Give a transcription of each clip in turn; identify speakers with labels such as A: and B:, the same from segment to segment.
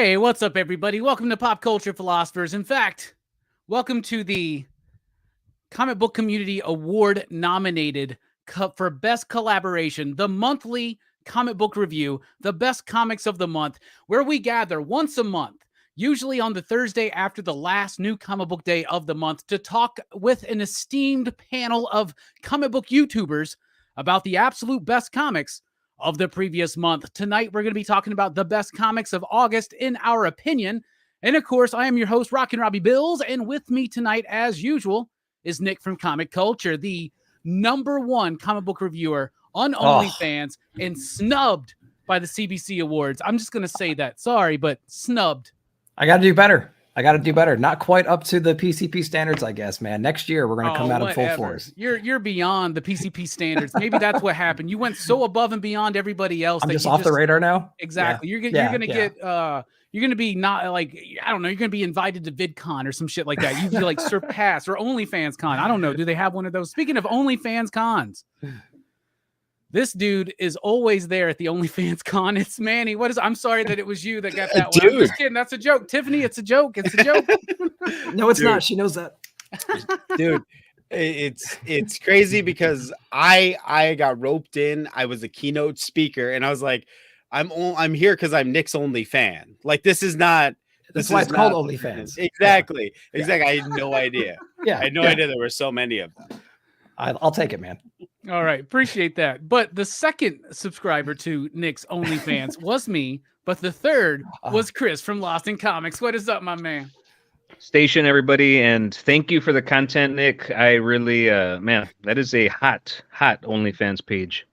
A: Hey, what's up, everybody? Welcome to Pop Culture Philosophers. In fact, welcome to the Comic Book Community Award nominated for Best Collaboration, the monthly comic book review, the best comics of the month, where we gather once a month, usually on the Thursday after the last new comic book day of the month, to talk with an esteemed panel of comic book YouTubers about the absolute best comics of the previous month. Tonight, we're going to be talking about the best comics of August, in our opinion. And of course, I am your host, Rockin Robbie Billups, and with me tonight, as usual, is Nick from Comic Culture, the #1 comic book reviewer on OnlyFans and snubbed by the CBC Awards. I'm just going to say that. Sorry, but snubbed.
B: I got to do better. Not quite up to the PCP standards, I guess, man. Next year, we're going to come out in full force.
A: You're beyond the PCP standards. Maybe that's what happened. You went so above and beyond everybody else.
B: I'm just off the radar now.
A: Exactly. Yeah. You're going to get, you're going to be not like, I don't know, you're going to be invited to VidCon or some shit like that. You like surpass or OnlyFans Con. I don't know. Do they have one of those? Speaking of OnlyFans Cons, this dude is always there at the OnlyFans Con. It's Manny. I'm sorry that it was you that got that one. I'm just kidding. That's a joke. Tiffany, it's a joke. It's a joke.
B: No, it's not. She knows that.
C: Dude, it's crazy because I got roped in. I was a keynote speaker and I was like, I'm here because I'm Nick's only fan. Like, this is not.
B: That's why it's called OnlyFans.
C: Exactly. Yeah. Exactly. I had no idea.
B: Yeah.
C: I had no idea there were so many of them.
B: I'll take it, man.
A: All right. Appreciate that. But the second subscriber to Nick's OnlyFans was me, but the third was Chris from Lost in Comics. What is up, my man?
D: Station, everybody, and thank you for the content, Nick. I really, man, that is a hot OnlyFans page.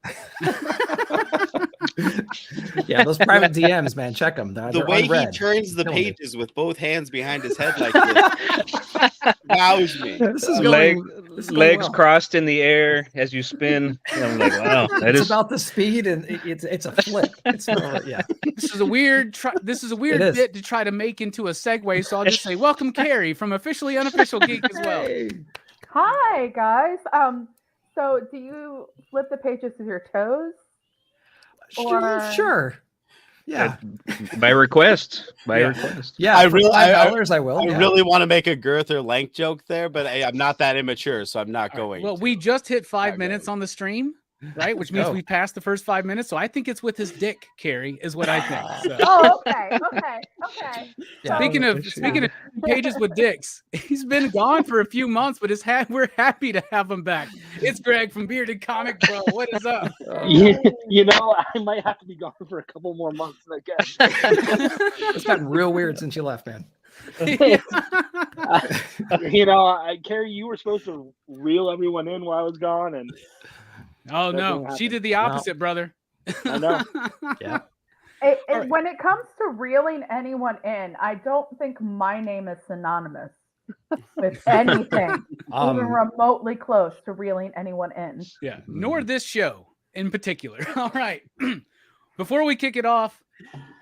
B: Yeah, those private DMs, man, check them.
C: The way unread. He turns the pages with both hands behind his head like this wows me.
D: This is legs well. Crossed in the air as you spin. And I'm like, wow,
B: it's about the speed, and it's a flip. Yeah.
A: This is a weird bit to try to make into a segue. So I'll just say, welcome, Carrie from Officially Unofficial Geek as well.
E: Hey. Hi guys. So do you flip the pages with your toes?
B: Sure. Yeah.
D: By request. Request.
B: Yeah.
C: I
B: will.
C: I really want to make a girth or length joke there, but I'm not that immature, so I'm not going.
A: Well, we just hit 5 minutes on the stream, right? Which means we passed the first 5 minutes. So I think it's with his dick, Carrie, is what I think. So.
E: Oh, okay.
A: Yeah. Speaking of pages with dicks, he's been gone for a few months, but we're happy to have him back. It's Greg from Bearded Comic Bro. What is up?
F: You know, I might have to be gone for a couple more months, I guess.
B: It's gotten real weird since you left, man.
F: Carrie, you were supposed to reel everyone in while I was gone, and
A: oh no, she did the opposite, brother.
F: I know.
B: Yeah.
E: When it comes to reeling anyone in, I don't think my name is synonymous with anything even remotely close to reeling anyone in.
A: Yeah, nor this show in particular. All right. Before we kick it off,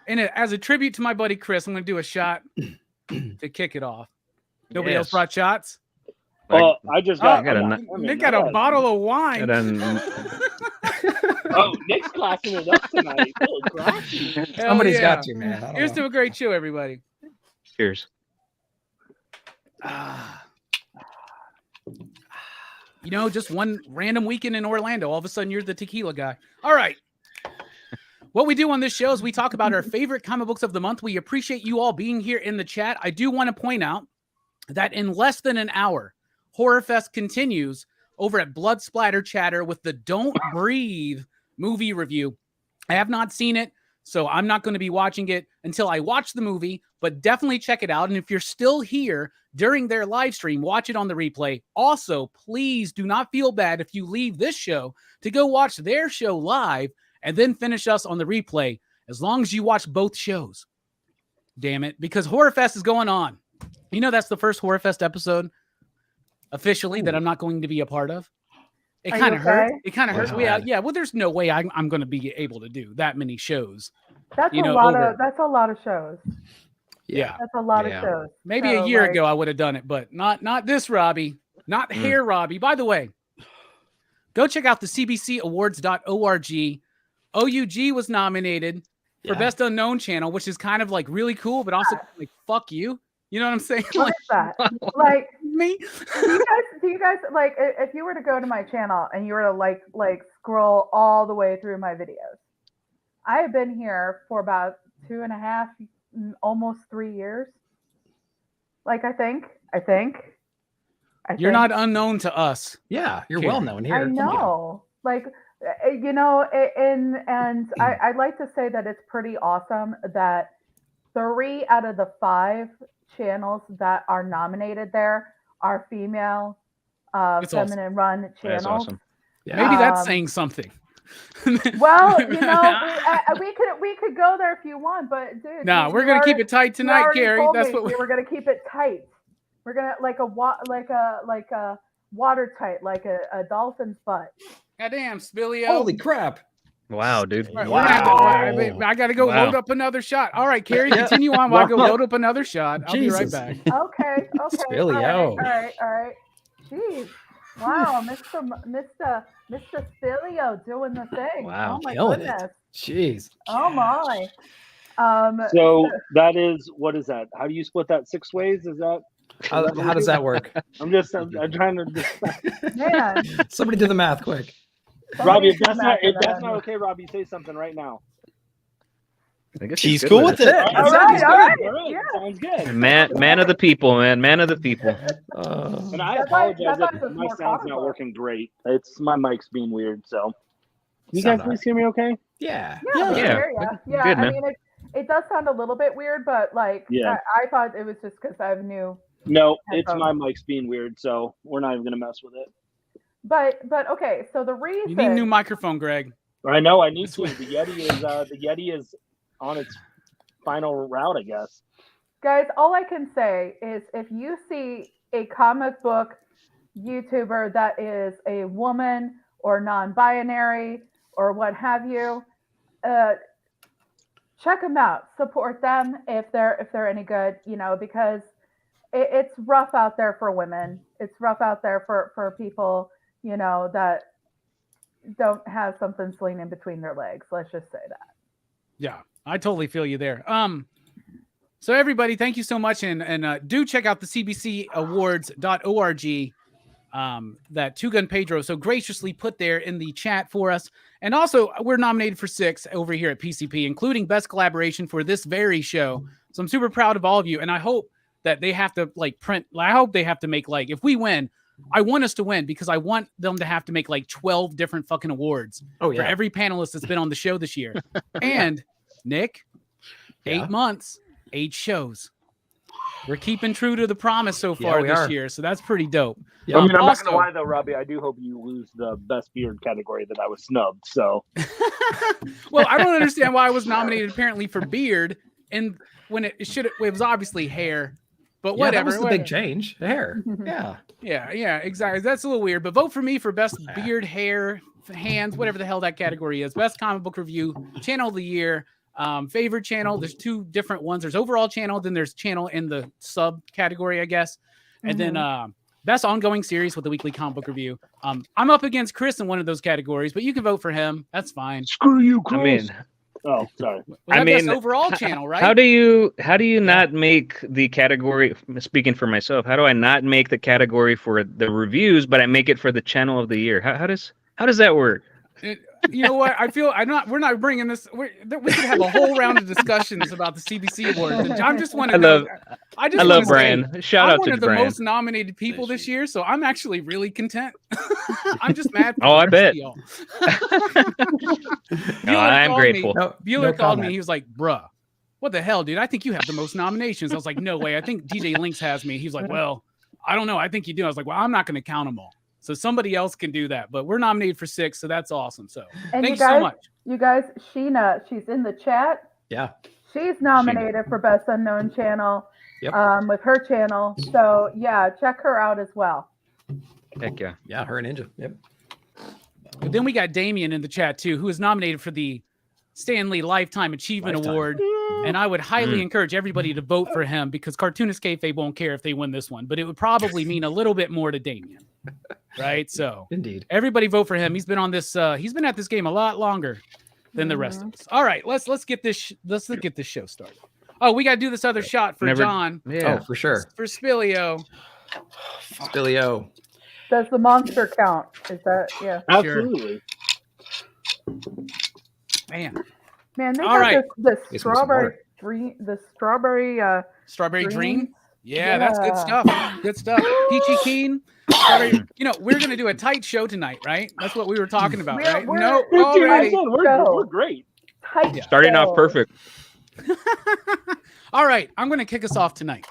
A: as a tribute to my buddy Chris, I'm going to do a shot to kick it off. Nobody else brought shots?
F: Well, I just got.
A: Nick got a bottle of wine.
F: Oh, Nick's classing it up tonight.
B: Somebody's got to, man.
A: Here's to a great show, everybody.
D: Cheers.
A: Just one random weekend in Orlando, all of a sudden you're the tequila guy. All right. What we do on this show is we talk about our favorite comic books of the month. We appreciate you all being here in the chat. I do want to point out that in less than an hour, Horror Fest continues over at Blood Splatter Chatter with the Don't Breathe movie review. I have not seen it, so I'm not going to be watching it until I watch the movie, but definitely check it out. And if you're still here during their live stream, watch it on the replay. Also, please do not feel bad if you leave this show to go watch their show live and then finish us on the replay, as long as you watch both shows. Damn it, because Horror Fest is going on. That's the first Horror Fest episode officially that I'm not going to be a part of. It kind of hurt. It kind of hurts. Yeah. Well, there's no way I'm going to be able to do that many shows.
E: That's a lot of shows.
A: Yeah.
E: That's a lot of shows.
A: Maybe a year ago I would have done it, but not this Robbie. Not Hair Robbie. By the way, go check out the cbcawards.org. OUG was nominated for Best Unknown channel, which is kind of like really cool, but also like fuck you. You know what I'm saying?
E: What is that? Like
A: me?
E: do you guys like if you were to go to my channel and you were to like scroll all the way through my videos? I have been here for about 2.5, almost 3 years. Like I think.
A: You're not unknown to us.
B: Yeah, you're
A: Carrie.
B: well known here.
E: I know. Like you know, and I'd like to say that it's pretty awesome that 3 out of the 5 channels that are nominated there are female feminine run channels.
D: That's awesome.
B: Yeah.
A: Maybe that's saying something.
E: Well, you know, we could go there if you want, but dude,
A: no, we're gonna keep it tight tonight, Gary. That's what
E: we're gonna keep it tight. We're gonna like a watertight, like a dolphin's butt.
A: Goddamn, Spillio.
B: Holy crap.
D: Wow, dude.
A: Right,
B: Wow.
A: I got to go load up another shot. All right, Carrie, continue on while I go load up another shot. I'll be right back.
E: Okay.
B: Spillio.
E: All right. Jeez. Wow, Mr. Spillio doing the thing.
D: Wow,
E: Oh my
B: killing
E: goodness.
B: it. Jeez.
E: Oh my.
F: So that is, what is that? How do you split that 6 ways? Is that?
B: How does that work?
F: I'm trying to.
E: Man.
B: Somebody do the math quick.
F: Robbie, if that's not okay, Robbie, say something right now.
D: I guess
C: She's
D: good
C: cool with it.
E: All right.
F: Yeah. Sounds good.
D: Man of the people, man. Man of the people.
F: And I
E: That's why-
F: apologize
E: that's why
F: if
E: it's
F: my
E: more
F: sound's not
E: powerful.
F: working great. It's my mic's being weird. So, you
B: Sound
F: guys please hear me okay?
B: Yeah.
E: Yeah.
D: Good,
E: I
D: man.
E: mean, it does sound a little bit weird, but like,
F: Yeah.
E: I thought it was just because I have new.
F: No, it's
E: Headphones.
F: my mic's being weird. So we're not even gonna mess with it.
E: But okay, so the reason
A: You need a new microphone, Greg.
F: I know I need to. The Yeti is on its final route, I guess.
E: guys, all I can say is if you see a comic book YouTuber that is a woman or non-binary or what have you, check them out, support them if they're any good, you know, because it's rough out there for women. It's rough out there for people, you know, that don't have something slinging in between their legs. Let's just say that.
A: Yeah, I totally feel you there. So everybody, thank you so much, and do check out the cbcawards.org that Two Gun Pedro so graciously put there in the chat for us. And also, we're nominated for 6 over here at PCP, including Best Collaboration for this very show. So I'm super proud of all of you, and I hope that they have to I hope they have to make if we win, I want us to win because I want them to have to make 12 different fucking awards for every panelist that's been on the show this year. And Nick, 8 months, 8 shows. We're keeping true to the promise so far this year, so that's pretty dope.
B: Yeah.
F: I mean, I'm not
A: Also-
F: gonna lie though, Robbie. I do hope you lose the best beard category that I was snubbed. So,
A: Well, I don't understand why I was nominated apparently for beard, and when it was obviously hair. But whatever.
B: That was the big change. Hair. Yeah.
A: Yeah, exactly. That's a little weird. But vote for me for best beard, hair, hands, whatever the hell that category is. Best comic book review, channel of the year, favorite channel. There's 2 different ones. There's overall channel, then there's channel in the subcategory, I guess. And then best ongoing series with the weekly comic book review. I'm up against Chris in one of those categories, but you can vote for him. That's fine.
F: screw you, Chris.
D: I mean,
F: oh, sorry.
A: Well,
D: I
A: best
D: mean,
A: overall channel, right?
D: how do you not make the category? Speaking for myself, how do I not make the category for the reviews, but I make it for the channel of the year? How does that work?
A: You know what? I feel we're not bringing this. We could have a whole round of discussions about the CBC awards. And I just want to know. I
D: love Brian. Shout
A: I'm
D: out
A: one
D: to
A: of the
D: Brian.
A: most nominated people this year, so I'm actually really content. I'm just mad.
D: Oh, I bet.
A: Y'all.
D: No, I'm grateful.
A: Bueller called me. He was like, "Bruh, what the hell, dude? I think you have the most nominations." I was like, "No way. I think DJ Lynx has me." He's like, "Well, I don't know. I think you do." I was like, "Well, I'm not going to count them all. So somebody else can do that." But we're nominated for 6, so that's awesome. So thank you so much.
E: You guys, Sheena, she's in the chat.
B: Yeah.
E: She's nominated for Best Unknown Channel with her channel. So yeah, check her out as well.
D: Heck yeah.
B: Yeah, her and Ninja. Yep.
A: But then we got Damien in the chat too, who is nominated for the Stanley Lifetime Achievement Award. And I would highly encourage everybody to vote for him because Cartoonist Kayfabe won't care if they win this one, but it would probably mean a little bit more to Damien. Right? So
B: Indeed.
A: everybody vote for him. He's been on this, he's been at this game a lot longer than the rest of us. All right, let's get this let's get this show started. Oh, we got to do this other shot for John.
B: Oh, for sure.
A: For Spilio.
B: Spilio.
E: Does the monster count? Is that
F: Absolutely.
A: Man,
E: Man, they
A: All
E: got
A: right.
E: this
B: Get some
E: strawberry
B: water.
E: dream. The strawberry.
A: Strawberry Dream.
E: Dreams?
A: Yeah, that's good stuff. Good stuff. Peachy Keen. Strawberry, we're gonna do a tight show tonight, right? That's what we were talking about, right? No, already.
F: We're great.
E: Tight
D: Starting
E: show.
D: off perfect.
A: All right, I'm gonna kick us off tonight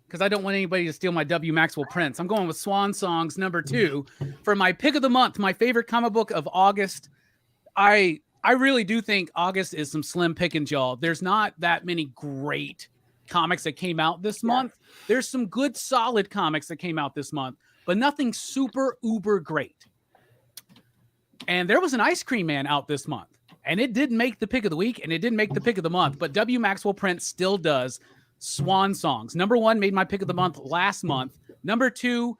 A: because I don't want anybody to steal my W. Maxwell Prince. I'm going with Swan Songs #2 for my pick of the month, my favorite comic book of August. I really do think August is some slim pickings, y'all. There's not that many great comics that came out this month. There's some good, solid comics that came out this month, but nothing super uber great. And there was an Ice Cream Man out this month, and it didn't make the pick of the week, and it didn't make the pick of the month, but W. Maxwell Prince still does. Swan Songs. #1 made my pick of the month last month. #2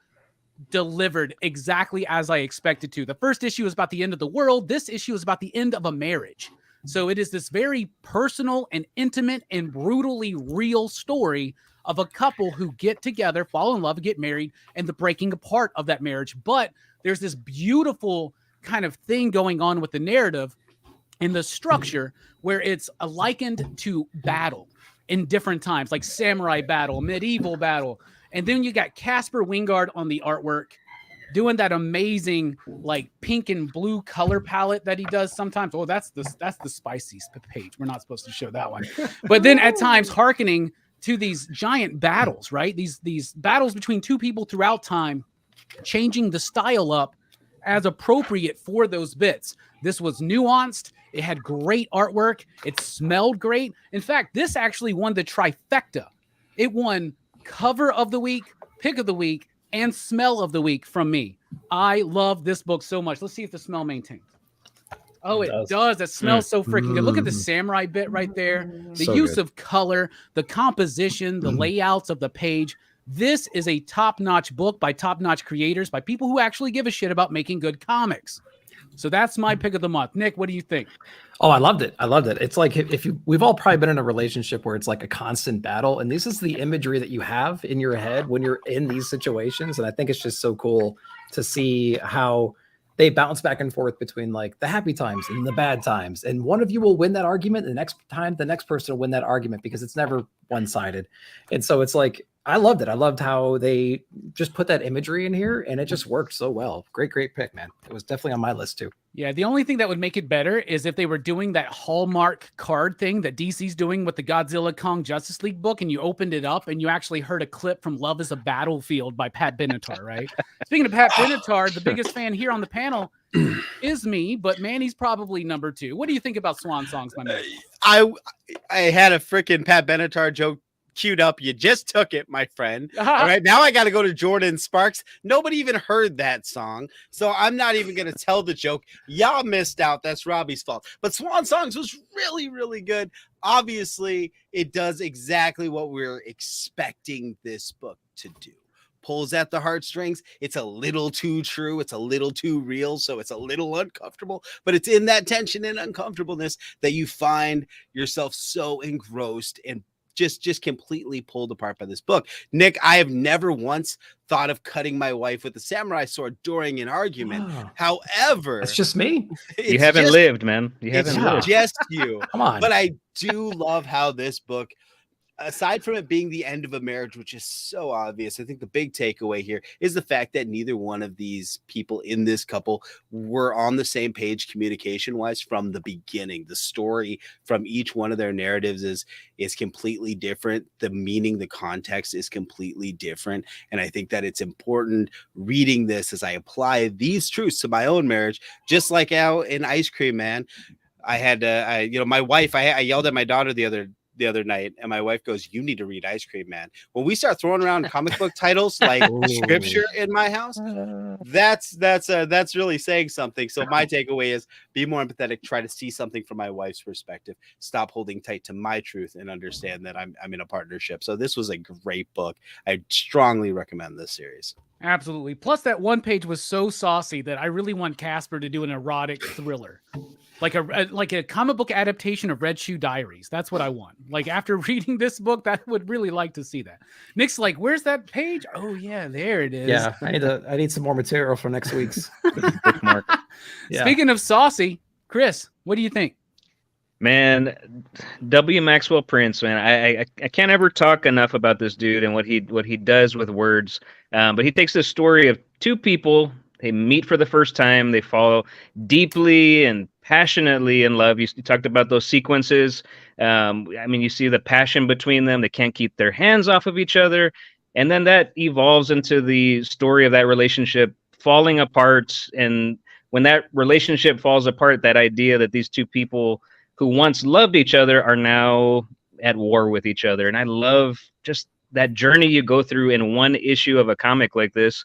A: delivered exactly as I expected to. The first issue was about the end of the world. This issue is about the end of a marriage. So it is this very personal and intimate and brutally real story of a couple who get together, fall in love, get married, and the breaking apart of that marriage. But there's this beautiful kind of thing going on with the narrative in the structure where it's likened to battle in different times, like samurai battle, medieval battle. And then you got Casper Wingard on the artwork doing that amazing like pink and blue color palette that he does sometimes. Oh, that's the spicy page. We're not supposed to show that one. But then at times hearkening to these giant battles, right? These battles between two people throughout time, changing the style up as appropriate for those bits. This was nuanced. It had great artwork. It smelled great. In fact, this actually won the trifecta. It won cover of the week, pick of the week, and smell of the week from me. I love this book so much. Let's see if the smell maintains. Oh, it does. It smells so freaking good. Look at the samurai bit right there. The
B: So
A: use
B: good.
A: of color, the composition, the layouts of the page. This is a top-notch book by top-notch creators, by people who actually give a shit about making good comics. So that's my pick of the month. Nick, what do you think?
B: Oh, I loved it. I loved it. It's like we've all probably been in a relationship where it's like a constant battle, and this is the imagery that you have in your head when you're in these situations. And I think it's just so cool to see how they bounce back and forth between like the happy times and the bad times. And one of you will win that argument. The next time, the next person will win that argument because it's never one-sided. And so it's like, I loved it. I loved how they just put that imagery in here, and it just worked so well. Great pick, man. It was definitely on my list too.
A: Yeah, the only thing that would make it better is if they were doing that Hallmark card thing that DC's doing with the Godzilla Kong Justice League book, and you opened it up and you actually heard a clip from Love is a Battlefield by Pat Benatar, right? Speaking of Pat Benatar, the biggest fan here on the panel is me, but Manny's probably #2. What do you think about Swan Songs, my man?
C: I had a freaking Pat Benatar joke queued up. You just took it, my friend. All right, now I got to go to Jordan Sparks. Nobody even heard that song, so I'm not even going to tell the joke. Y'all missed out. That's Robbie's fault. But Swan Songs was really good. Obviously, it does exactly what we were expecting this book to do. Pulls at the heartstrings. It's a little too true. It's a little too real. So it's a little uncomfortable, but it's in that tension and uncomfortableness that you find yourself so engrossed and just completely pulled apart by this book. Nick, I have never once thought of cutting my wife with a samurai sword during an argument.
B: Oh.
C: However,
B: It's just me.
D: You haven't lived, man. You haven't lived.
C: Just you.
B: Come on.
C: But I do love how this book, aside from it being the end of a marriage, which is so obvious, I think the big takeaway here is the fact that neither one of these people in this couple were on the same page communication wise from the beginning. The story from each one of their narratives is completely different. The meaning, the context is completely different. And I think that it's important reading this as I apply these truths to my own marriage, just like out in Ice Cream Man. I had my wife, I yelled at my daughter the other night, and my wife goes, "You need to read Ice Cream Man." When we start throwing around comic book titles like scripture in my house, that's really saying something. So my takeaway is be more empathetic, try to see something from my wife's perspective, stop holding tight to my truth, and understand that I'm in a partnership. So this was a great book. I strongly recommend this series.
A: Absolutely. Plus, that one page was so saucy that I really want Casper to do an erotic thriller, like a comic book adaptation of Red Shoe Diaries. That's what I want. Like after reading this book, I would really like to see that. Nick's like, "Where's that page?" Oh yeah, there it is.
B: Yeah, I need some more material for next week's
D: Bookmark.
B: Yeah.
A: Speaking of saucy, Chris, what do you think?
D: Man, W. Maxwell Prince, man, I can't ever talk enough about this dude and what he does with words. But he takes the story of two people. They meet for the first time. They fall deeply and passionately in love. You talked about those sequences. I mean, you see the passion between them. They can't keep their hands off of each other. And then that evolves into the story of that relationship falling apart. And when that relationship falls apart, that idea that these two people who once loved each other are now at war with each other. And I love just that journey you go through in one issue of a comic like this.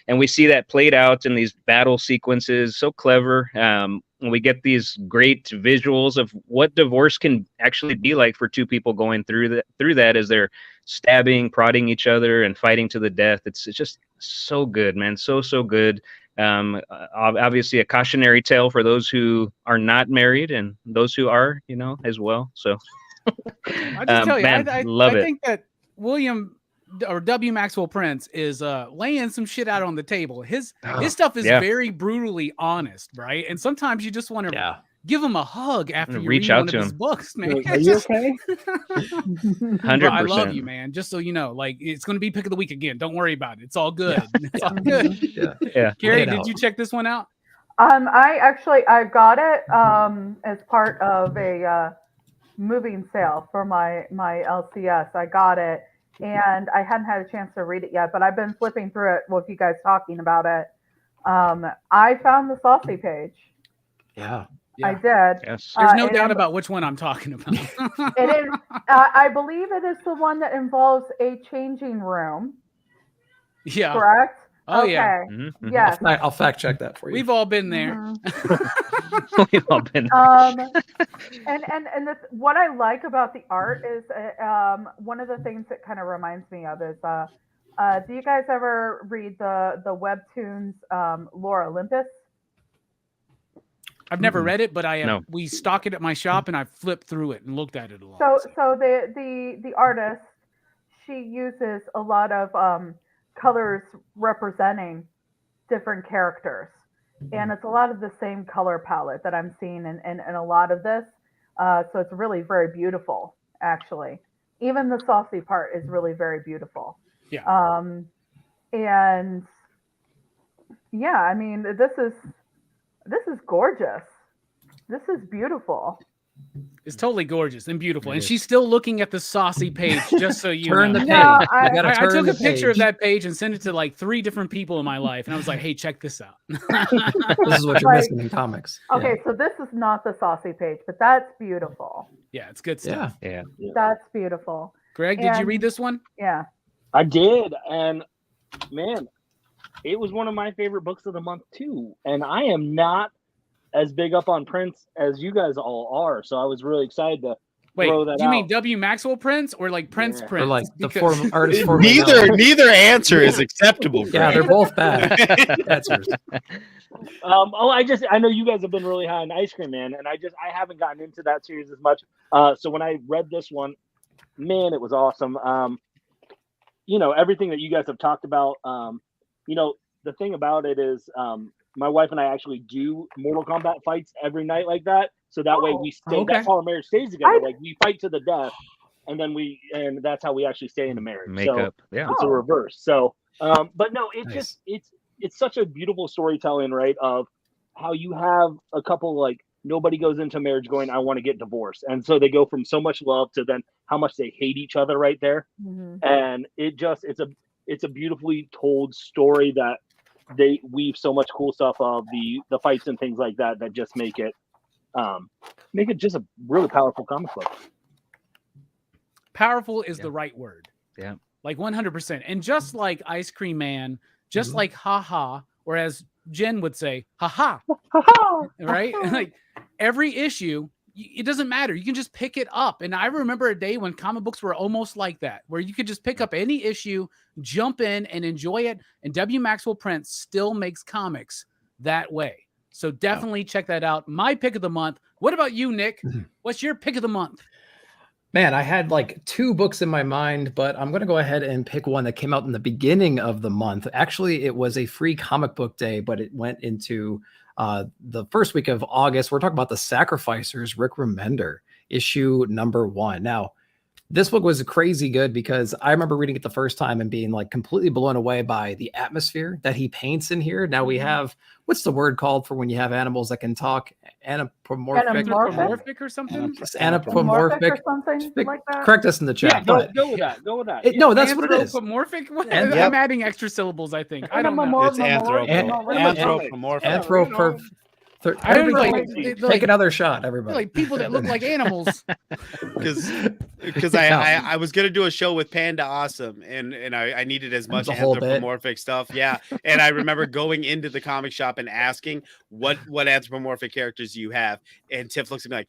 D: And we see that played out in these battle sequences. So clever. And we get these great visuals of what divorce can actually be like for two people going through that as they're stabbing, prodding each other and fighting to the death. It's just so good, man. So good. Obviously a cautionary tale for those who are not married and those who are, as well. So
A: I just tell you,
D: man,
A: I
D: love it.
A: think that William or W. Maxwell Prince is laying some shit out on the table. His stuff is very brutally honest, right? And sometimes you just want to give him a hug after you read one of his books, man.
F: Are you okay?
D: 100%.
A: I love you, man. Just so you know, like it's going to be pick of the week again. Don't worry about it. It's all good. It's all good.
D: Yeah.
A: Carrie, did you check this one out?
E: I got it as part of a moving sale for my LCS. I got it, and I hadn't had a chance to read it yet, but I've been flipping through it with you guys talking about it. I found the saucy page.
B: Yeah.
E: I did.
D: Yes.
A: There's no doubt about which one I'm talking about.
E: It is. I believe it is the one that involves a changing room.
A: Yeah.
E: Correct.
A: Oh yeah.
D: Mm-hmm.
E: Yes.
B: I'll fact check that for you.
A: We've all been there.
E: Mhm.
D: We've all been.
E: And what I like about the art is one of the things that kind of reminds me of is do you guys ever read the webtoons Lore Olympus?
A: I've never read it, but
D: No.
A: we stock it at my shop, and I flipped through it and looked at it a lot.
E: So the artist, she uses a lot of colors representing different characters, and it's a lot of the same color palette that I'm seeing in a lot of this. So it's really very beautiful, actually. Even the saucy part is really very beautiful.
A: Yeah.
E: And yeah, I mean, this is gorgeous. This is beautiful.
A: It's totally gorgeous and beautiful.
B: It
A: And
B: is.
A: she's still looking at the saucy page, just so you
B: Turn
A: know.
B: the page.
E: No,
B: You gotta
A: I
B: turn
A: took
B: the
A: a picture of
B: page.
A: that page and sent it to like 3 different people in my life. And I was like, hey, check this out.
B: This is what you're
E: Like-
B: missing in comics.
E: Okay, so this is not the saucy page, but that's beautiful.
A: Yeah, it's good
B: Yeah.
A: stuff.
D: Yeah.
E: That's beautiful.
A: Greg, did you
E: And-
A: read this one?
E: Yeah.
F: I did, and man, it was one of my favorite books of the month too. And I am not as big up on Prince as you guys all are, so I was really excited to
A: Wait,
F: throw that
A: do you mean
F: out.
A: W. Maxwell Prince or like Prince
F: Yeah.
A: Prince?
B: Or like the
A: Because-
B: form artist formerly known.
C: Neither answer is acceptable.
B: Yeah, they're
C: Greg.
B: both bad answers.
F: I know you guys have been really high on Ice Cream Man, and I haven't gotten into that series as much. So when I read this one, man, it was awesome. Everything that you guys have talked about. The thing about it is, my wife and I actually do Mortal Kombat fights every night like that. So that way we stay.
A: okay.
F: That's how our marriage stays together. Like we fight to the death, and that's how we actually stay in a marriage.
D: Make
F: So
D: up. Yeah.
F: it's a reverse. So, but no,
B: Nice.
F: it's such a beautiful storytelling, right? Of how you have a couple like nobody goes into marriage going, I want to get divorced, and so they go from so much love to then how much they hate each other right there,
E: Mhm.
F: and it's a beautifully told story that they weave so much cool stuff of the fights and things like that just make it just a really powerful comic book.
A: Powerful is
D: Yeah.
A: the right word.
D: Yeah.
A: Like 100%. And just like Ice Cream Man, just
B: Mhm.
A: like haha, or as Jen would say, haha, right? Like every issue it doesn't matter. You can just pick it up. And I remember a day when comic books were almost like that, where you could just pick up any issue, jump in and enjoy it. And W. Maxwell Prince still makes comics that way. So definitely check that out. My pick of the month. What about you, Nick? What's your pick of the month?
B: Man, I had like 2 books in my mind, but I'm going to go ahead and pick one that came out in the beginning of the month. Actually, it was a free comic book day, but it went into the first week of August. We're talking about The Sacrificers, Rick Remender, issue number 1. Now, this book was crazy good because I remember reading it the first time and being like completely blown away by the atmosphere that he paints in here. Now we have, what's the word called for when you have animals that can talk?
A: Anthropomorphic or something?
B: Anthropomorphic.
E: Or something like that.
B: Correct us in the chat.
F: Go with that. Go with that.
B: No, that's what it is.
A: Anthropomorphic?
C: Yep.
A: I'm adding extra syllables, I think. I don't know.
C: It's anthropomorphic.
A: I don't like
B: Take another shot, everybody.
A: like people that look like animals.
C: Because I was gonna do a show with Panda Awesome, and I needed as much
B: The whole bit.
C: anthropomorphic stuff. Yeah, and I remember going into the comic shop and asking what anthropomorphic characters do you have, and Tiff looks at me like,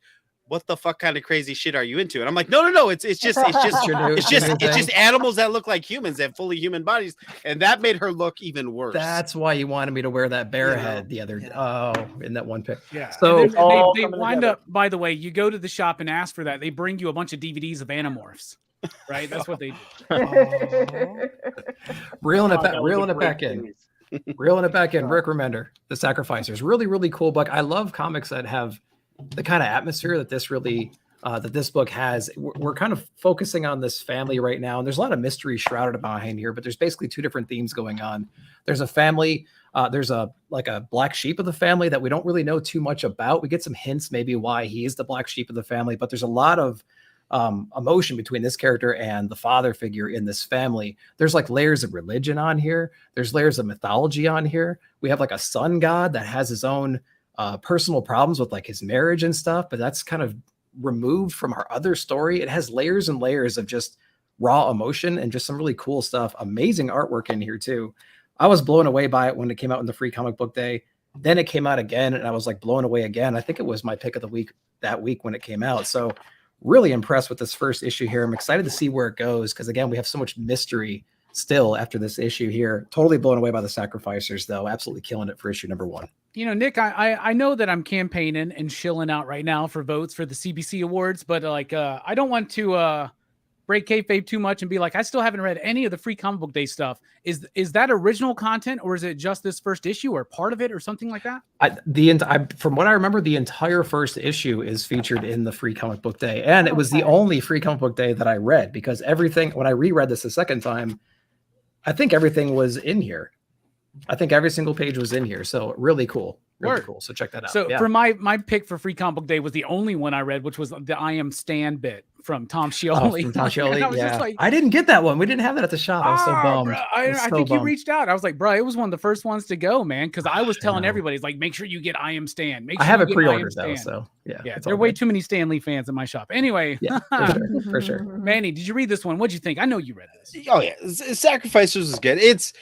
C: what the fuck kind of crazy shit are you into? And I'm like, no, it's just animals that look like humans and fully human bodies, and that made her look even worse.
B: That's why you wanted me to wear that bear head the other in that one pic.
A: Yeah.
B: So
A: they wind up, by the way, you go to the shop and ask for that. They bring you a bunch of DVDs of Animorphs, right? That's what they do.
B: reeling it back in. Rick Remender, The Sacrificers. Really, really cool book. I love comics that have the kind of atmosphere that this really that this book has. We're kind of focusing on this family right now, and there's a lot of mystery shrouded behind here, but there's basically 2 different themes going on. There's a family, there's a black sheep of the family that we don't really know too much about. We get some hints maybe why he is the black sheep of the family, but there's a lot of emotion between this character and the father figure in this family. There's like layers of religion on here. There's layers of mythology on here. We have like a sun god that has his own personal problems with like his marriage and stuff, but that's kind of removed from our other story. It has layers and layers of just raw emotion and just some really cool stuff. Amazing artwork in here too. I was blown away by it when it came out in the free comic book day. Then it came out again and I was like blown away again. I think it was my pick of the week that week when it came out. So really impressed with this first issue here. I'm excited to see where it goes because again, we have so much mystery still after this issue here. Totally blown away by The Sacrificers though. Absolutely killing it for issue number 1.
A: You know, Nick, I know that I'm campaigning and shilling out right now for votes for the CBC awards, but like I don't want to break kayfabe too much and be like, I still haven't read any of the free comic book day stuff. Is that original content or is it just this first issue or part of it or something like that?
B: From what I remember, the entire first issue is featured in the free comic book day. And it was the only free comic book day that I read because everything, when I reread this a second time, I think everything was in here. I think every single page was in here. So really cool. Really cool. So check that out.
A: So for my pick for free comic book day was the only one I read, which was the I Am Stan bit from Tom Scioli.
B: From Tom Scioli,
A: I was just like,
B: I didn't get that one. We didn't have that at the shop. I was so bummed.
A: Bro, I think you reached out. I was like, bro, it was one of the first ones to go, man. Because I was telling everybody, like, make sure you get I Am Stan. Make sure
B: I have
A: you
B: it
A: get
B: pre-ordered
A: I Am
B: though.
A: Stan.
B: So yeah.
A: There are way too many Stan Lee fans in my shop. Anyway,
B: Yeah, for sure.
A: Manny, did you read this one? What'd you think? I know you read this.
C: Oh yeah, Sacrificers is good. It's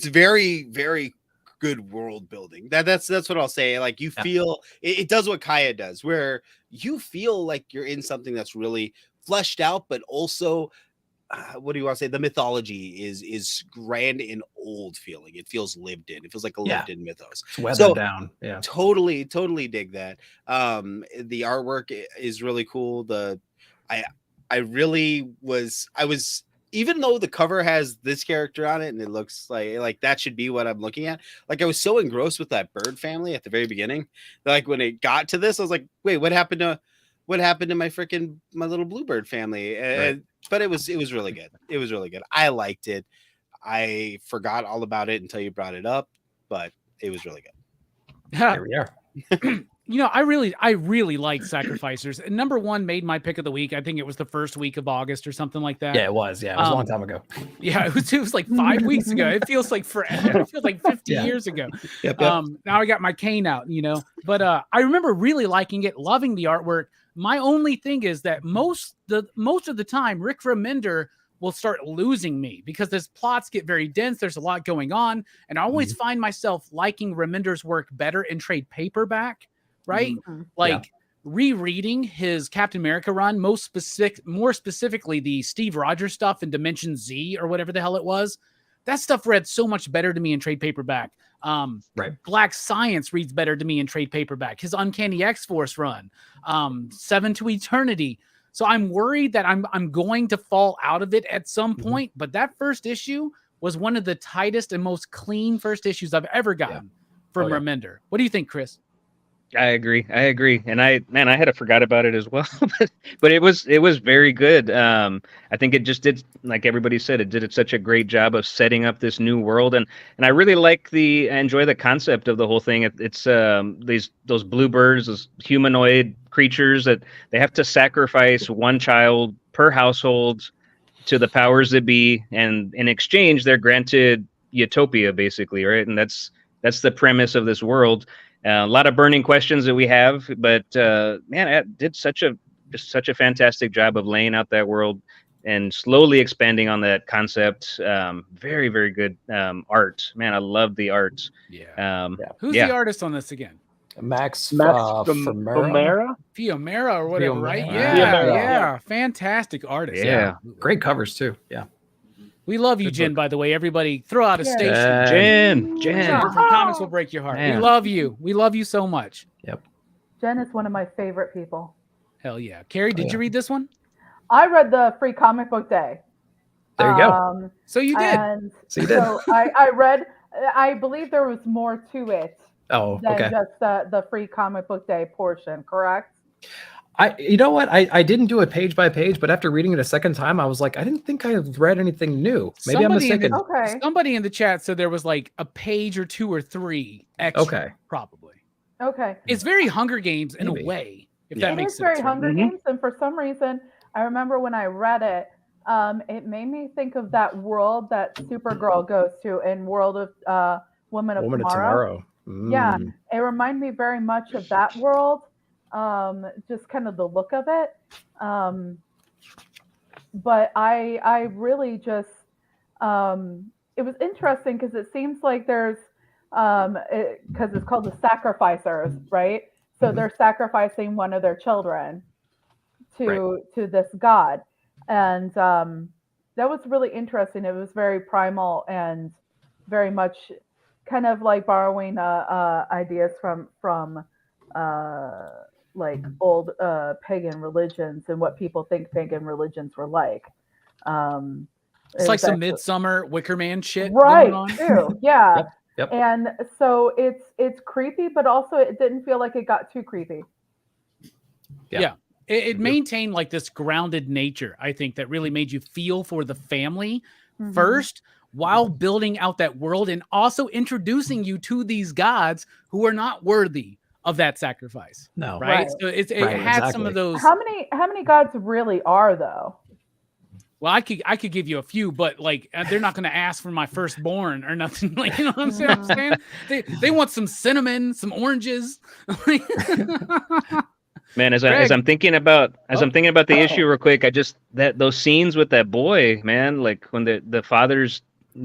C: very, very good world building. That's what I'll say. Like you feel it does what Kaya does, where you feel like you're in something that's really fleshed out, but also what do you want to say? The mythology is grand and old feeling. It feels lived in. It feels like a lived in mythos.
B: It's weathered down. Yeah.
C: Totally dig that. The artwork is really cool. I was even though the cover has this character on it and it looks like that should be what I'm looking at. Like I was so engrossed with that bird family at the very beginning. Like when it got to this, I was like, wait, what happened to my little bluebird family?
B: Right.
C: But it was really good. It was really good. I liked it. I forgot all about it until you brought it up, but it was really good.
B: Here we are.
A: You know, I really like Sacrificers. And number 1 made my pick of the week. I think it was the first week of August or something like that.
B: Yeah, it was. Yeah, it was a long time ago.
A: Yeah, it was like 5 weeks ago. It feels like forever. It feels like 50 years ago.
B: Yep.
A: Now I got my cane out, you know. But I remember really liking it, loving the artwork. My only thing is that most of the time, Rick Remender will start losing me because his plots get very dense. There's a lot going on. And I always find myself liking Remender's work better in trade paperback. Right? rereading his Captain America run, more specifically the Steve Rogers stuff in Dimension Z or whatever the hell it was. That stuff read so much better to me in trade paperback.
B: Right.
A: Black Science reads better to me in trade paperback. His Uncanny X-Force run, Seven to Eternity. So I'm worried that I'm going to fall out of it at some point. But that first issue was one of the tightest and most clean first issues I've ever gotten from Remender. What do you think, Chris?
D: I agree. And I had forgot about it as well, but it was very good. I think it just did, like everybody said, it did such a great job of setting up this new world. And I really enjoy the concept of the whole thing. It's those bluebirds, those humanoid creatures that they have to sacrifice one child per household to the powers that be. And in exchange, they're granted utopia, basically. Right. And that's the premise of this world. A lot of burning questions that we have, but man, it did such a fantastic job of laying out that world and slowly expanding on that concept. Very, very good art. Man, I love the art.
A: Who's the artist on this again?
B: Max
F: Fiumara?
A: Fiumara or whatever, right?
B: Fiumara.
A: Yeah. Fantastic artist.
D: Yeah.
B: Great covers too. Yeah.
A: We love you, Jen, by the way. Everybody, throw out a station.
D: Jen.
A: From Comics Will Break Your Heart.
D: Man.
A: We love you. We love you so much.
B: Yep.
E: Jen is one of my favorite people.
A: Hell yeah. Carrie, did you read this one?
E: I read the Free Comic Book Day.
B: There you go.
A: So you did.
E: And
B: So you did.
E: So I read, I believe there was more to it
B: Oh,
E: than
B: okay.
E: just the Free Comic Book Day portion, correct?
B: You know what? I didn't do it page by page, but after reading it a second time, I was like, I didn't think I had read anything new. Maybe I'm mistaken.
A: Somebody in the chat said there was like a page or two or three extra.
B: Okay.
A: Probably.
E: Okay.
A: It's very Hunger Games in
B: Maybe.
A: a way, if that
E: It
A: makes
E: is
A: sense.
E: very Hunger Games, and for some reason, I remember when I read it, it made me think of that world that Supergirl goes to in World of Woman of Tomorrow. Yeah, it reminded me very much of that world. Just kind of the look of it. But I really just, it was interesting because it seems like there's, because it's called the Sacrificers, right? So they're sacrificing one of their children to this god. And that was really interesting. It was very primal and very much kind of like borrowing ideas from like old pagan religions and what people think pagan religions were like.
A: It's like some Midsummer Wicker Man shit
E: right,
A: going on.
E: Too. Yeah.
B: Yep.
E: And so it's creepy, but also it didn't feel like it got too creepy.
A: Yeah. It maintained like this grounded nature, I think, that really made you feel for the family first, while building out that world and also introducing you to these gods who are not worthy of that sacrifice.
B: No.
A: Right. So it had some of those.
E: How many gods really are though?
A: Well, I could give you a few, but like they're not going to ask for my firstborn or nothing. Like, you know what I'm saying? They want some cinnamon, some oranges.
D: Man, as I'm thinking about the issue real quick, those scenes with that boy, man, like when the father's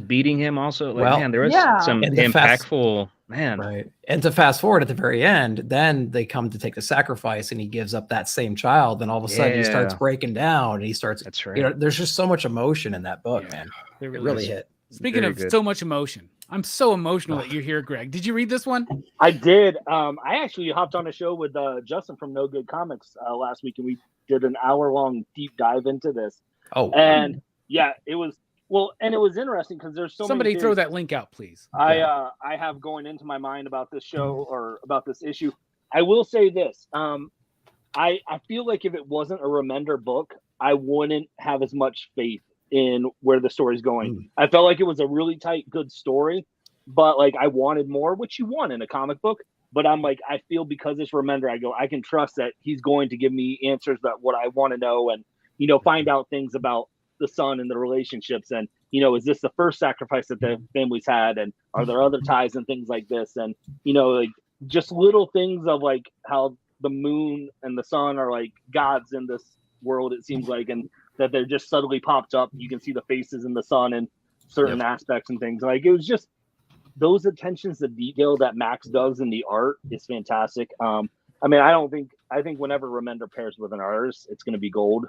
D: beating him also, like, man, there was some impactful. Man.
B: Right. And to fast forward at the very end, then they come to take the sacrifice and he gives up that same child. Then all of a sudden he starts breaking down and he starts,
D: that's right.
B: You know, there's just so much emotion in that book, man. It really hit.
A: Speaking of so much emotion, I'm so emotional that you're here, Greg. Did you read this one?
F: I did. I actually hopped on a show with Justin from No Good Comics last week, and we did an hour-long deep dive into this.
B: Oh.
F: And yeah, it was, well, and it was interesting because there's so
A: somebody
F: many
A: throw that link out, please.
F: I have going into my mind about this show or about this issue. I will say this. I feel like if it wasn't a Remender book, I wouldn't have as much faith in where the story's going. I felt like it was a really tight, good story, but like I wanted more, which you want in a comic book. But I'm like, I feel because it's Remender, I can trust that he's going to give me answers about what I want to know and, you know, find out things about the son and the relationships. And, you know, is this the first sacrifice that the family's had? And are there other ties and things like this? And, you know, like just little things of like how the moon and the sun are like gods in this world, it seems like, and that they're just subtly popped up. You can see the faces in the sun and certain aspects and things. Like it was just those attentions to detail that Max does in the art is fantastic. I mean, I don't I think whenever Remender pairs with an artist, it's going to be gold.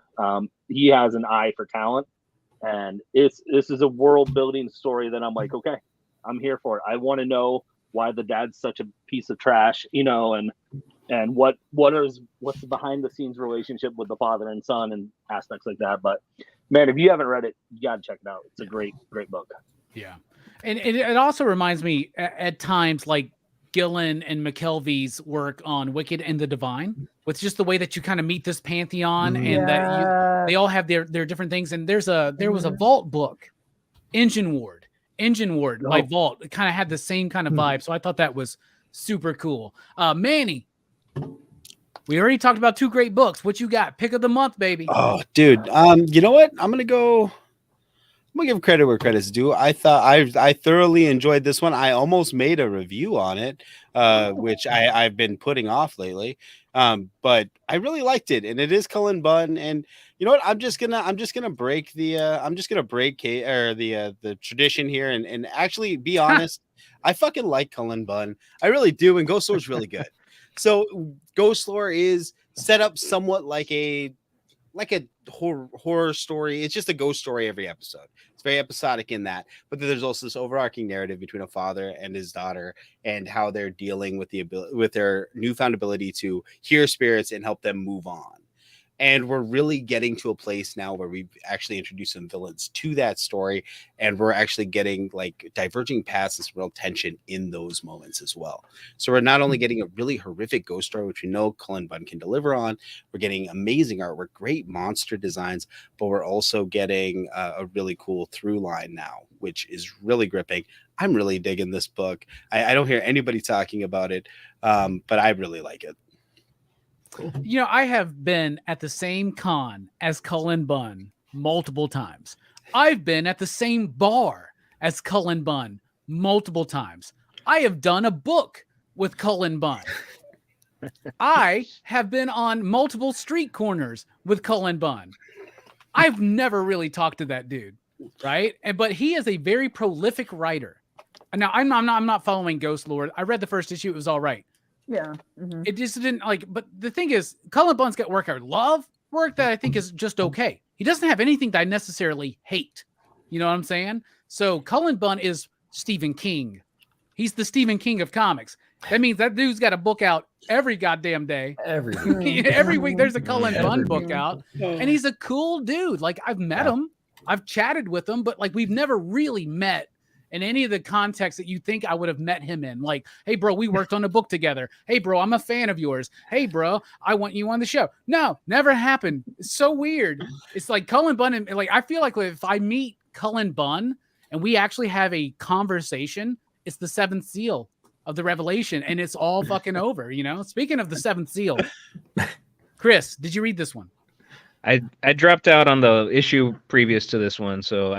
F: He has an eye for talent, and this is a world building story that I'm like, okay, I'm here for it. I want to know why the dad's such a piece of trash, and what's the behind the scenes relationship with the father and son and aspects like that. But man, if you haven't read it, you got to check it out. It's a great book.
A: Yeah. And it also reminds me at times like Gillen and McKelvey's work on Wicked and the Divine, with just the way that you kind of meet this pantheon and that they all have their different things. And there was a Vault book, Engine Ward by Vault. It kind of had the same kind of vibe. So I thought that was super cool. Manny, we already talked about 2 great books. What you got? Pick of the month, baby.
C: Oh, dude. You know what? I'm gonna give credit where credit's due. I thought I thoroughly enjoyed this one. I almost made a review on it, which I've been putting off lately. But I really liked it, and it is Cullen Bunn. And you know what? I'm just gonna break the the tradition here and actually be honest. I fucking like Cullen Bunn. I really do, and Ghost Lore is really good. So Ghost Lore is set up somewhat like a horror story. It's just a ghost story every episode. It's very episodic in that, but then there's also this overarching narrative between a father and his daughter and how they're dealing with their newfound ability to hear spirits and help them move on. And we're really getting to a place now where we've actually introduced some villains to that story, and we're actually getting like diverging paths and some real tension in those moments as well. So we're not only getting a really horrific ghost story, which we know Cullen Bunn can deliver on, we're getting amazing artwork, great monster designs, but we're also getting a really cool through line now, which is really gripping. I'm really digging this book. I don't hear anybody talking about it, but I really like it.
B: Cool.
A: You know, I have been at the same con as Cullen Bunn multiple times. I've been at the same bar as Cullen Bunn multiple times. I have done a book with Cullen Bunn. I have been on multiple street corners with Cullen Bunn. I've never really talked to that dude, right? But he is a very prolific writer. Now, I'm not following Ghost Lord. I read the first issue. It was all right.
E: Yeah. Mm-hmm.
A: It just didn't but the thing is, Cullen Bunn's got work I love, work that I think is just okay. He doesn't have anything that I necessarily hate. You know what I'm saying? So Cullen Bunn is Stephen King. He's the Stephen King of comics. That means that dude's got a book out every goddamn day.
B: Every week.
A: Every week there's a Cullen Bunn book out. And he's a cool dude. Like, I've met him. I've chatted with him, but like we've never really met in any of the contexts that you think I would have met him in. Like, hey, bro, we worked on a book together. Hey, bro, I'm a fan of yours. Hey, bro, I want you on the show. No, never happened. It's so weird. It's like Cullen Bunn. And like, I feel like if I meet Cullen Bunn and we actually have a conversation, it's the 7th seal of the revelation. And it's all fucking over, you know? Speaking of the 7th seal, Chris, did you read this one?
D: I dropped out on the issue previous to this one. So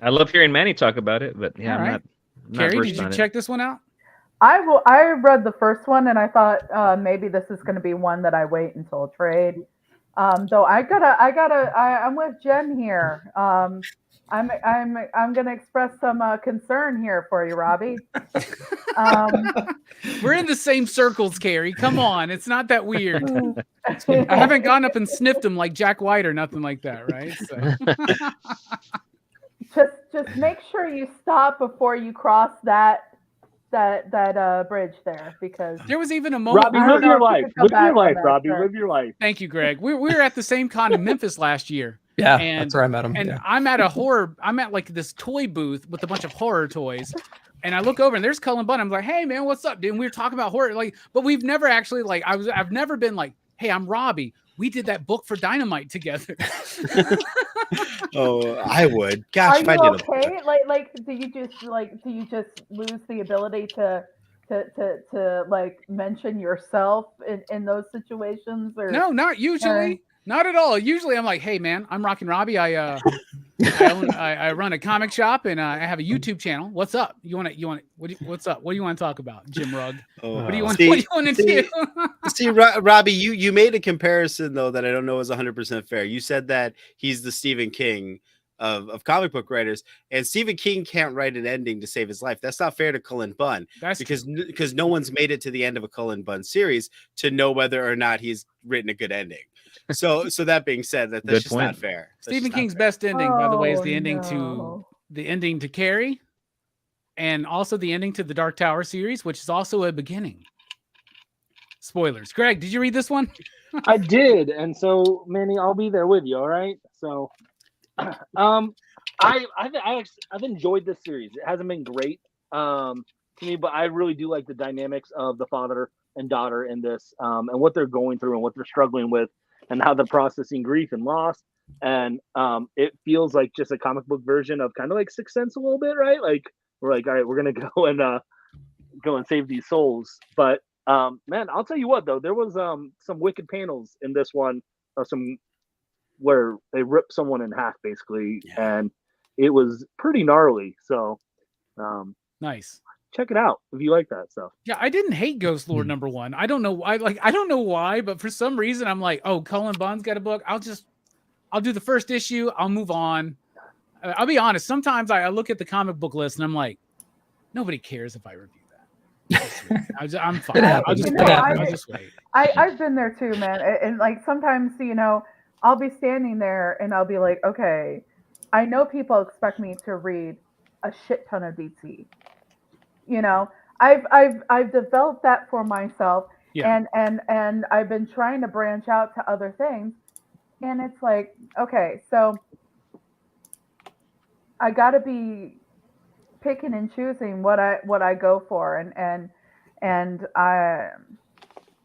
D: I love hearing Manny talk about it, but yeah,
A: All right.
D: I'm not
A: Carrie,
D: versed
A: did you
D: on it.
A: check this one out?
E: I read the first one and I thought maybe this is going to be one that I wait until trade. Though I'm with Jen here. I'm going to express some concern here for you, Robbie.
A: We're in the same circles, Carrie. Come on. It's not that weird. I haven't gone up and sniffed him like Jack White or nothing like that, right? So.
E: Just make sure you stop before you cross that bridge there, because
A: there was even a moment.
F: Robbie, live your life. Live your life, Robbie. Live your life.
A: Thank you, Greg. We were at the same con in Memphis last year.
B: Yeah,
A: and,
B: that's where I met him.
A: And
B: yeah.
A: I'm at like this toy booth with a bunch of horror toys. And I look over and there's Cullen Bunn. I'm like, hey man, what's up, dude? And we were talking about horror, like, but we've never actually I've never been like, hey, I'm Robbie. We did that book for Dynamite together.
C: Oh, I would. Gosh,
E: are
C: if I
E: you
C: did
E: okay? Like, do you just lose the ability to like mention yourself in those situations? Or
A: no, not usually. Not at all. Usually I'm like, hey man, I'm Rockin Robbie. I run a comic shop and I have a YouTube channel. What's up? What's up? What do you want to talk about, Jim Rugg? What do you want to do?
C: See, Robbie, you made a comparison though that I don't know is 100% fair. You said that he's the Stephen King of comic book writers, and Stephen King can't write an ending to save his life. That's not fair to Cullen Bunn.
A: That's
C: because no one's made it to the end of a Cullen Bunn series to know whether or not he's written a good ending. So that being said, that's
D: Good
C: just
D: point.
C: not fair. That's
A: Stephen
C: just not
A: King's
C: fair.
A: best ending, by the way, is
E: Oh,
A: the ending
E: no.
A: to Carrie, and also the ending to the Dark Tower series, which is also a beginning. Spoilers. Greg, did you read this one?
F: I did, and so Manny, I'll be there with you. All right. So, I've enjoyed this series. It hasn't been great to me, but I really do like the dynamics of the father and daughter in this, and what they're going through and what they're struggling with, and how they're processing grief and loss. And it feels like just a comic book version of kind of like Sixth Sense a little bit, right? Like we're like, all right, we're gonna go and save these souls. But man, I'll tell you what though, there was some wicked panels in this one, some where they ripped someone in half basically, and it was pretty gnarly. So
A: Nice.
F: check it out if you like that stuff.
A: Yeah, I didn't hate Ghost Lord #1. I don't know why. I don't know why, but for some reason, I'm like, oh, Cullen Bunn's got a book. I'll do the first issue. I'll move on. I'll be honest. Sometimes I look at the comic book list and I'm like, nobody cares if I review that. I'm fine. I'll just wait.
E: I've been there too, man. And like sometimes, I'll be standing there and I'll be like, okay, I know people expect me to read a shit ton of DC. I've developed that for myself, and I've been trying to branch out to other things, and it's like, okay, so I got to be picking and choosing what I go for, and I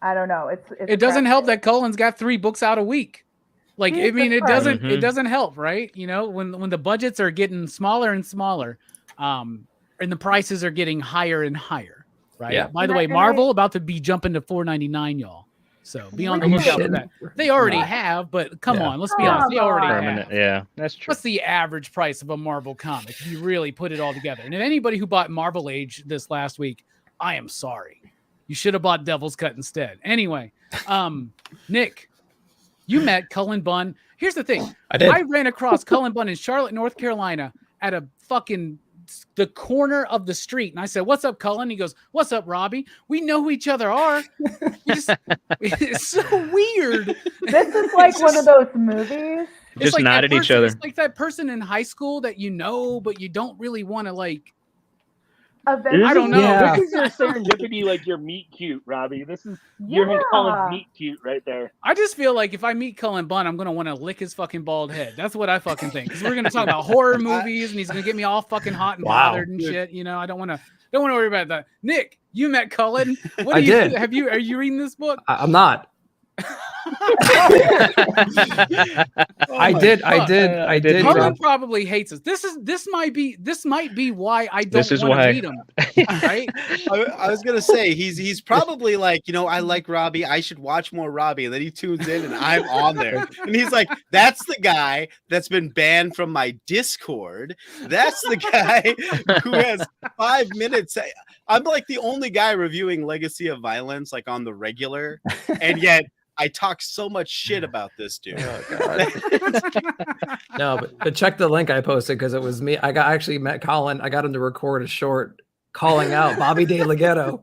E: don't know.
A: It doesn't help that Cullen's got 3 books out a week. Like, I mean, it doesn't help, right? When the budgets are getting smaller and smaller, and the prices are getting higher and higher, right?
B: Yeah.
A: By the way, Marvel about to be jumping to $4.99, y'all. So be on the lookout for that. They already have, but come on, let's be honest. They already have.
D: Yeah, that's true.
A: What's the average price of a Marvel comic if you really put it all together? And if anybody who bought Marvel Age this last week, I am sorry. You should have bought Devil's Cut instead. Anyway, Nick, you met Cullen Bunn. Here's the thing. I ran across Cullen Bunn in Charlotte, North Carolina at the corner of the street. And I said, "What's up, Cullen?" He goes, "What's up, Robbie? We know who each other are." It's so weird.
E: This is like one of those movies.
D: Just
A: like
D: nod at each other.
A: It's like that person in high school that but you don't really want to like.
E: I
A: don't know.
B: Yeah.
F: This is your serendipity, like your meet cute, Robbie. This is your Cullen meet cute right there.
A: I just feel like if I meet Cullen Bunn, I'm gonna want to lick his fucking bald head. That's what I fucking think. Because we're gonna talk about horror movies, and he's gonna get me all fucking hot and bothered and shit. I don't want to worry about that. Nick, you met Cullen. What do you do? Are you reading this book?
B: I'm not. I did.
A: Cullen probably hates us. This might be why I don't want to meet him. Right?
C: I was gonna say he's probably like, I like Robbie. I should watch more Robbie. And then he tunes in and I'm on there. And he's like, that's the guy that's been banned from my Discord. That's the guy who has 5 minutes. I'm like the only guy reviewing Legacy of Violence like on the regular, and yet I talk so much shit about this dude.
B: Oh, God. No, but check the link I posted because it was me. I actually met Colin. I got him to record a short calling out Bobby De La Ghetto,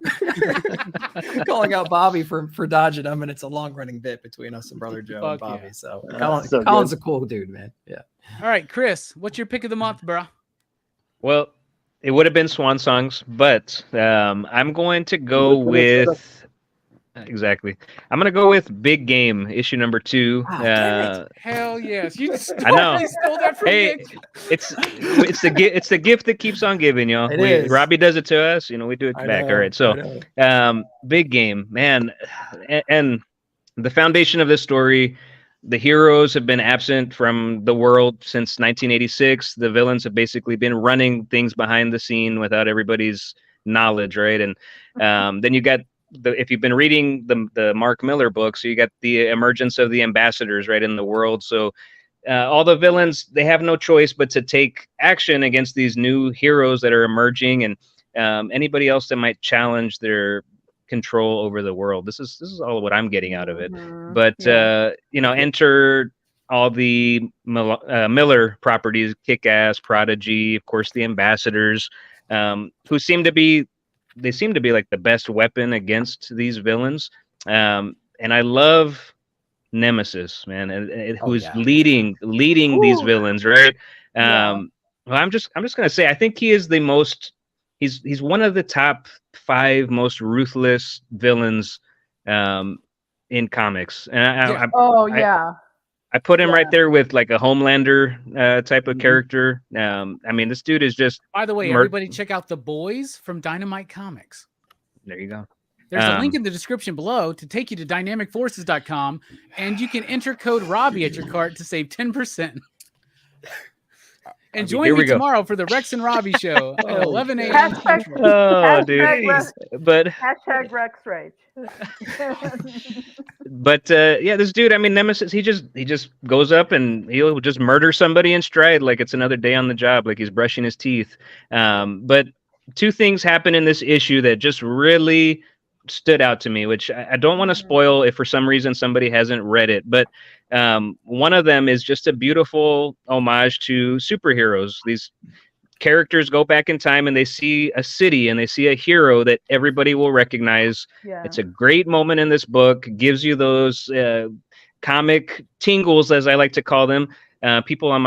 B: calling out Bobby for dodging him, and it's a long running bit between us and Brother Joe and Bobby.
A: Yeah.
B: So Colin's a cool dude, man. Yeah.
A: All right, Chris, what's your pick of the month, bro?
D: Well, it would have been Swan Songs, but I'm going to go with. Exactly. I'm going to go with Big Game, issue number 2.
A: Hell yes. You stole that from
D: me. It's the gift that keeps on giving, y'all. Robbie does it to us, we do it back. All right. So, Big Game, man. And the foundation of this story, the heroes have been absent from the world since 1986. The villains have basically been running things behind the scene without everybody's knowledge, right? And then you got if you've been reading the Mark Miller books, so you got the emergence of the ambassadors right in the world. So all the villains, they have no choice but to take action against these new heroes that are emerging, and anybody else that might challenge their control over the world. This is all what I'm getting out of it. But enter all the Miller properties, Kick-Ass, Prodigy, of course, the Ambassadors, who seem to be like the best weapon against these villains. And I love Nemesis, man, and who's leading these villains, right? Well, I'm just gonna say, I think he is the most. He's one of the top 5 most ruthless villains in comics, and I put him right there with like a Homelander type of character. I mean, this dude is just.
A: By the way, everybody check out The Boys from Dynamite Comics.
D: There you go.
A: There's a link in the description below to take you to dynamicforces.com, and you can enter code Robbie at your cart to save 10%. And join me tomorrow for the Rex and Robbie show at 11 a.m.
D: Oh, dude. But
E: hashtag Rex Rage.
D: But yeah, this dude, I mean, Nemesis, he just goes up and he'll just murder somebody in stride like it's another day on the job, like he's brushing his teeth. But 2 things happen in this issue that just really stood out to me, which I don't want to spoil if for some reason somebody hasn't read it, but one of them is just a beautiful homage to superheroes. These characters go back in time and they see a city and they see a hero that everybody will recognize. It's a great moment in this book, gives you those comic tingles, as I like to call them. People on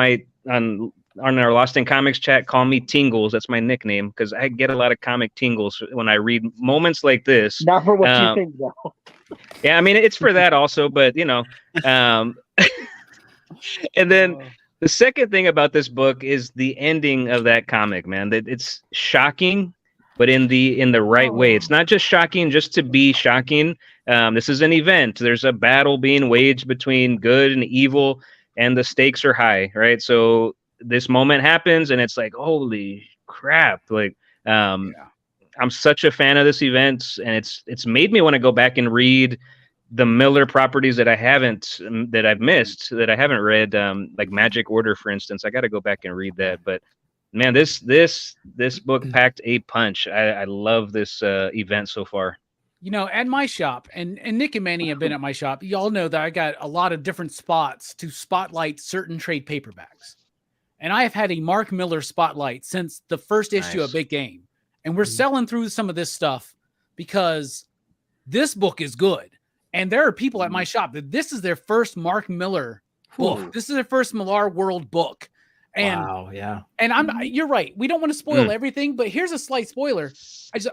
D: our Lost in Comics chat call me Tingles. That's my nickname because I get a lot of comic tingles when I read moments like this.
F: Not for what you think, though.
D: Yeah, I mean, it's for that also, but you know. And then the second thing about this book is the ending of that comic, man. That it's shocking, but in the right way. It's not just shocking just to be shocking. This is an event. There's a battle being waged between good and evil, and the stakes are high, right? So this moment happens and it's like, holy crap. Like, I'm such a fan of this event, and it's made me want to go back and read the Miller properties that I've missed, that I haven't read, like Magic Order, for instance. I got to go back and read that. But man, this book packed a punch. I love this event so far.
A: You know, at my shop, and Nick and Manny have been at my shop. Y'all know that I got a lot of different spots to spotlight certain trade paperbacks. And I have had a Mark Miller spotlight since the first issue of Big Game. And we're selling through some of this stuff because this book is good. And there are people at my shop that this is their first Mark Miller book. This is their first Millar World book. And, and you're right. We don't want to spoil everything, but here's a slight spoiler.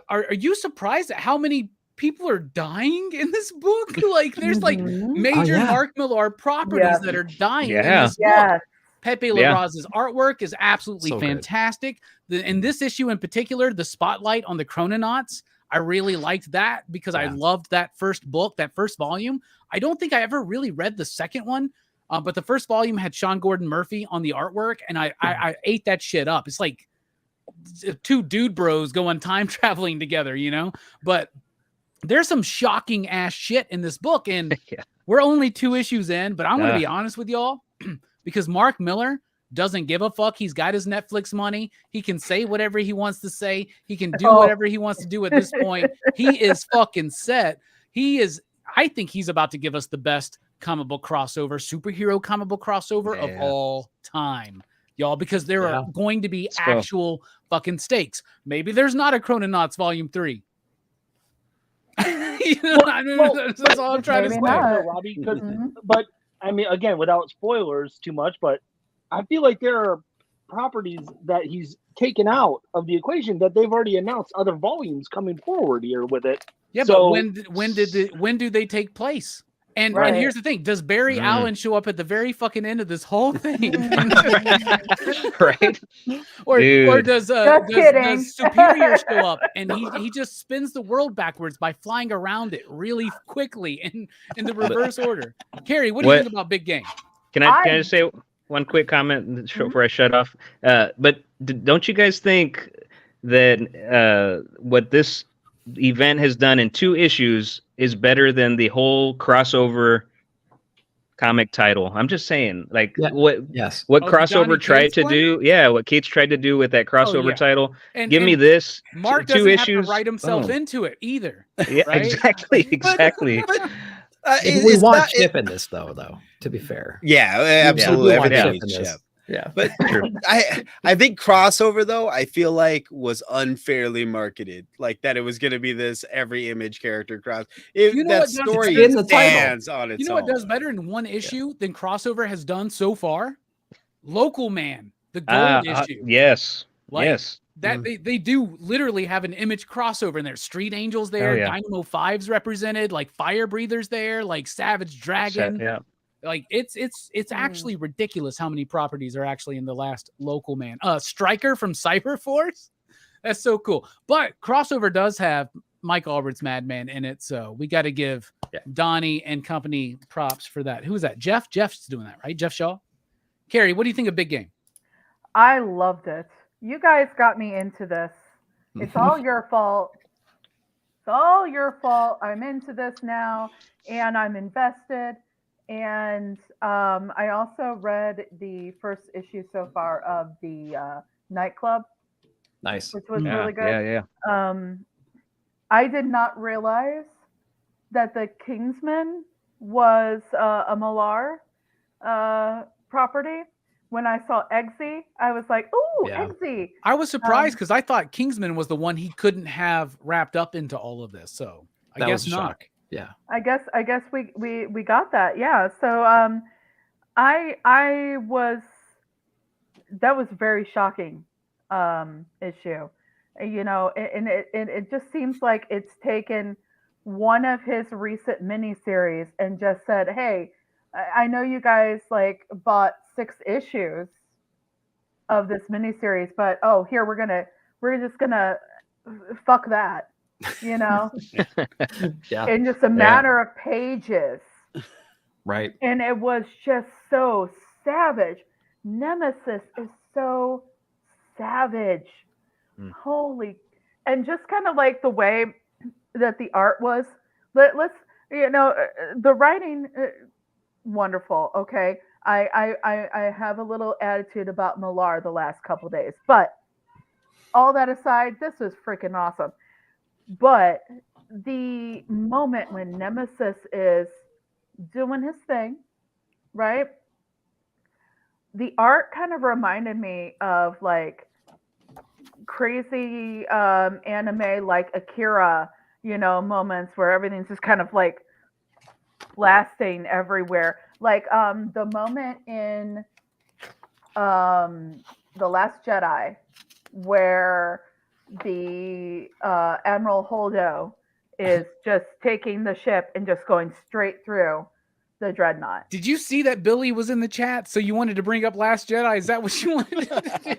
A: Are you surprised at how many people are dying in this book? Like there's like major Mark Millar properties that are dying in this book. Pepe Larraz's artwork is absolutely fantastic. In this issue in particular, the spotlight on the Chrononauts, I really liked that because I loved that first book, that first volume. I don't think I ever really read the second one, but the first volume had Sean Gordon Murphy on the artwork, and I ate that shit up. It's like 2 dude bros going time traveling together, you know? But there's some shocking ass shit in this book, and we're only 2 issues in, but I'm going to be honest with y'all. Because Mark Miller doesn't give a fuck. He's got his Netflix money. He can say whatever he wants to say. He can do whatever he wants to do at this point. He is fucking set. I think he's about to give us the best comic book crossover, superhero comic book crossover of all time, y'all, because there are going to be actual fucking stakes. Maybe there's not a Chrononauts Volume 3. You know, that's all I'm trying to say.
F: Robbie, but I mean, again, without spoilers too much, but I feel like there are properties that he's taken out of the equation that they've already announced other volumes coming forward here with it.
A: Yeah, so, but when do they take place? And here's the thing: does Barry Allen show up at the very fucking end of this whole thing?
D: Right?
A: Or does Superior show up and he just spins the world backwards by flying around it really quickly in the reverse order? Carrie, what do you think about Big Game?
D: Can I just say one quick comment before I shut off? But don't you guys think that what this event has done in 2 issues is better than the whole crossover comic title? I'm just saying, like, what crossover tried to do? Yeah, what Kate's tried to do with that crossover title. And give me this.
A: Mark
D: 2
A: doesn't
D: issues.
A: Have to write himself into it either.
D: Yeah,
A: right?
D: exactly.
B: We
C: it's
B: want
C: not-
B: Chip in this, though. To be fair,
C: Yeah, absolutely.
B: We want
C: Everything
B: Chip in
C: needs
B: this.
C: Chip.
B: Yeah,
C: But I think crossover though, I feel like was unfairly marketed. Like that it was going to be this every Image character cross.
A: You know
C: That
A: what does
C: story
B: better? In the title.
C: stands on its
A: You know
C: own.
A: what does better in one issue than crossover has done so far? Local Man, the gold issue.
D: Yes.
A: Like,
D: yes.
A: That they do literally have an Image crossover in there. Street Angels there,
D: Oh, yeah.
A: Dynamo 5's represented, like Fire Breathers there, like Savage Dragon.
D: Yeah.
A: Like it's actually ridiculous how many properties are actually in the last Local Man. Stryker from Cyberforce. That's so cool. But crossover does have Mike Albert's Madman in it, so we got to give Donnie and company props for that. Who is that? Jeff? Jeff's doing that, right? Jeff Shaw? Carrie, what do you think of Big Game?
E: I loved it. You guys got me into this. It's all your fault. It's all your fault. I'm into this now, and I'm invested. And I also read the first issue so far of the Nightclub.
B: Nice.
E: Which was really good.
D: Yeah.
E: I did not realize that the Kingsman was a Millar property. When I saw Eggsy, I was like, "Ooh, Eggsy!"
A: I was surprised because I thought Kingsman was the one he couldn't have wrapped up into all of this. So I guess not.
B: Shock. Yeah.
E: I guess we got that. Yeah. So I was, that was very shocking issue. You know, and it just seems like it's taken one of his recent miniseries and just said, "Hey, I know you guys like bought 6 issues of this miniseries, but here we're just gonna fuck that," you know.
B: Yeah.
E: In just a matter of pages.
B: Right.
E: And it was just so savage. Nemesis is so savage. Holy, and just kind of like the way that the art was. Let's the writing, wonderful. Okay, I have a little attitude about Millar the last couple days, but all that aside, this was freaking awesome. But the moment when Nemesis is doing his thing, right? The art kind of reminded me of like crazy anime like Akira, moments where everything's just kind of like blasting everywhere. Like the moment in The Last Jedi where the Admiral Holdo is just taking the ship and just going straight through the dreadnought.
A: Did you see that Billy was in the chat? So you wanted to bring up Last Jedi? Is that what you wanted to do?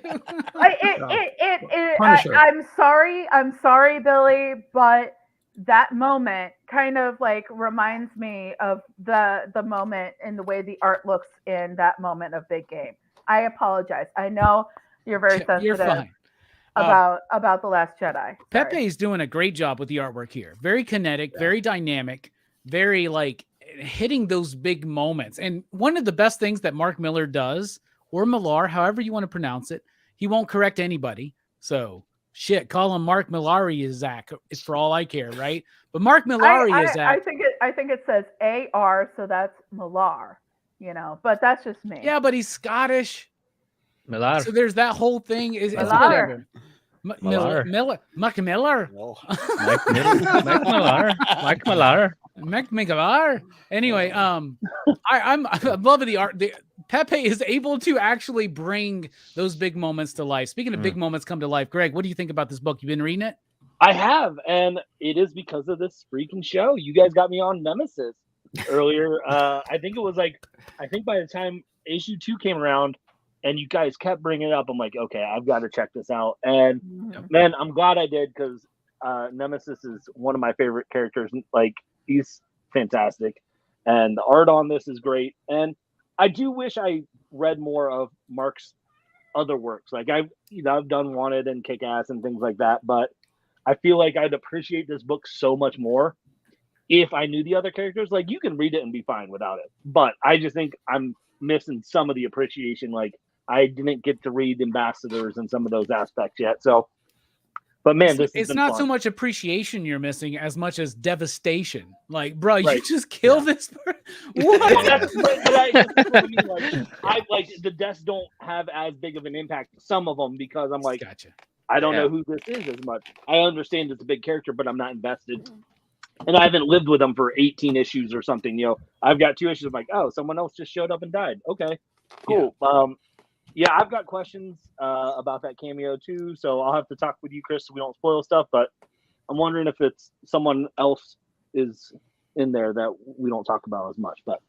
E: I'm sorry, Billy, but that moment kind of like reminds me of the moment and the way the art looks in that moment of Big Game. I apologize. I know you're very sensitive.
A: You're fine.
E: About The Last Jedi.
A: Pepe is doing a great job with the artwork here. Very kinetic, very dynamic, very like hitting those big moments. And one of the best things that Mark Miller does, or Millar, however you want to pronounce it, he won't correct anybody. So shit, call him Mark Millari is Zach. It's for all I care, right? But Mark Millari is Zach.
E: I think it says AR, so that's Millar, but that's just me.
A: Yeah, but he's Scottish.
D: Millar.
A: So there's that whole thing. It's
E: Millar.
A: whatever. Miller. Mike Miller.
D: Mike Millar.
A: Mike Millar. Anyway, I'm loving the art. Pepe is able to actually bring those big moments to life. Speaking of big moments come to life, Greg, what do you think about this book? You've been reading it?
F: I have, and it is because of this freaking show. You guys got me on Nemesis earlier. I think by the time issue 2 came around and you guys kept bringing it up, I'm like, okay, I've got to check this out. And man, I'm glad I did, because Nemesis is one of my favorite characters. Like, he's fantastic, and the art on this is great. And I do wish I read more of Mark's other works. Like I've done Wanted and Kick-Ass and things like that, but I feel like I'd appreciate this book so much more if I knew the other characters. Like, you can read it and be fine without it, but I just think I'm missing some of the appreciation. Like, I didn't get to read Ambassadors and some of those aspects yet. So But man, this has
A: It's
F: been
A: not
F: fun.
A: so much appreciation you're missing as much as devastation. Like, bro, you
F: Right.
A: just kill this person. What?
F: I like the deaths don't have as big of an impact. Some of them because I'm like,
A: Gotcha.
F: I don't know who this is as much. I understand it's a big character, but I'm not invested. And I haven't lived with them for 18 issues or something. You know, I've got 2 issues. I'm like, oh, someone else just showed up and died. Okay, cool. Yeah, I've got questions about that cameo too. So I'll have to talk with you, Chris, so we don't spoil stuff. But I'm wondering if it's someone else is in there that we don't talk about as much. But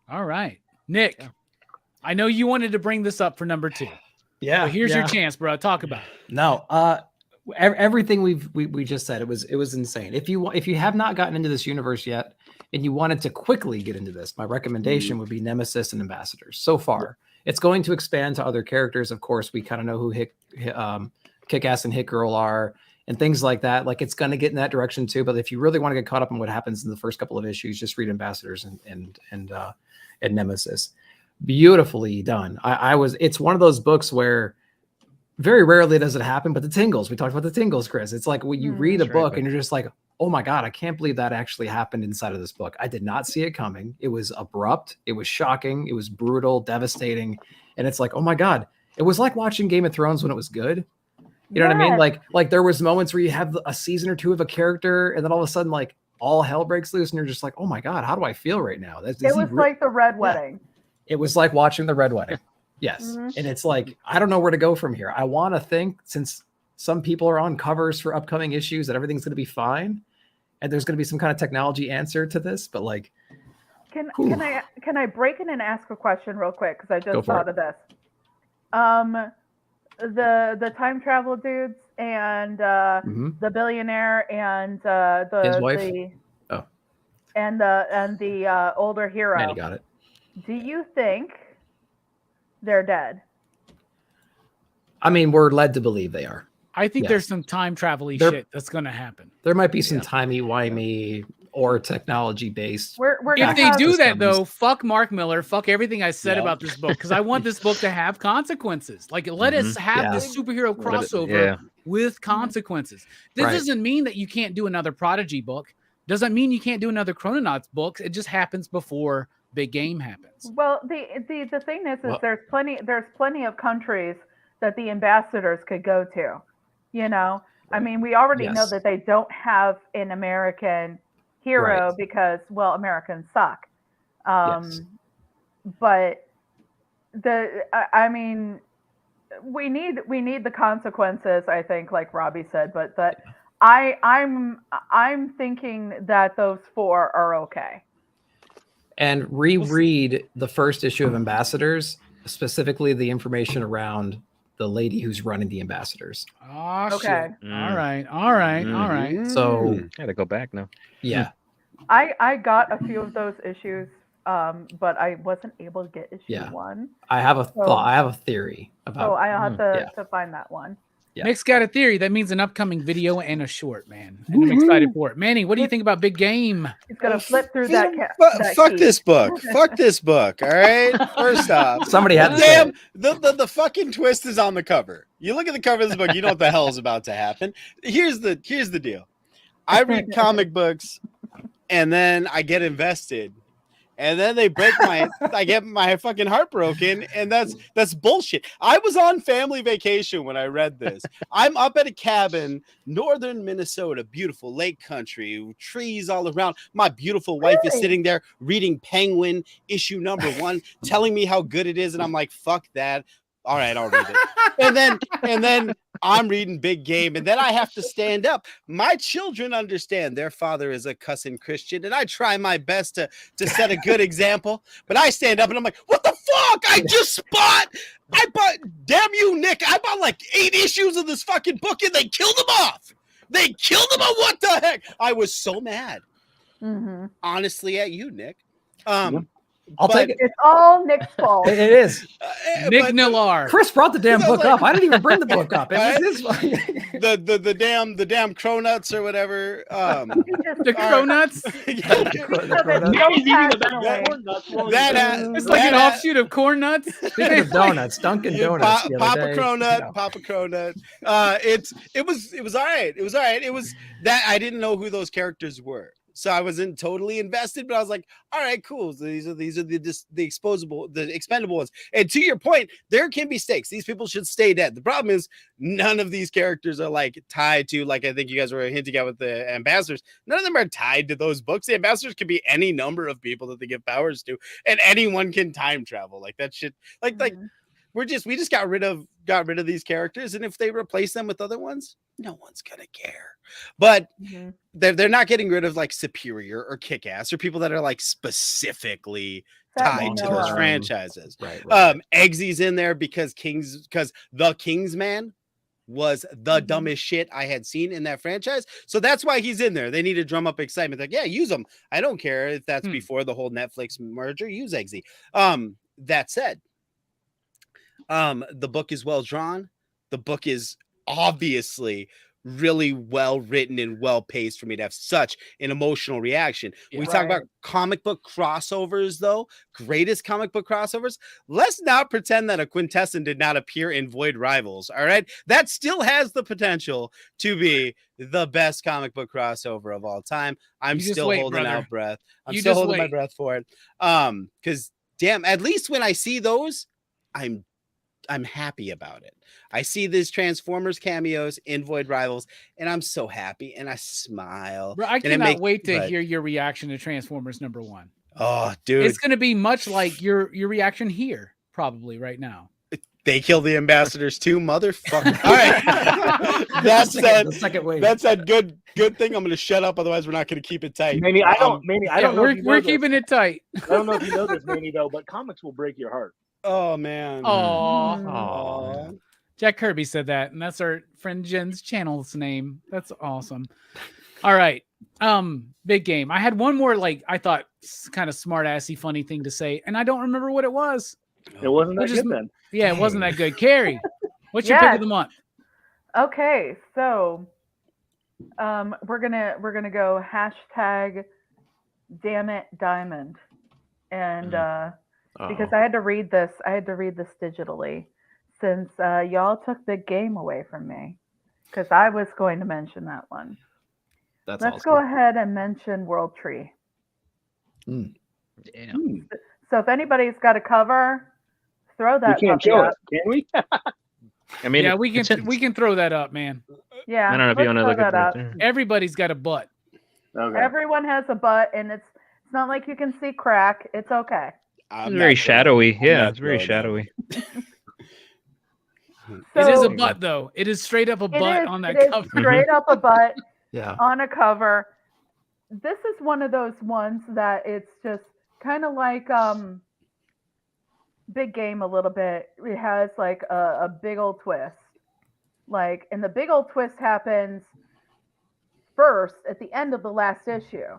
A: All right, Nick, I know you wanted to bring this up for number 2.
B: Yeah.
A: So here's your chance, bro. Talk about it.
B: No, everything we just said, it was insane. If you have not gotten into this universe yet and you wanted to quickly get into this, my recommendation would be Nemesis and Ambassadors. So far, it's going to expand to other characters. Of course, we kind of know who Kick-Ass and Hit Girl are and things like that. Like, it's going to get in that direction too. But if you really want to get caught up in what happens in the first couple of issues, just read Ambassadors and Nemesis. Beautifully done. It's one of those books where very rarely does it happen, but the tingles, we talked about the tingles, Chris. It's like when you read a book and you're just like, oh my God, I can't believe that actually happened inside of this book. I did not see it coming. It was abrupt. It was shocking. It was brutal, devastating. And it's like, oh my God, it was like watching Game of Thrones when it was good. You know what I mean? Like there was moments where you have a season or 2 of a character and then all of a sudden, like, all hell breaks loose and you're just like, oh my God, how do I feel right now?
E: It was like the Red Wedding.
B: It was like watching the Red Wedding. Yes. And it's like, I don't know where to go from here. I want to think, since some people are on covers for upcoming issues, that everything's going to be fine. And there's going to be some kind of technology answer to this. But like,
E: can I break in and ask a question real quick? Because I just thought of this. The time travel dudes and the billionaire and
B: his wife?
E: and the older hero.
B: Man, you got it.
E: Do you think they're dead?
B: I mean, we're led to believe they are.
A: I think there's some time travel-y shit that's going to happen.
B: There might be some timey-wimey or technology-based.
A: If they do that, though, fuck Mark Miller, fuck everything I said about this book, because I want this book to have consequences. Like, let us have this superhero crossover with consequences. This doesn't mean that you can't do another Prodigy book. Doesn't mean you can't do another Chrononauts book. It just happens before big game happens.
E: Well, the thing is there's plenty of countries that the ambassadors could go to. You know, I mean, we already know that they don't have an American hero because, well, Americans suck. But I mean, we need the consequences, I think, like Robbie said, but I'm thinking that those 4 are okay.
B: And reread the first issue of Ambassadors, specifically the information around the lady who's running the Ambassadors.
A: Oh, okay. Shit. All right.
B: So
D: gotta go back now.
B: Yeah.
E: I got a few of those issues, but I wasn't able to get issue 1.
B: I have a thought. I have a theory about.
E: So I have to find that one.
B: Yeah.
A: Nick's got a theory. That means an upcoming video and a short, man. And I'm excited for it. Manny, what do you think about Big Game?
E: He's gonna flip through that.
C: Fuck this book. Fuck this book. All right. First off,
B: somebody had to
C: damn the fucking twist is on the cover. You look at the cover of this book, you know what the hell is about to happen. Here's the deal. I read comic books, and then I get invested. And then they break I get my fucking heart broken, and that's bullshit. I was on family vacation when I read this. I'm up at a cabin, northern Minnesota, beautiful lake country, trees all around. My beautiful wife is sitting there reading Penguin issue number 1, telling me how good it is, and I'm like, fuck that. All right, I'll read it. And then I'm reading Big Game, and then I have to stand up. My children understand their father is a cussing Christian, and I try my best to set a good example. But I stand up, and I'm like, what the fuck? I bought, damn you, Nick. I bought like 8 issues of this fucking book, and they killed them off. What the heck? I was so mad. Honestly, at you, Nick.
B: I'll take it.
E: It's all Nick's fault.
B: It is.
A: Nick Millar.
B: Chris brought the damn
C: I was
B: book
C: like-
B: up. I didn't even bring the book up. It was his fault.
C: the damn cronuts or whatever.
E: He just-
A: The cronuts.
F: He's eating the back
E: That-
F: corn nuts while
C: that
F: he's-
C: has-
A: It's like an
C: That-
A: offshoot of corn nuts.
B: Speaking of donuts, Dunkin' Donuts. the other
C: Papa
B: day,
C: Cronut,
B: you know.
C: Papa Cronut. It was all right. It was all right. It was that I didn't know who those characters were, so I wasn't totally invested. But I was like, all right, cool. So these are the expendable ones. And to your point, there can be stakes. These people should stay dead. The problem is none of these characters are like tied to, like I think you guys were hinting at with the ambassadors. None of them are tied to those books. The ambassadors can be any number of people that they give powers to, and anyone can time travel. Like that shit. Like
E: Mhm.
C: we just got rid of these characters, and if they replace them with other ones, no one's gonna care. But
E: Mhm.
C: they're not getting rid of like Superior or Kick-Ass or people that are like specifically
E: That
C: tied
E: we
C: to
E: know
C: those
E: of.
C: franchises.
B: Right.
C: Eggsy's in there because the Kingsman was the
E: Mhm.
C: dumbest shit I had seen in that franchise. So that's why he's in there. They need to drum up excitement. Like, yeah, use him. I don't care if that's before the whole Netflix merger. Use Eggsy. That said, the book is well drawn. The book is obviously really well written and well paced for me to have such an emotional reaction.
A: Yeah.
C: We talk about
E: Right.
C: comic book crossovers, though, greatest comic book crossovers. Let's not pretend that a Quintessence did not appear in Void Rivals. All right, that still has the potential to be the best comic book crossover of all time. I'm
A: You just
C: still
A: wait,
C: holding
A: brother.
C: out breath. I'm
A: You
C: still
A: just
C: holding my
A: wait.
C: breath for it. Because damn, at least when I see those, I'm happy about it. I see these Transformers cameos in Void Rivals, and I'm so happy, and I smile.
A: Bro, I
C: and it
A: cannot
C: makes-
A: wait to
C: but-
A: hear your reaction to Transformers #1.
C: Oh, dude,
A: It's going to be much like your reaction here, probably right now.
C: they kill the ambassadors too, motherfucker. All right, that's
B: the second wave.
C: That's a good thing. I'm going to shut up, otherwise we're not going to keep it tight.
F: Manny, I don't know.
A: We're,
F: if you know
A: we're
F: this.
A: keeping it tight.
F: I don't know if you know this, Manny, though, but comics will break your heart.
C: Oh man.
A: Oh,
C: Aw.
A: Jack Kirby said that, and that's our friend Jen's channel's name. That's awesome. All right, big game. I had one more, like I thought, kind of smart assy, funny thing to say, and I don't remember what it was.
F: It wasn't that
A: Which is-
F: good then.
A: Yeah, it wasn't that good. Carrie, what's your pick
E: Yes.
A: of the month?
E: Okay, so we're gonna go hashtag damn it diamond, and because I had to read this digitally since y'all took the game away from me, because I was going to mention that one.
B: That's
E: Let's
B: awesome.
E: go ahead and mention World Tree.
D: Damn.
E: So if anybody's got a cover, throw
F: We
E: that
F: can't
E: puppy
F: show
E: up.
F: it, can we?
D: I mean,
A: Yeah,
D: it-
A: we can throw that up, man.
E: Yeah,
D: I don't know if you
E: let's
D: want to
E: throw
D: look at
E: that
D: that.
E: up.
A: Everybody's got a butt.
F: Okay.
E: Everyone has a butt, and it's not like you can see crack. It's okay.
C: I'm
D: It's
C: not
D: very
C: throwing-
D: shadowy.
C: I'm
D: Yeah,
C: not
D: it's very
C: throwing that.
D: shadowy.
A: It is a
E: So-
A: butt, though. It is straight up a
E: It
A: butt
E: is-
A: on that
E: it is
A: cover.
E: straight up a butt
B: Yeah.
E: on a cover. This is one of those ones that it's just kind of like Big Game a little bit. It has like a big old twist. Like, and the big old twist happens first at the end of the last issue.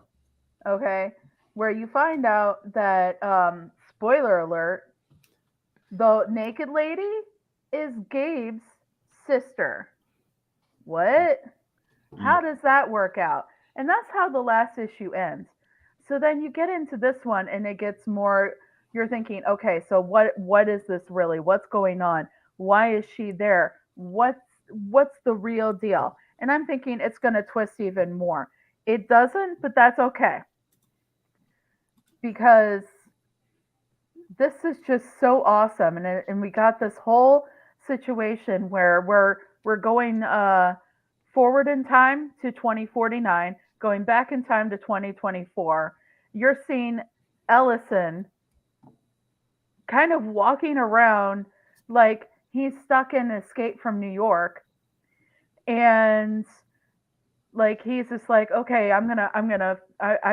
E: Okay? Where you find out that spoiler alert, the naked lady is Gabe's sister. What? How does that work out? And that's how the last issue ends. So then you get into this one and it gets more, you're thinking, okay, so what is this really? What's going on? Why is she there? What's the real deal? And I'm thinking it's going to twist even more. It doesn't, but that's okay. Because this is just so awesome. And we got this whole situation where we're going forward in time to 2049, going back in time to 2024. You're seeing Ellison kind of walking around like he's stuck in Escape from New York, and like he's just like, okay, I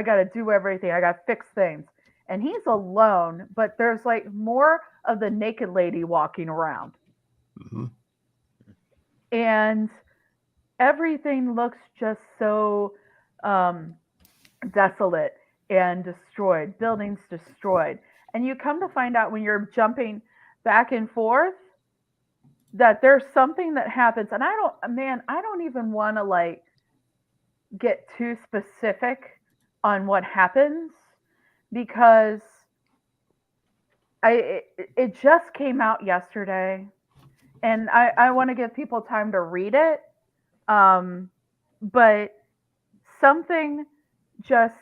E: gotta do everything, I gotta fix things, and he's alone, but there's like more of the naked lady walking around.
B: Mhm.
E: And everything looks just so desolate and destroyed, buildings destroyed. And you come to find out when you're jumping back and forth that there's something that happens. And I don't even want to like get too specific on what happens because it just came out yesterday and I want to give people time to read it. But something just,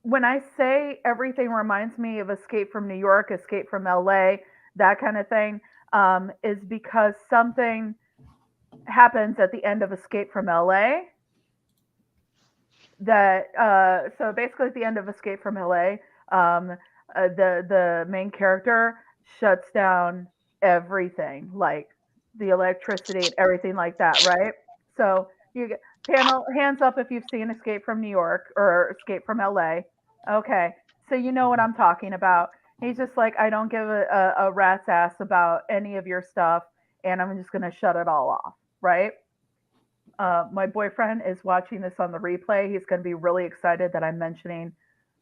E: when I say everything reminds me of Escape from New York, Escape from LA, that kind of thing, is because something happens at the end of Escape from LA. That so basically at the end of Escape from LA, the main character shuts down everything, like the electricity and everything like that, right? So you get panel hands up if you've seen Escape from New York or Escape from LA. Okay, so you know what I'm talking about. He's just like, I don't give a rat's ass about any of your stuff, and I'm just gonna shut it all off, right? My boyfriend is watching this on the replay. He's going to be really excited that I'm mentioning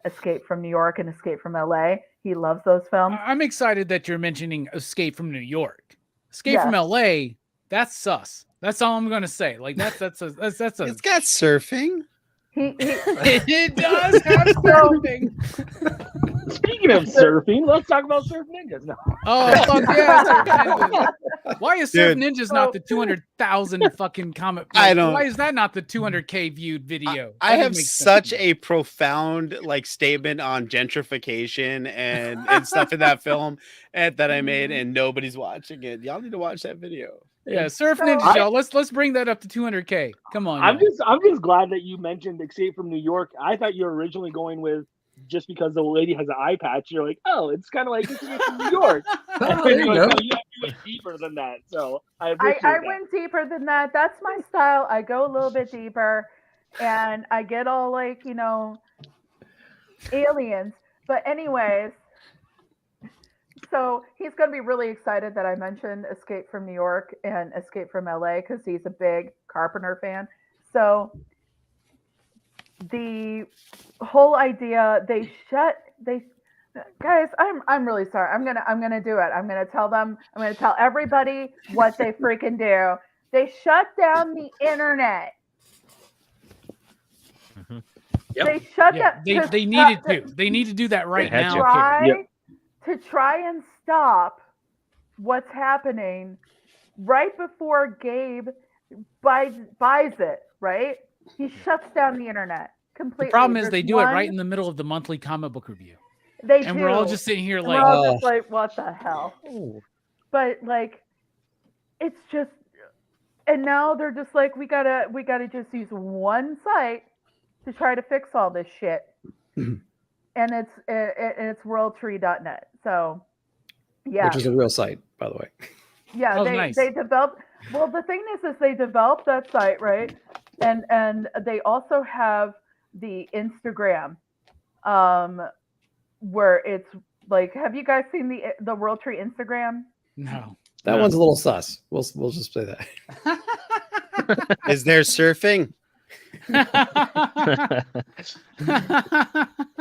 E: Escape from New York and Escape from LA. He loves those films.
A: I'm excited that you're mentioning Escape from New York. Escape from LA, that's sus. That's all I'm going to say. Like that's a
C: It's got surfing.
A: It does have surfing.
F: Speaking of surfing, let's talk about Surf Ninjas now.
A: Oh fuck yeah, Surf Ninjas. Why is Surf Ninjas not the 200,000 fucking comment?
C: I don't.
A: Why is that not the 200K viewed video?
C: I have such a profound like statement on gentrification and stuff in that film that I made, and nobody's watching it. Y'all need to watch that video.
A: Yeah, Surf Ninjas, y'all. Let's bring that up to 200K. Come on.
F: I'm just glad that you mentioned Escape from New York. I thought you were originally going with just because the lady has an eye patch. You're like, oh, it's kind of like Escape from New York. And
B: There you
F: like,
B: go.
F: no, you went deeper than that. So I
E: went deeper than that. That's my style. I go a little bit deeper, and I get all like, you know, aliens. But anyways. So he's going to be really excited that I mentioned Escape from New York and Escape from LA because he's a big Carpenter fan. So the whole idea, guys, I'm really sorry. I'm gonna do it. I'm gonna tell everybody what they freaking do. They shut down the internet.
B: Mm-hmm. Yep.
E: They shut down.
A: They needed to. They need to do that right now.
E: To try and stop what's happening right before Gabe buys it, right? He shuts down the internet completely.
A: The problem is they do it right in the middle of the monthly comic book review.
E: They
A: and
E: do.
A: We're all just sitting here like,
E: we're all just like, what the hell?
B: Ooh.
E: But like, it's just, and now they're just like, we gotta just use one site to try to fix all this shit. And it's worldtree.net. So, yeah.
B: Which is a real site, by the way.
E: Yeah, they developed. Well, the thing is they developed that site, right? And they also have the Instagram, where it's like, have you guys seen the World Tree Instagram?
A: No.
B: That one's a little sus. We'll just say that.
C: Is there surfing?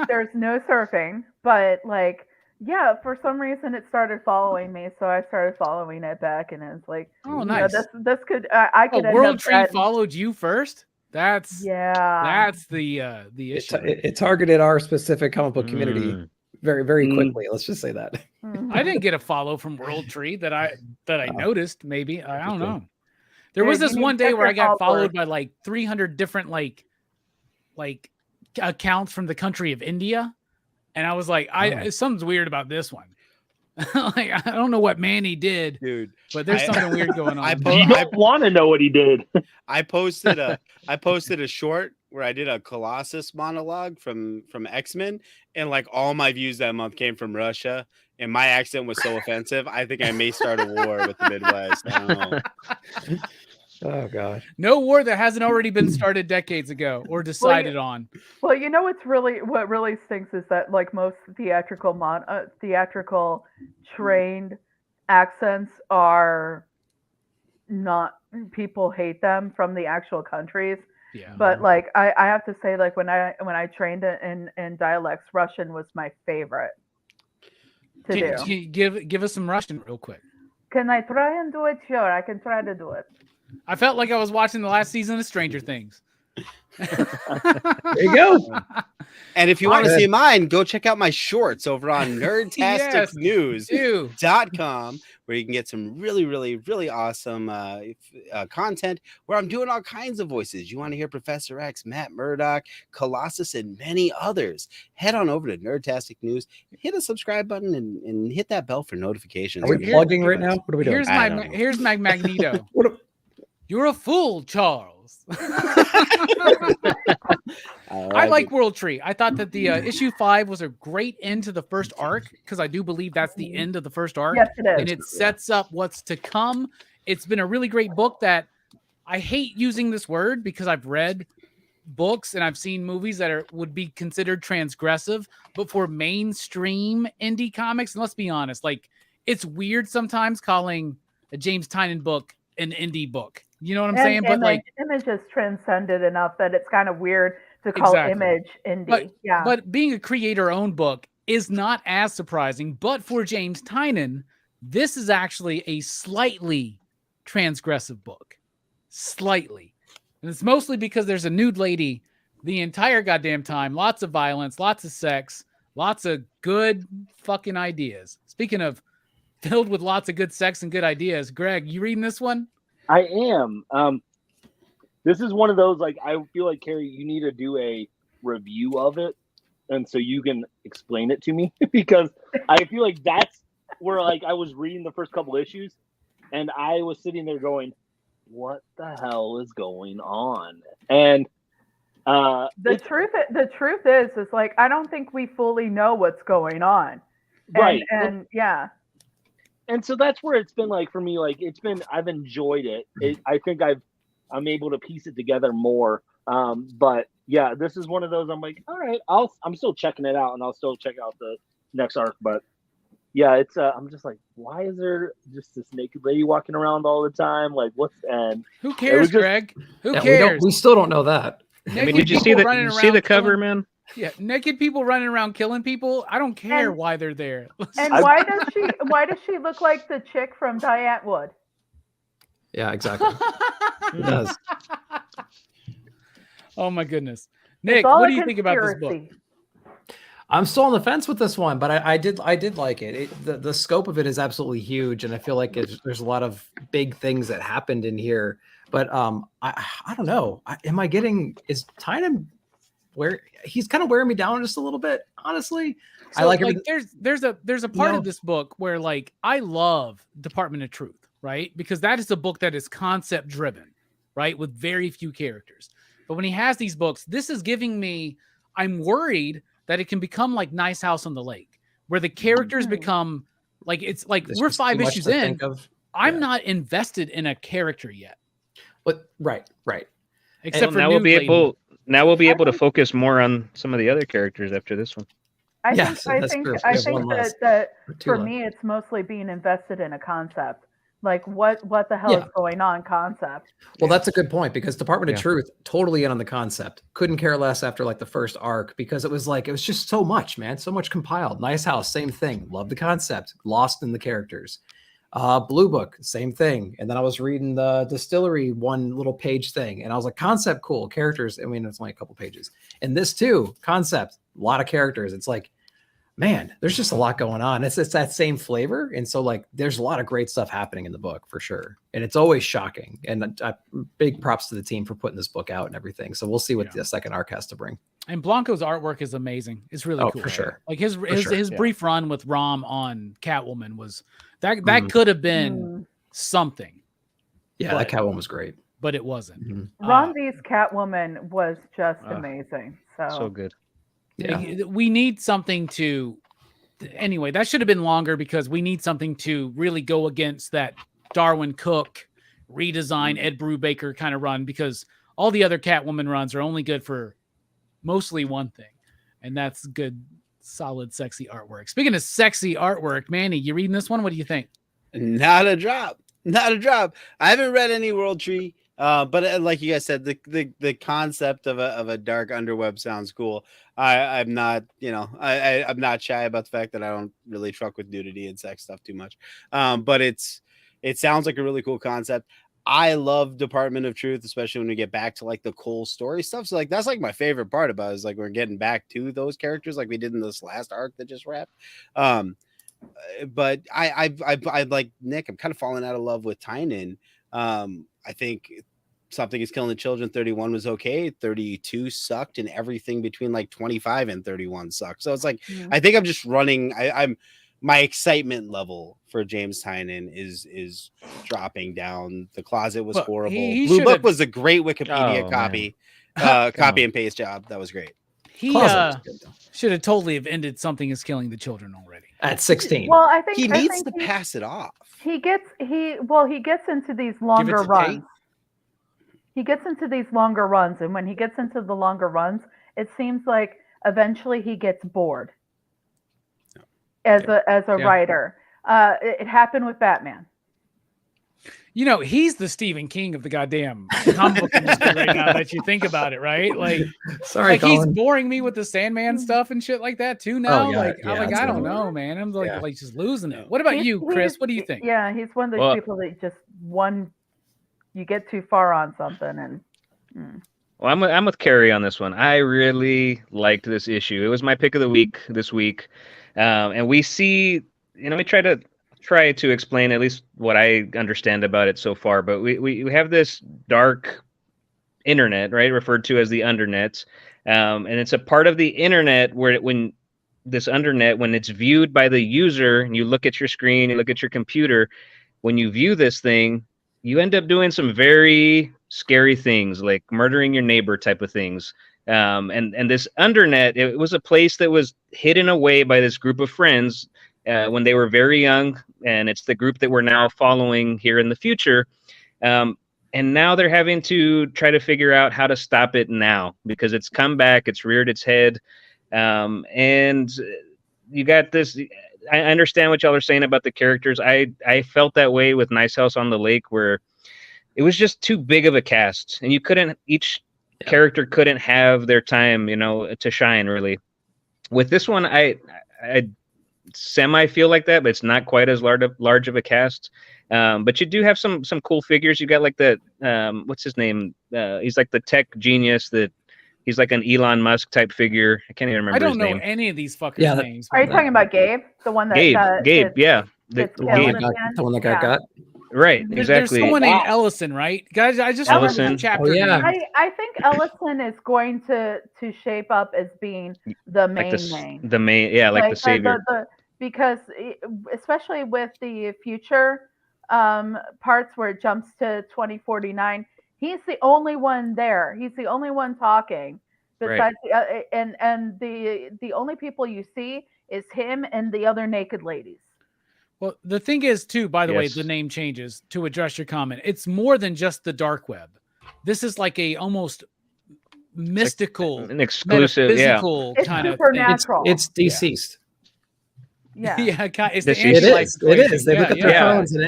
E: There's no surfing, but like, yeah, for some reason it started following me, so I started following it back, and it's like,
A: oh, nice.
E: You know, this could I could.
A: World Tree followed you first. That's the issue.
B: It targeted our specific comic book community very, very quickly. Let's just say that.
A: I didn't get a follow from World Tree that I noticed. Maybe I don't know. There was this one day where I got followed by like 300 different like accounts from the country of India, and I was like, something's weird about this one. Like, I don't know what Manny did,
C: dude,
A: but there's something weird going on.
F: I want to know what he did.
C: I posted a short where I did a Colossus monologue from X-Men, and like all my views that month came from Russia, and my accent was so offensive. I think I may start a war with the Midwest. I don't know.
B: Oh God!
A: No war that hasn't already been started decades ago or decided on.
E: Well, you know what really stinks is that like most theatrical trained accents are not, people hate them from the actual countries.
A: Yeah.
E: But like I have to say, like when I trained in dialects, Russian was my favorite. to do.
A: Can you give us some Russian real quick?
E: Can I try and do it? Sure, I can try to do it.
A: I felt like I was watching the last season of Stranger Things.
B: There you go.
C: And if you want to see mine, go check out my shorts over on nerdtasticnews.com, where you can get some really, really, really awesome content where I'm doing all kinds of voices. You want to hear Professor X, Matt Murdock, Colossus, and many others. Head on over to Nerdtastic News, hit a subscribe button, and hit that bell for notifications.
B: Are we plugging right now? What are we doing?
A: Here's my Magneto. You're a fool, Charles. I like World Tree. I thought that the issue 5 was a great end to the first arc, because I do believe that's the end of the first arc.
E: Yes, it is.
A: And it sets up what's to come. It's been a really great book that I hate using this word because I've read books and I've seen movies that would be considered transgressive, but for mainstream indie comics, and let's be honest, like, it's weird sometimes calling a James Tynion book an indie book. You know what I'm saying? But
E: Image is transcended enough that it's kind of weird to call Image indie.
A: But being a creator-owned book is not as surprising. But for James Tynion, this is actually a slightly transgressive book. Slightly. And it's mostly because there's a nude lady the entire goddamn time. Lots of violence, lots of sex, lots of good fucking ideas. Speaking of filled with lots of good sex and good ideas, Greg, you reading this one?
F: I am. This is one of those, like, I feel like, Carrie, you need to do a review of it, and so you can explain it to me, because I feel like that's where, like, I was reading the first couple issues, and I was sitting there going, what the hell is going on? And
E: the truth is like, I don't think we fully know what's going on.
F: Right.
E: And yeah.
F: And so that's where it's been, like, for me, like, I've enjoyed it. I think I'm able to piece it together more. But yeah, this is one of those, I'm like, all right, I'm still checking it out, and I'll still check out the next arc. But yeah, it's I'm just like, why is there just this naked lady walking around all the time? Like, and
A: who cares, Greg? Who cares?
B: We still don't know that.
D: I mean, did you see the cover, man?
A: Yeah, naked people running around killing people. I don't care why they're there.
E: And why does she look like the chick from Diane Wood?
B: Yeah, exactly. It does.
A: Oh my goodness, Nick, what do you think about this book?
B: I'm still on the fence with this one, but I did like it. The scope of it is absolutely huge, and I feel like there's a lot of big things that happened in here. But I don't know. Is Tynion where he's kind of wearing me down just a little bit, honestly.
A: So, I like there's a part of this book where, like, I love Department of Truth, right? Because that is a book that is concept driven, right? With very few characters. But when he has these books, this is giving me, I'm worried that it can become like Nice House on the Lake, where the characters become like, it's like we're 5 issues in. I'm not invested in a character yet.
B: But right.
A: Except for
D: now we'll be able to focus more on some of the other characters after this one.
E: I think that for me, it's mostly being invested in a concept. Like what the hell is going on concept.
B: Well, that's a good point, because Department of Truth, totally in on the concept. Couldn't care less after like the first arc, because it was just so much, man. So much compiled. Nice House, same thing. Love the concept. Lost in the characters. Blue Book, same thing. And then I was reading the Distillery one little page thing, and I was like, concept, cool. Characters, I mean, it's only a couple pages. And this too, concept, a lot of characters. It's like, man, there's just a lot going on. It's that same flavor. And so, like, there's a lot of great stuff happening in the book for sure. And it's always shocking. And big props to the team for putting this book out and everything. So we'll see what the second arc has to bring.
A: And Blanco's artwork is amazing. It's really cool.
B: For sure.
A: Like his brief run with Rom on Catwoman was that could have been something.
B: Yeah, that Catwoman was great.
A: But it wasn't.
E: Ron V's Catwoman was just amazing.
D: So good.
A: Yeah. We need something to, anyway, that should have been longer, because we need something to really go against that Darwin Cook redesign, Ed Brubaker kind of run, because all the other Catwoman runs are only good for mostly one thing, and that's good, solid, sexy artwork. Speaking of sexy artwork, Manny, you reading this one? What do you think?
C: Not a drop. I haven't read any World Tree. But like you guys said, the concept of a dark underweb sounds cool. I'm not, I'm not shy about the fact that I don't really truck with nudity and sex stuff too much. But it sounds like a really cool concept. I love Department of Truth, especially when we get back to like the Cole story stuff. So like that's like my favorite part about it, is like we're getting back to those characters like we did in this last arc that just wrapped. But I like Nick. I'm kind of falling out of love with Tynan. I think Something Is Killing the Children 31 was okay. 32 sucked, and everything between like 25 and 31 sucked. So it's like I think I'm just running. I'm my excitement level for James Tynan is dropping down. The Closet was horrible. Blue Book was a great Wikipedia copy. Copy and paste job. That was great.
A: He should have totally have ended Something Is Killing the Children already
B: at 16.
E: Well, I think
C: he needs to pass it off.
E: He gets into these longer runs. He gets into these longer runs, and when he gets into the longer runs, it seems like eventually he gets bored as a writer. It happened with Batman.
A: He's the Stephen King of the goddamn comic book industry right now that you think about it, right? Like,
B: sorry,
A: like he's boring me with the Sandman stuff and shit like that too now. I don't know, man. I'm like just losing it. What about you, Chris? What do you think?
E: Yeah, he's one of those people that just you get too far on something and.
D: Well, I'm with Carrie on this one. I really liked this issue. It was my pick of the week this week, and we see, we try to explain at least what I understand about it so far. But we have this dark internet, right, referred to as the undernet, and it's a part of the internet where when it's viewed by the user, and you look at your screen, you look at your computer, when you view this thing, you end up doing some very scary things, like murdering your neighbor type of things. And this undernet, it was a place that was hidden away by this group of friends when they were very young, and it's the group that we're now following here in the future. And now they're having to try to figure out how to stop it now, because it's come back, it's reared its head. And you got this. I understand what y'all are saying about the characters. I felt that way with Nice House on the Lake, where it was just too big of a cast, and each character couldn't have their time, to shine really. With this one, I semi feel like that, but it's not quite as large of a cast. But you do have some cool figures. You got like the what's his name? He's like the tech genius that. He's like an Elon Musk type figure. I can't even remember his name. I
A: don't know any of these fuckers' names.
E: Are you talking about Gabe? The one that
A: Gabe,
E: yeah.
B: The one that got
D: right, exactly.
A: There's someone named Ellison, right? Guys, I just remember the chapter.
E: I think Ellison is going to shape up as being the main
D: The main, like the savior.
E: Because especially with the future parts where it jumps to 2049, he's the only one there. He's the only one talking. Besides, and the only people you see is him and the other naked ladies.
A: Well, the thing is, too, by the way, the name changes to address your comment. It's more than just the dark web. This is like a almost mystical,
D: an exclusive,
A: kind of
E: thing.
B: It's deceased.
E: Yeah,
A: it's
B: it is. They look at their phones and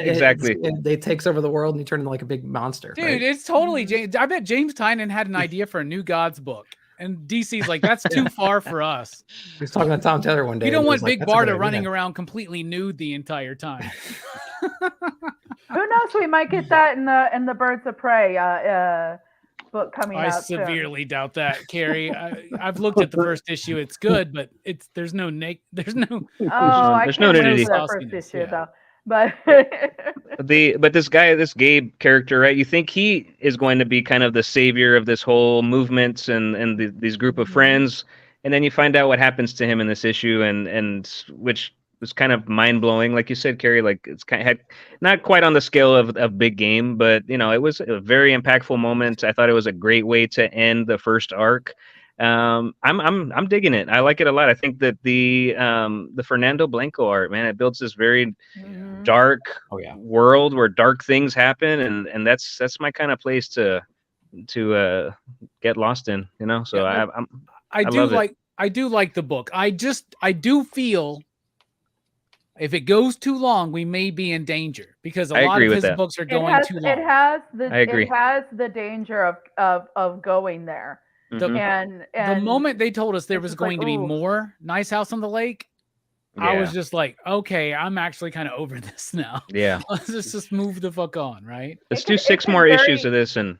D: it
B: takes over the world, and you turn into like a big monster.
A: Dude, it's totally James. I bet James Tynan had an idea for a New Gods book, and DC's like, that's too far for us.
B: He was talking to Tom Taylor one day.
A: You don't want Big Barda running around completely nude the entire time.
E: Who knows? We might get that in the Birds of Prey book coming out.
A: I severely doubt that, Carrie. I've looked at the first issue. It's good, but there's no nudity.
D: There's no nudity.
E: That first issue, though. But
D: this Gabe character, right? You think he is going to be kind of the savior of this whole movement and these group of friends, and then you find out what happens to him in this issue, and which was kind of mind blowing, like you said, Carrie. Like it's kind of had not quite on the scale of Big Game, but it was a very impactful moment. I thought it was a great way to end the first arc. I'm digging it. I like it a lot. I think that the Fernando Blanco art, man, it builds this very dark world where dark things happen, and that's my kind of place to get lost in, So I do like the book. I do feel
A: If it goes too long, we may be in danger because a
D: I
A: lot
D: agree
A: of
D: with
A: his
D: that.
A: books are
E: It
A: going
E: has,
A: too
E: it
A: long.
E: has
D: I agree.
E: it has the danger of going there.
D: Mhm.
E: And
A: The moment they told us there
E: it's
A: was
E: just like,
A: going to be
E: ooh.
A: more Nice House on the Lake, I was
D: Yeah.
A: just like, okay, I'm actually kind of over this now.
D: Yeah.
A: Let's just move the fuck on, right?
D: Let's
E: It
D: do
E: could- it
D: 6
E: could
D: more issues
E: very-
D: of this and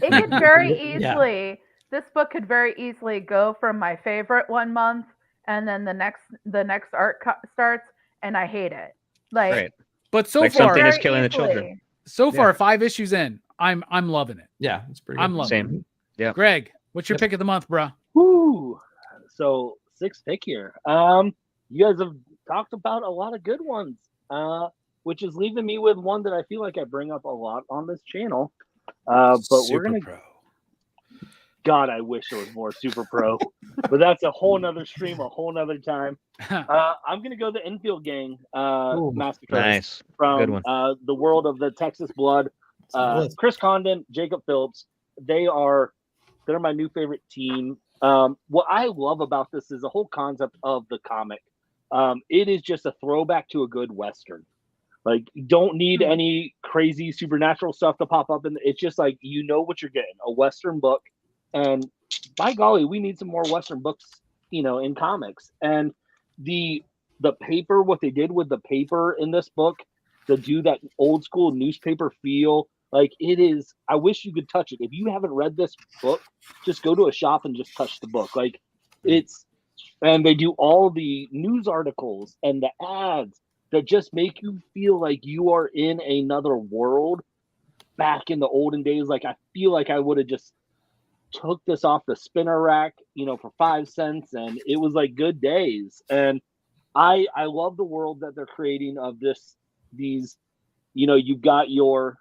E: It could very
B: Yeah.
E: easily. This book could very easily go from my favorite one month, and then the next arc starts, and I hate it. Like,
D: right.
A: But so
D: Like
A: far,
D: something is
E: very
D: killing the children.
E: easily.
A: so far, 5 issues in, I'm loving it.
B: Yeah, it's pretty.
A: I'm
B: good.
A: loving
D: Same. Yeah.
A: Greg, what's your
B: Yep.
A: pick of the month, bro?
F: Woo! So 6th pick here. You guys have talked about a lot of good ones, which is leaving me with one that I feel like I bring up a lot on this channel. But we're gonna.
A: Pro.
F: God, I wish it was more Super Pro, but that's a whole nother stream, a whole nother time. I'm gonna go the Enfield Gang
B: Ooh,
F: massacre
D: Nice. Good
F: from
D: one.
F: the world of the Texas Blood. Chris Condon, Jacob Phillips. They're my new favorite team. What I love about this is the whole concept of the comic. It is just a throwback to a good Western. Like, you don't need any crazy supernatural stuff to pop up, and it's just like, you know what you're getting, a Western book. And by golly, we need some more Western books, in comics. And the paper, what they did with the paper in this book, to do that old school newspaper feel, like, it is. I wish you could touch it. If you haven't read this book, just go to a shop and just touch the book. Like, and they do all the news articles and the ads that just make you feel like you are in another world back in the olden days. Like, I feel like I would have just took this off the spinner rack, for 5 cents, and it was like good days. And I love the world that they're creating of these, you've got your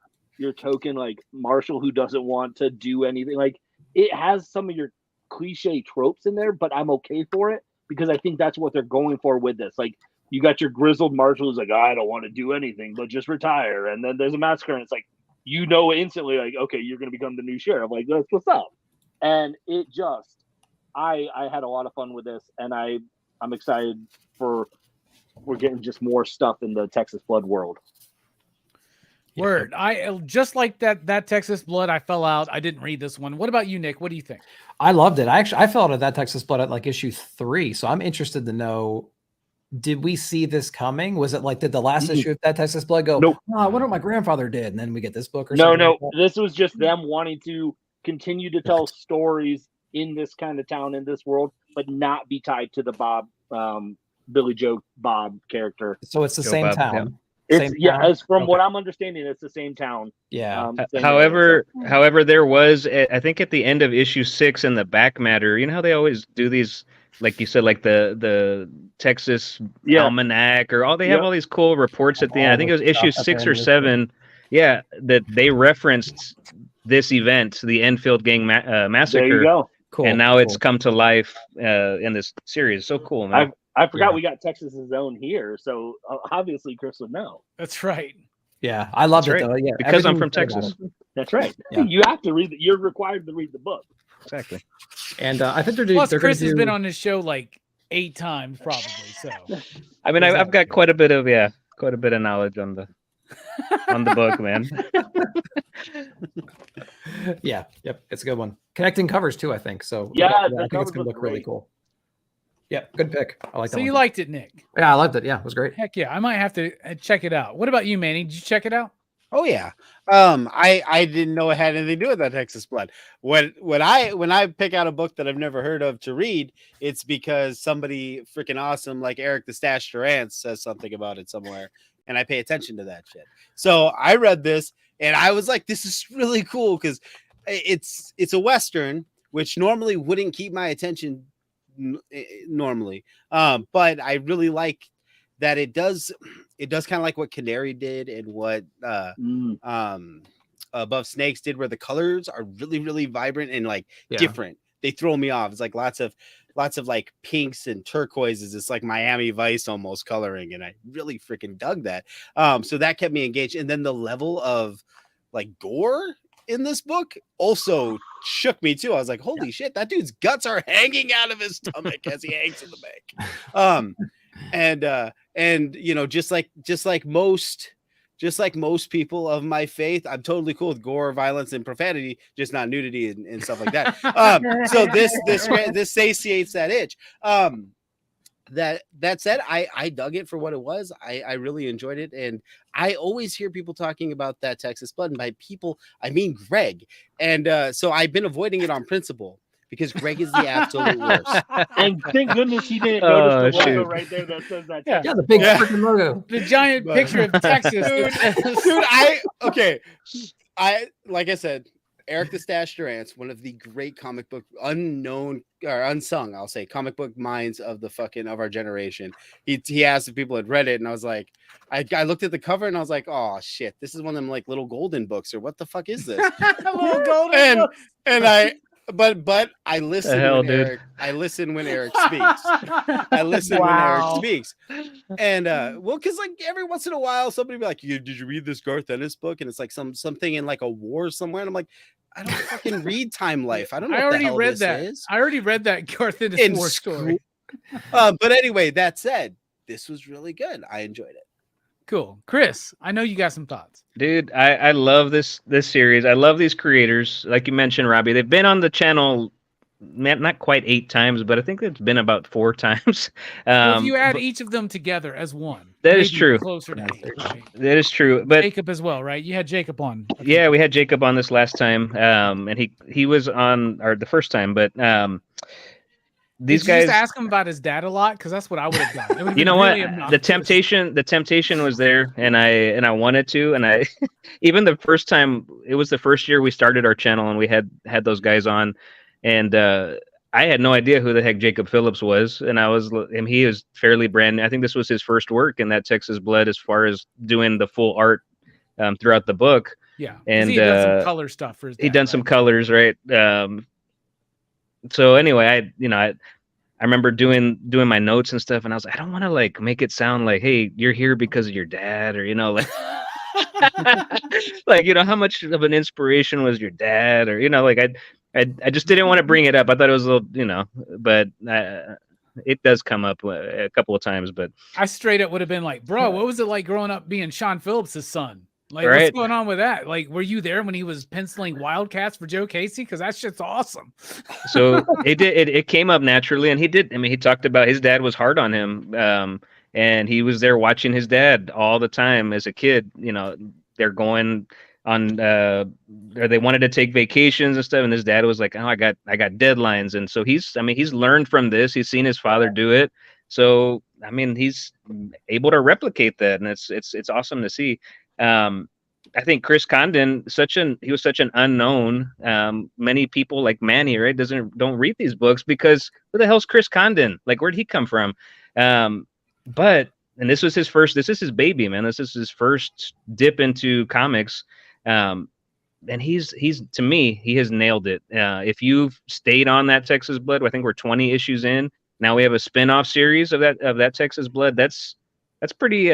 F: token, like, Marshall who doesn't want to do anything. Like, it has some of your cliche tropes in there, but I'm okay for it because I think that's what they're going for with this. Like, you got your grizzled Marshall who's like, I don't want to do anything but just retire, and then there's a massacre, and it's like, instantly, like, okay, you're going to become the new sheriff. Like, that's what's up. And it just, I had a lot of fun with this, and I'm excited we're getting just more stuff in the Texas Blood world.
A: Word. I just like that Texas Blood. I fell out. I didn't read this one. What about you, Nick? What do you think?
B: I loved it. I fell out of that Texas Blood at like issue 3. So I'm interested to know, did we see this coming? Was it like, did the last issue of that Texas Blood go,
F: Nope.
B: Oh, I wonder what my grandfather did, and then we get this book or
F: No,
B: something?
F: no,
B: like that?
F: this was just them wanting to continue to tell stories in this kind of town, in this world, but not be tied to the Billy Joe Bob character.
B: So it's the
D: Joe
B: same
D: Bob,
B: town.
F: It's
B: Same town?
F: as from
B: Okay.
F: what I'm understanding, it's the same town.
B: Yeah.
F: Same
D: However,
F: area,
D: however, there was, I think at the end of issue 6 in the back matter, you know how they always do these, like you said, like the Texas
F: Yeah.
D: Almanac, or they have
F: Yep.
D: all these cool reports at the end. I think it was issue
B: Stuff at the
D: 6
B: end
D: or
B: of the
D: 7. Yeah, that they referenced this event, the Enfield Gang
F: there you
D: massacre,
F: go.
B: Cool.
D: and now it's
B: cool.
D: come to life in this series. So cool, man.
F: I forgot
B: Yeah.
F: we got Texas's own here, so obviously Chris would know.
A: That's right.
B: Yeah, I loved
D: That's
B: it
D: right,
B: though. Yeah,
D: because I'm
B: everything
D: from
B: you said about
D: Texas.
B: it.
F: That's right.
B: Yeah.
F: You have to read. You're required to read the book.
D: Exactly.
B: And I think they're
A: Plus,
B: they're
A: Chris
B: gonna
A: has
B: do,
A: been on this show like 8 times, probably. So
D: I mean, I've got quite a bit of knowledge on the book, man.
B: Yeah, yep, it's a good one. Connecting covers too, I think. So
F: Yeah,
B: I
F: the
B: think it's
F: covers
B: gonna
F: look
B: look really
F: great.
B: cool. Yeah, good pick. I like that.
A: so you
B: one.
A: liked it, Nick?
B: Yeah, I loved it. Yeah, it was great.
A: Heck yeah, I might have to check it out. What about you, Manny? Did you check it out?
C: Oh yeah. I didn't know it had anything to do with that Texas Blood. When I pick out a book that I've never heard of to read, it's because somebody freaking awesome like Eric the Stash Durant says something about it somewhere, and I pay attention to that shit. So I read this and I was like, this is really cool because it's a Western, which normally wouldn't keep my attention normally. But I really like that it does kind of like what Canary did and what Above Snakes did, where the colors are really, really vibrant and like different. They throw me off. It's like lots of like pinks and turquoises. It's like Miami Vice almost coloring, and I really freaking dug that. So that kept me engaged. And then the level of like gore in this book also shook me too. I was like, holy shit, that dude's guts are hanging out of his stomach as he hangs in the bank. And And you know, just like most people of my faith, I'm totally cool with gore, violence, and profanity, just not nudity and stuff like that. So this satiates that itch. That said, I dug it for what it was. I really enjoyed it, and I always hear people talking about that Texas Blood, and by people I mean Greg. And so I've been avoiding it on principle because Greg is the absolute worst.
F: And thank goodness he didn't notice the logo right there that says that.
A: Yeah.
B: Yeah, the big freaking logo.
A: The giant picture of Texas.
C: Dude, like I said, Eric the Stash Durant's one of the great comic book unknown or unsung, I'll say, comic book minds of our generation. He asked if people had read it, and I was like, I looked at the cover and I was like, oh shit, this is one of them like little golden books, or what the fuck is this?
A: Little golden books.
C: But I listen when Eric speaks. I listen when Eric speaks. And well, because like every once in a while somebody be like, did you read this Garth Ennis book? And it's like something in like a war somewhere. And I'm like, I don't fucking read Time Life. I don't know. I already read
A: that Garth Ennis war story.
C: But anyway, that said, this was really good. I enjoyed it.
A: Cool. Chris, I know you got some thoughts.
D: Dude, I love this series. I love these creators. Like you mentioned, Robbie, they've been on the channel not quite 8 times, but I think it's been about 4 times.
A: Well, if you add each of them together as one,
D: that is true.
A: Closer to 8.
D: That is true. But
A: Jacob as well, right? You had Jacob on.
D: Yeah, we had Jacob on this last time, and he was on the first time, but these guys
A: just ask him about his dad a lot, because that's what I would have done.
D: You know really what? The temptation was there, and I wanted to, and I even the first time, it was the first year we started our channel, and we had those guys on, and I had no idea who the heck Jacob Phillips was, and he is fairly brand new. I think this was his first work in that Texas Blood, as far as doing the full art throughout the book.
A: Yeah,
D: and
A: he done some color stuff for his dad,
D: he done some colors, right? So anyway, I remember doing my notes and stuff, and I was like, I don't want to like make it sound like, hey, you're here because of your dad, or like like how much of an inspiration was your dad, or like I just didn't want to bring it up. I thought it was a little, but it does come up a couple of times. But
A: I straight up would have been like, bro, what was it like growing up being Sean Phillips' son? Like,
D: right.
A: What's going on with that? Like, were you there when he was penciling Wildcats for Joe Casey? Because that shit's awesome.
D: So it came up naturally, and he did. I mean, he talked about his dad was hard on him, and he was there watching his dad all the time as a kid. They're going on, or they wanted to take vacations and stuff, and his dad was like, "Oh, I got deadlines," and so he's learned from this. He's seen his father do it, so I mean, he's able to replicate that, and it's awesome to see. I think Chris Condon, he was such an unknown. Many people like Manny, right, don't read these books because who the hell's Chris Condon? Like, where'd he come from? But this is his baby, man. This is his first dip into comics. And he's to me, he has nailed it. If you've stayed on that Texas Blood, I think we're 20 issues in. Now we have a spin-off series of that Texas Blood. That's pretty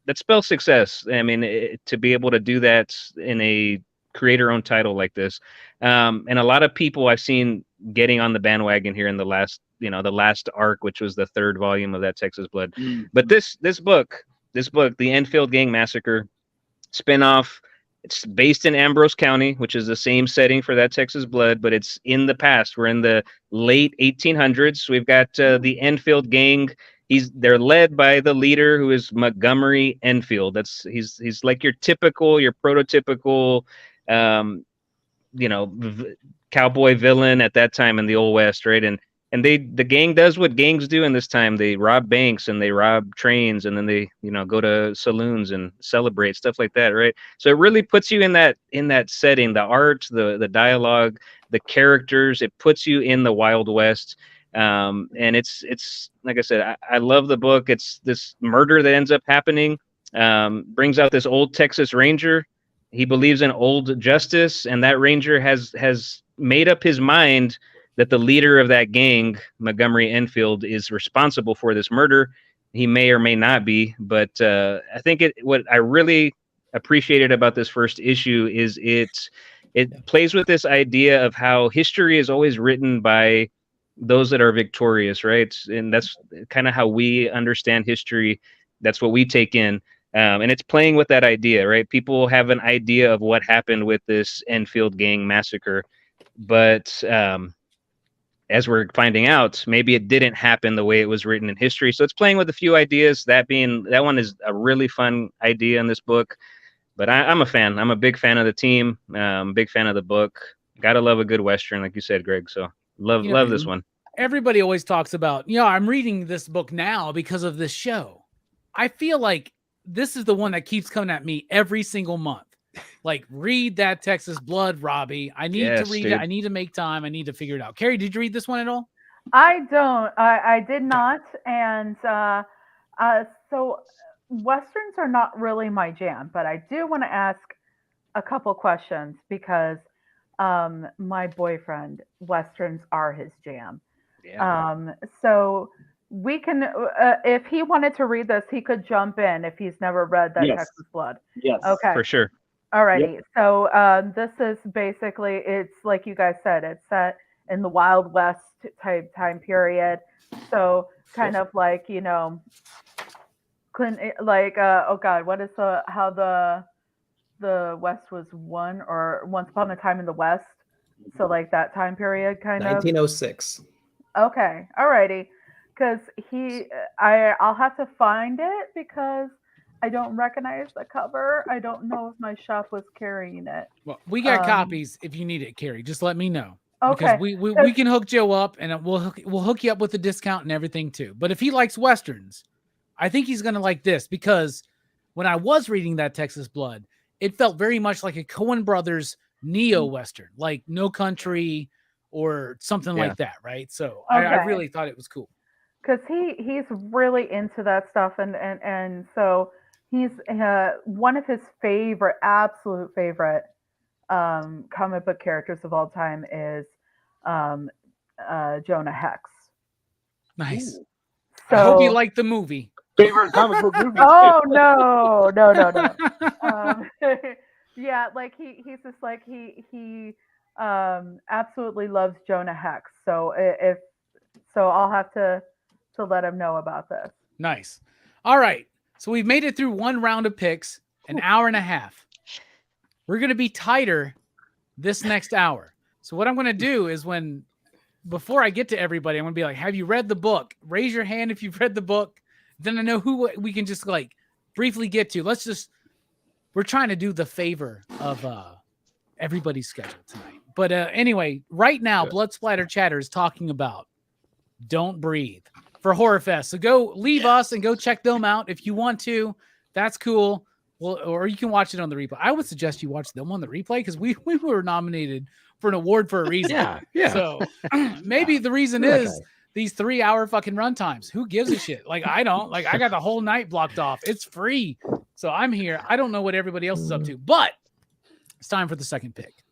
D: that spells success. I mean, to be able to do that in a creator-owned title like this, and a lot of people I've seen getting on the bandwagon here in the last arc, which was the 3rd volume of that Texas Blood. But this book, the Enfield Gang Massacre spinoff, it's based in Ambrose County, which is the same setting for that Texas Blood, but it's in the past. We're in the late 1800s. We've got the Enfield Gang. They're led by the leader, who is Montgomery Enfield. He's like your prototypical, cowboy villain at that time in the Old West, right? And the gang does what gangs do in this time. They rob banks and they rob trains, and then they go to saloons and celebrate, stuff like that, right? So it really puts you in that setting. The art, the dialogue, the characters, it puts you in the Wild West. And it's like I said, I love the book. It's this murder that ends up happening, brings out this old Texas Ranger. He believes in old justice, and that Ranger has made up his mind that the leader of that gang, Montgomery Enfield, is responsible for this murder. He may or may not be, but I think what I really appreciated about this first issue is it plays with this idea of how history is always written by those that are victorious, right? And that's kind of how we understand history That's what we take in. And it's playing with that idea, right? People have an idea of what happened with this Enfield gang massacre, but as we're finding out, maybe it didn't happen the way it was written in history. So it's playing with a few ideas. That one is a really fun idea in this book. But I'm a fan. I'm a big fan of the team. Big fan of the book. Gotta love a good Western, like you said, Greg. So love this one.
A: Everybody always talks about, I'm reading this book now because of this show. I feel like this is the one that keeps coming at me every single month. Like, read that Texas Blood, Robbie. I need to read it. I need to make time. I need to figure it out. Carrie, did you read this one at all?
E: I don't. I did not. And so Westerns are not really my jam, but I do want to ask a couple questions because my boyfriend, Westerns are his jam.
D: Yeah.
E: So we can, if he wanted to read this, he could jump in if he's never read that Texas Blood.
F: Yes.
E: Okay.
D: For sure.
E: Alrighty.
F: Yep.
E: So this is basically, it's like you guys said, it's set in the Wild West type time period. So kind of like, oh God, what is how the West was won, or Once Upon a Time in the West? So like that time period kind of.
B: 1906.
E: Okay. Alrighty. Because I'll have to find it because I don't recognize the cover. I don't know if my shop was carrying it.
A: Well, we got copies if you need it, Carrie. Just let me know.
E: Okay.
A: Because we can hook Joe up, and we'll hook you up with the discount and everything too. But if he likes Westerns, I think he's going to like this, because when I was reading that Texas Blood, it felt very much like a Coen Brothers neo-Western, like No Country or something like that, right? So I really thought it was cool.
E: Because he's really into that stuff, and so he's one of his absolute favorite comic book characters of all time is Jonah Hex.
A: Nice.
E: So,
A: I hope you like the movie.
F: Favorite comic book movie.
E: Oh no. Yeah, like he's just like he absolutely loves Jonah Hex. So I'll have to let him know about this.
A: Nice. All right. So we've made it through one round of picks, an hour and a half. We're going to be tighter this next hour. So what I'm going to do is before I get to everybody, I'm going to be like, have you read the book? Raise your hand if you've read the book. Then I know who we can just like briefly get to. We're trying to do the favor of everybody's schedule tonight. But anyway, right now, Blood Splatter Chatter is talking about Don't Breathe for Horror Fest. So go leave us and go check them out if you want to. That's cool. Well, or you can watch it on the replay. I would suggest you watch them on the replay because we were nominated for an award for a reason.
B: Yeah.
A: So maybe the reason is these 3-hour fucking run times. Who gives a shit? Like, I don't. Like, I got the whole night blocked off. It's free. So I'm here. I don't know what everybody else is up to, but it's time for the second pick.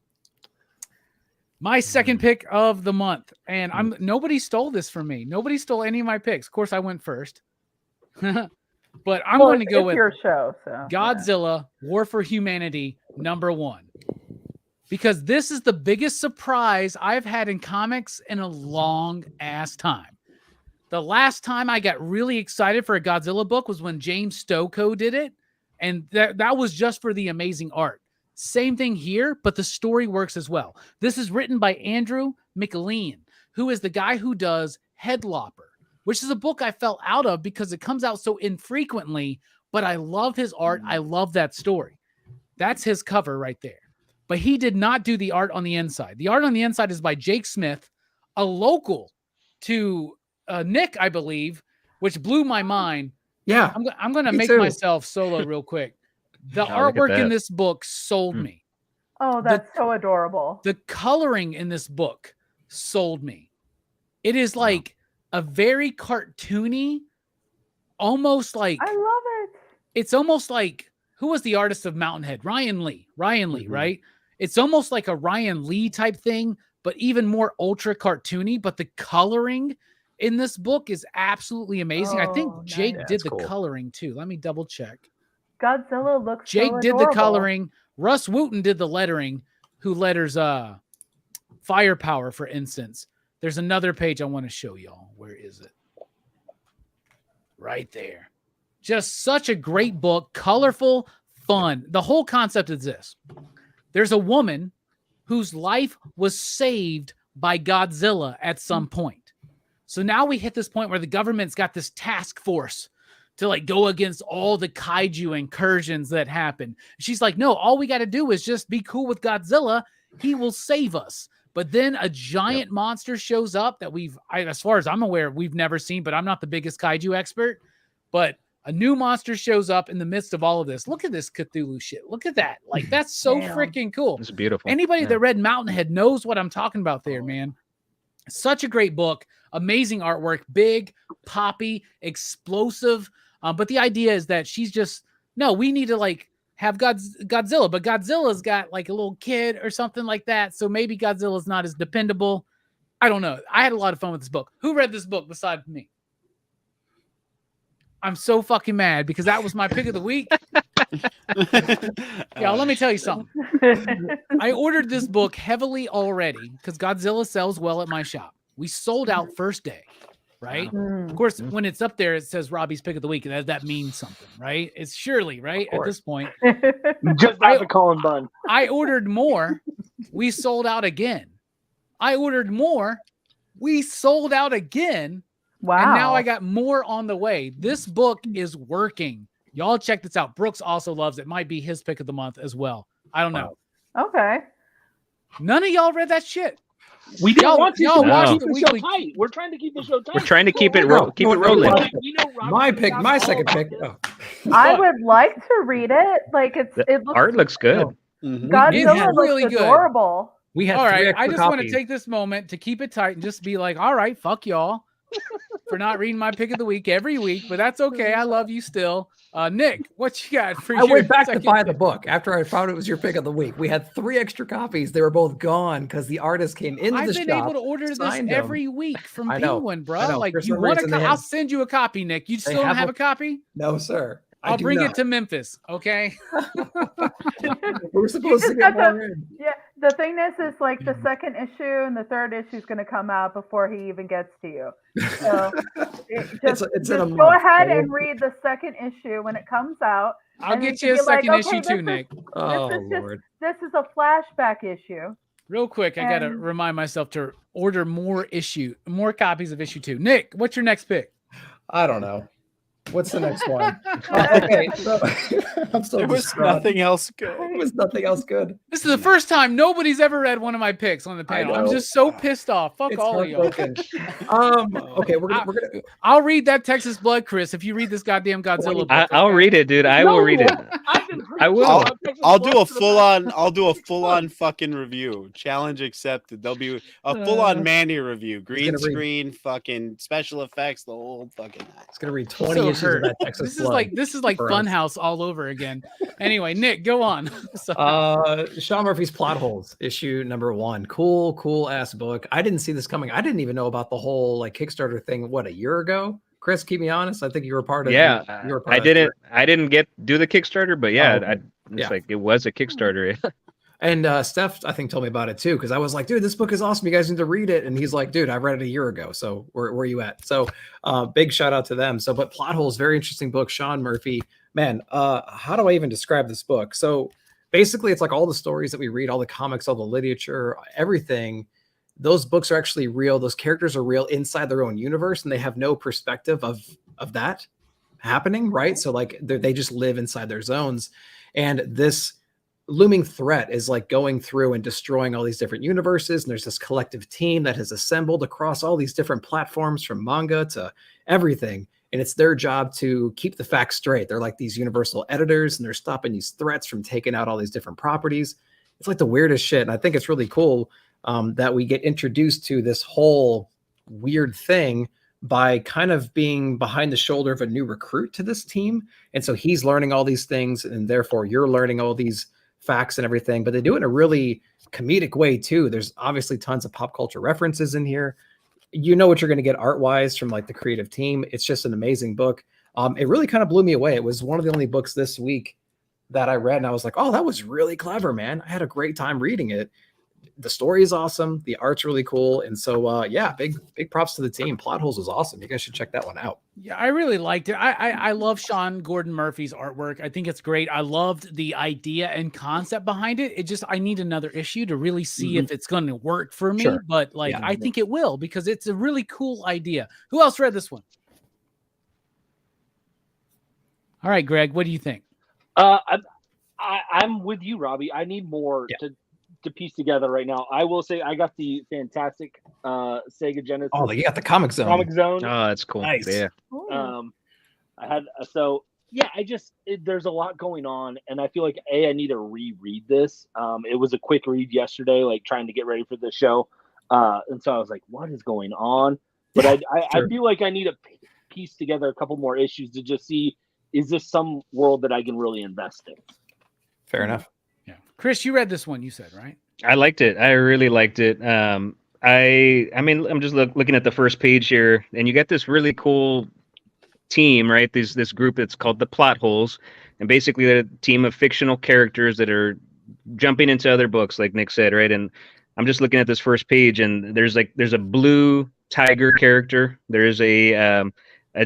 A: My second pick of the month. And nobody stole this from me. Nobody stole any of my picks. Of course, I went first. But I'm going to go with
E: your show, so
A: Godzilla War for Humanity #1. Because this is the biggest surprise I've had in comics in a long ass time. The last time I got really excited for a Godzilla book was when James Stokoe did it. And that was just for the amazing art. Same thing here, but the story works as well. This is written by Andrew McLean, who is the guy who does Headlopper, which is a book I fell out of because it comes out so infrequently, but I love his art. I love that story. That's his cover right there. But he did not do the art on the inside. The art on the inside is by Jake Smith, a local to Nick, I believe, which blew my mind.
B: Yeah.
A: I'm going to make
B: too.
A: myself solo real quick. The
D: Oh, look at
A: artwork in
D: that.
A: this book sold me.
E: Oh, that's so adorable.
A: The coloring in this book sold me. It is like a very cartoony, almost like,
E: I love it.
A: it's almost like, who was the artist of Mountainhead? Ryan Lee,
B: Mhm.
A: right? It's almost like a Ryan Lee type thing, but even more ultra cartoony. But the coloring in this book is absolutely amazing. I think
E: Oh,
A: Jake
E: nice.
A: did
B: That's
A: the
B: cool.
A: coloring too. Let me double check.
E: Godzilla looks
A: Jake
E: so
A: did the
E: adorable.
A: coloring. Russ Wooten did the lettering, who letters Firepower, for instance. There's another page I want to show y'all. Where is it? Right there. Just such a great book, colorful, fun. The whole concept is this. There's a woman whose life was saved by Godzilla at some point. So now we hit this point where the government's got this task force to like go against all the kaiju incursions that happen. She's like, no, all we got to do is just be cool with Godzilla. He will save us. But then a giant monster shows up that as far as I'm aware, we've never seen, but I'm not the biggest kaiju expert. But a new monster shows up in the midst of all of this. Look at this Cthulhu shit. Look at that. Like, that's so freaking cool.
D: It's beautiful.
A: Anybody that read Mountainhead knows what I'm talking about there, man. Such a great book. Amazing artwork. Big, poppy, explosive. But the idea is that she's just, no, we need to like have Godzilla, but Godzilla's got like a little kid or something like that. So maybe Godzilla's not as dependable. I don't know. I had a lot of fun with this book. Who read this book besides me? I'm so fucking mad because that was my pick of the week. Yeah, let me tell you something. I ordered this book heavily already because Godzilla sells well at my shop. We sold out first day. Right? Of course, when it's up there, it says Robbie's pick of the week. That means something, right? It's surely, right? At this point.
F: Just not the Colin Bunn.
A: I ordered more. We sold out again. I ordered more. We sold out again.
E: Wow.
A: And now I got more on the way. This book is working. Y'all check this out. Brooks also loves it. Might be his pick of the month as well. I don't know.
E: Okay.
A: None of y'all read that shit.
F: We didn't want to.
A: Y'all watch
F: Keep
A: the
F: the show
A: weekly.
F: tight. We're trying to keep the show tight.
D: We're trying to keep it rolling.
F: We know Robbie
B: My second pick.
E: I would like to read it. Like it looks
D: Art looks good.
E: Godzilla
A: It's really
E: looks
A: good.
E: adorable.
B: We had
A: All
B: three
A: right,
B: extra
A: I just want to
B: copies.
A: take this moment to keep it tight and just be like, all right, fuck y'all for not reading my pick of the week every week, but that's okay. I love you still. Nick, what you got for
B: I
A: your
B: went back to
A: second
B: buy
A: pick?
B: the book after I found it was your pick of the week. We had 3 extra copies. They were both gone because the artist came into
A: I've
B: the
A: been
B: shop.
A: able to order this
B: signed them.
A: every week from
B: I know,
A: Penguin,
B: I
A: bro.
B: know.
A: Like,
B: For
A: you
B: some
A: want
B: reason
A: to?
B: they
A: I'll
B: have-
A: send you a copy, Nick. You still don't
B: have
A: have
B: a-
A: a copy?
B: No, sir. I
A: I'll
B: do
A: bring
B: not.
A: it to Memphis. Okay.
B: We're supposed to
E: just
B: get
E: got
B: more in.
E: Yeah, the thing is like the second issue and the third issue is going to come out before he even gets to you. So
B: It's in a
E: just go
B: month,
E: ahead
B: right?
E: and read the second issue when it comes out.
A: I'll
E: and
A: get
E: then
A: you a
E: be like,
A: second
E: okay,
A: issue
E: this
A: too,
E: is-
A: Nick.
B: Oh,
E: is just-
B: Lord.
E: This is a flashback issue.
A: Real quick, I got to
E: And-
A: remind myself to order more copies of issue 2. Nick, what's your next pick?
B: I don't know. What's the next one? Okay, so I'm so
C: There was
B: distraught.
C: nothing else good.
B: There was nothing else good.
A: This is the first time nobody's ever read one of my picks on the panel. I'm
B: know.
A: just so pissed off. Fuck
B: It's
A: all of y'all.
B: heartbroken. Okay, we're gonna
A: I'll read that Texas Blood, Chris, if you read this goddamn Godzilla book.
D: I'll read it, dude. I will read it. I will.
C: I'll do a full on fucking review. Challenge accepted. There'll be a full on Manny review. Green
B: gonna read-
C: screen, fucking special effects, the whole fucking night.
B: It's gonna read 20
A: So
B: issues
A: hurt.
B: of that Texas
A: This is
B: Blood.
A: like
B: for us.
A: Funhouse all over again. Anyway, Nick, go on. So-
B: Sean Murphy's Plot Holes, issue number 1. Cool ass book. I didn't see this coming. I didn't even know about the whole like Kickstarter thing. What, a year ago? Chris, keep me honest. I think you were part of.
D: Yeah,
B: you were part
D: I
B: of
D: didn't do the Kickstarter, but yeah,
B: Oh,
D: it's
B: yeah.
D: like it was a Kickstarter.
B: And Steph, I think, told me about it too, because I was like, dude, this book is awesome. You guys need to read it. And he's like, dude, I read it a year ago. So where are you at? So big shout out to them. So, but Plot Holes, very interesting book. Sean Murphy, man, how do I even describe this book? So basically, it's like all the stories that we read, all the comics, all the literature, everything. Those books are actually real. Those characters are real inside their own universe, and they have no perspective of that happening, right? So like they just live inside their zones. And this looming threat is like going through and destroying all these different universes. And there's this collective team that has assembled across all these different platforms from manga to everything. And it's their job to keep the facts straight. They're like these universal editors, and they're stopping these threats from taking out all these different properties. It's like the weirdest shit. And I think it's really cool that we get introduced to this whole weird thing by kind of being behind the shoulder of a new recruit to this team. And so he's learning all these things, and therefore you're learning all these facts and everything, but they do it in a really comedic way too. There's obviously tons of pop culture references in here. You know what you're going to get art wise from like the creative team. It's just an amazing book. It really kind of blew me away. It was one of the only books this week that I read, and I was like, oh, that was really clever, man. I had a great time reading it. the story is awesome. The art's really cool. And so, yeah, big props to the team. Plot Holes was awesome. You guys should check that one out.
A: Yeah, I really liked it. I love Sean Gordon Murphy's artwork. I think it's great. I loved the idea and concept behind it. It just, I need another issue to really see if it's going to work for me.
B: Sure.
A: But like, I think it will, because it's a really cool idea. Who else read this one? All right, Greg, what do you think?
F: I'm with you, Robbie. I need more to piece together right now. I will say I got the fantastic Sega Genesis.
B: Oh, you got the Comic Zone.
F: Comic Zone.
D: Oh, that's cool.
B: Nice.
D: Yeah.
F: I had there's a lot going on, and I feel like I need to reread this. It was a quick read yesterday, like trying to get ready for the show, and so I was like, "What is going on?" But I feel like I need to piece together a couple more issues to just see, is this some world that I can really invest in?
B: Fair enough.
A: Yeah, Chris, you read this one, you said, right?
D: I liked it. I really liked it. I mean, I'm just looking at the first page here, and you got this really cool team, right? This group that's called the Plot Holes, and basically they're a team of fictional characters that are jumping into other books, like Nick said, right? And I'm just looking at this first page, and there's a blue tiger character. There's a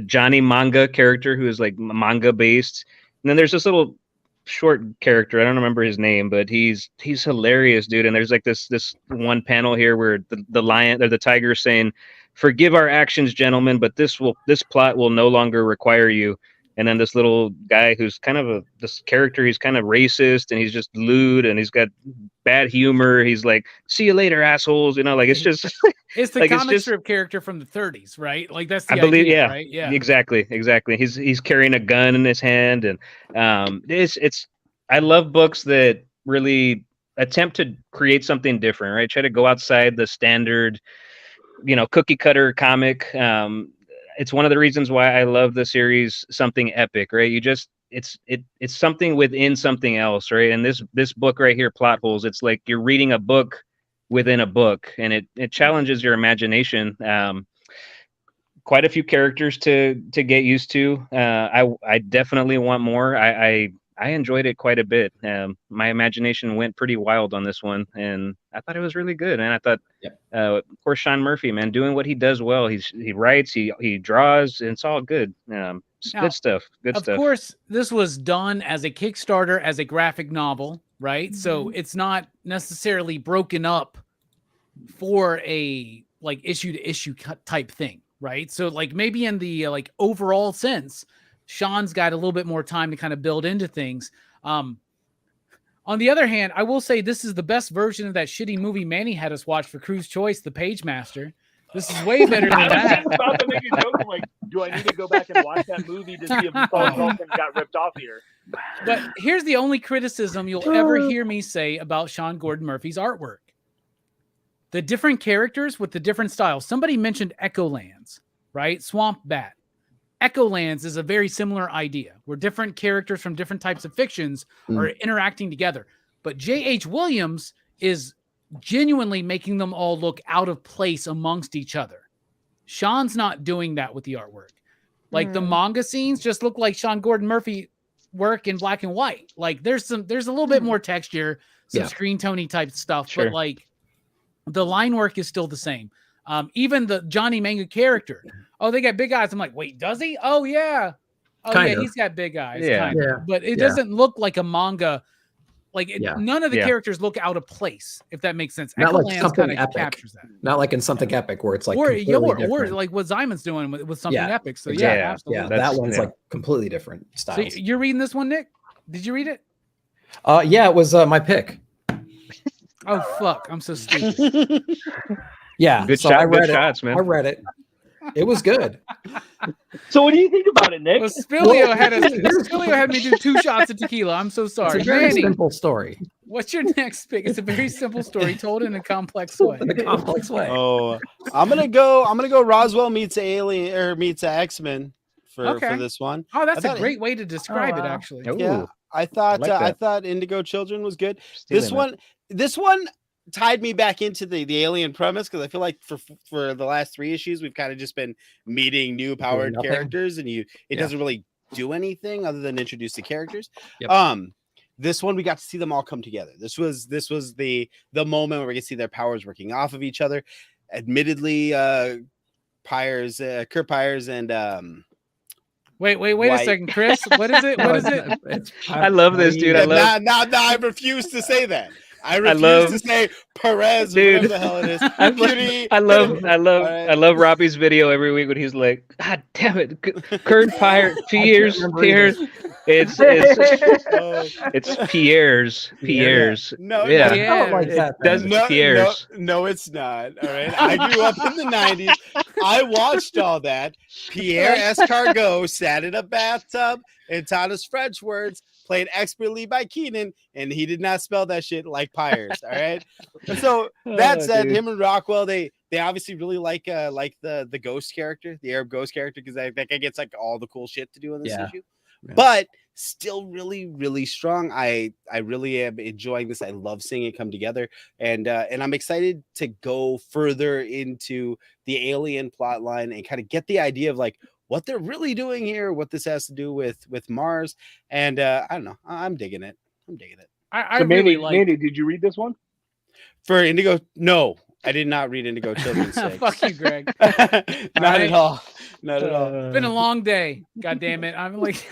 D: Johnny manga character who is like manga based, and then there's this little short character, I don't remember his name, but he's hilarious, dude. And there's like this one panel here where the lion or the tiger is saying, "Forgive our actions, gentlemen, but this plot will no longer require you." And then this little guy who's kind of this character, he's kind of racist and he's just lewd and he's got bad humor. He's like, "See you later, assholes." You know, like it's just
A: it's the
D: like,
A: comic strip character from the 30s, right? Like that's the
D: I believe,
A: idea,
D: yeah,
A: right? Yeah,
D: exactly. He's carrying a gun in his hand, and it's. I love books that really attempt to create something different, right? Try to go outside the standard, cookie cutter comic. It's one of the reasons why I love the series Something Epic, right? It's something within something else, right? And this book right here, Plot Holes, it's like you're reading a book within a book, and it challenges your imagination. Quite a few characters to get used to. I definitely want more. I enjoyed it quite a bit. My imagination went pretty wild on this one, and I thought it was really good. And I thought, of course, Sean Murphy, man, doing what he does well. He writes, he draws, and it's all good. Good stuff. Of
A: course, this was done as a Kickstarter, as a graphic novel, right? So it's not necessarily broken up for a like issue to issue type thing, right? So like maybe in the like overall sense, Sean's got a little bit more time to kind of build into things. On the other hand, I will say this is the best version of that shitty movie Manny had us watch for Crew's Choice, The Page Master. This is way better than that.
F: I was about to make a joke. I'm like, do I need to go back and watch that movie to see if Paul Dalton got ripped off here?
A: But here's the only criticism you'll ever hear me say about Sean Gordon Murphy's artwork. The different characters with the different styles. Somebody mentioned Echolands, right? Swamp Bat. Echolands is a very similar idea where different characters from different types of fictions are interacting together. But J.H. Williams is genuinely making them all look out of place amongst each other. Sean's not doing that with the artwork. Like the manga scenes just look like Sean Gordon Murphy work in black and white. Like there's a little bit more texture, some screen tony type stuff, but like the line work is still the same. Even the Johnny Manga character. Oh, they got big eyes. I'm like, wait, does he? Oh yeah. Oh kind of. He's got big eyes.
D: Yeah.
A: But it doesn't look like a manga. Like none of the characters look out of place, if that makes sense.
B: Not like Something Epic.
A: Captures that.
B: Not like in Something Epic where it's like
A: or
B: different.
A: like what Zymon's doing with Something Epic. So
B: absolutely.
A: Yeah,
B: that one's like completely different styles.
A: So you're reading this one, Nick? Did you read it?
B: Yeah, it was my pick.
A: Oh fuck! I'm so stupid.
B: Yeah,
D: good shots, man.
B: I read it. It was good.
F: So what do you think about it, Nick?
A: Well, Spilio had me do 2 shots of tequila. I'm so sorry.
B: It's a very simple story.
A: What's your next pick? It's a very simple story told in a complex way.
C: Oh, I'm gonna go. Roswell meets Alien or meets X-Men for this one.
A: Oh, that's a great way to describe it, actually.
C: Yeah, I thought Indigo Children was good. This one tied me back into the alien premise because I feel like for the last 3 issues we've kind of just been meeting new powered characters and it doesn't really do anything other than introduce the characters. this one we got to see them all come together. This was the moment where we could see their powers working off of each other. Admittedly, Kurt Pyers and
A: Wait a second, Chris. What is it? What is it?
D: I love this, dude. I love.
C: Now I refuse to say that. I refuse to say Perez,
D: dude.
C: whatever the hell it is.
D: I love Robbie's video every week when he's like, God damn it, Kurt Pyers, Pierre's. It's Pierre's.
C: No,
D: yeah. Pierre's.
C: No, it's not. All right. I grew up in the 90s. I watched all that. Pierre Escargot sat in a bathtub and taught us French words, played expertly by Keenan, and he did not spell that shit like Pyers. All right. So that said,
D: dude.
C: him and Rockwell, they obviously really like the ghost character, the Arab ghost character, because I think it gets like all the cool shit to do in this issue. Yeah. But still really, really strong. I really am enjoying this. I love seeing it come together, and I'm excited to go further into the alien plot line and kind of get the idea of like what they're really doing here, what this has to do with Mars, and I don't know. I'm digging it.
A: I
F: so
A: really
F: Mandy, did you read this one?
C: For Indigo? No, I did not read Indigo Children's Six.
A: Fuck you, Greg.
C: Not at all. Not at all.
A: It's been a long day. God damn it. I'm like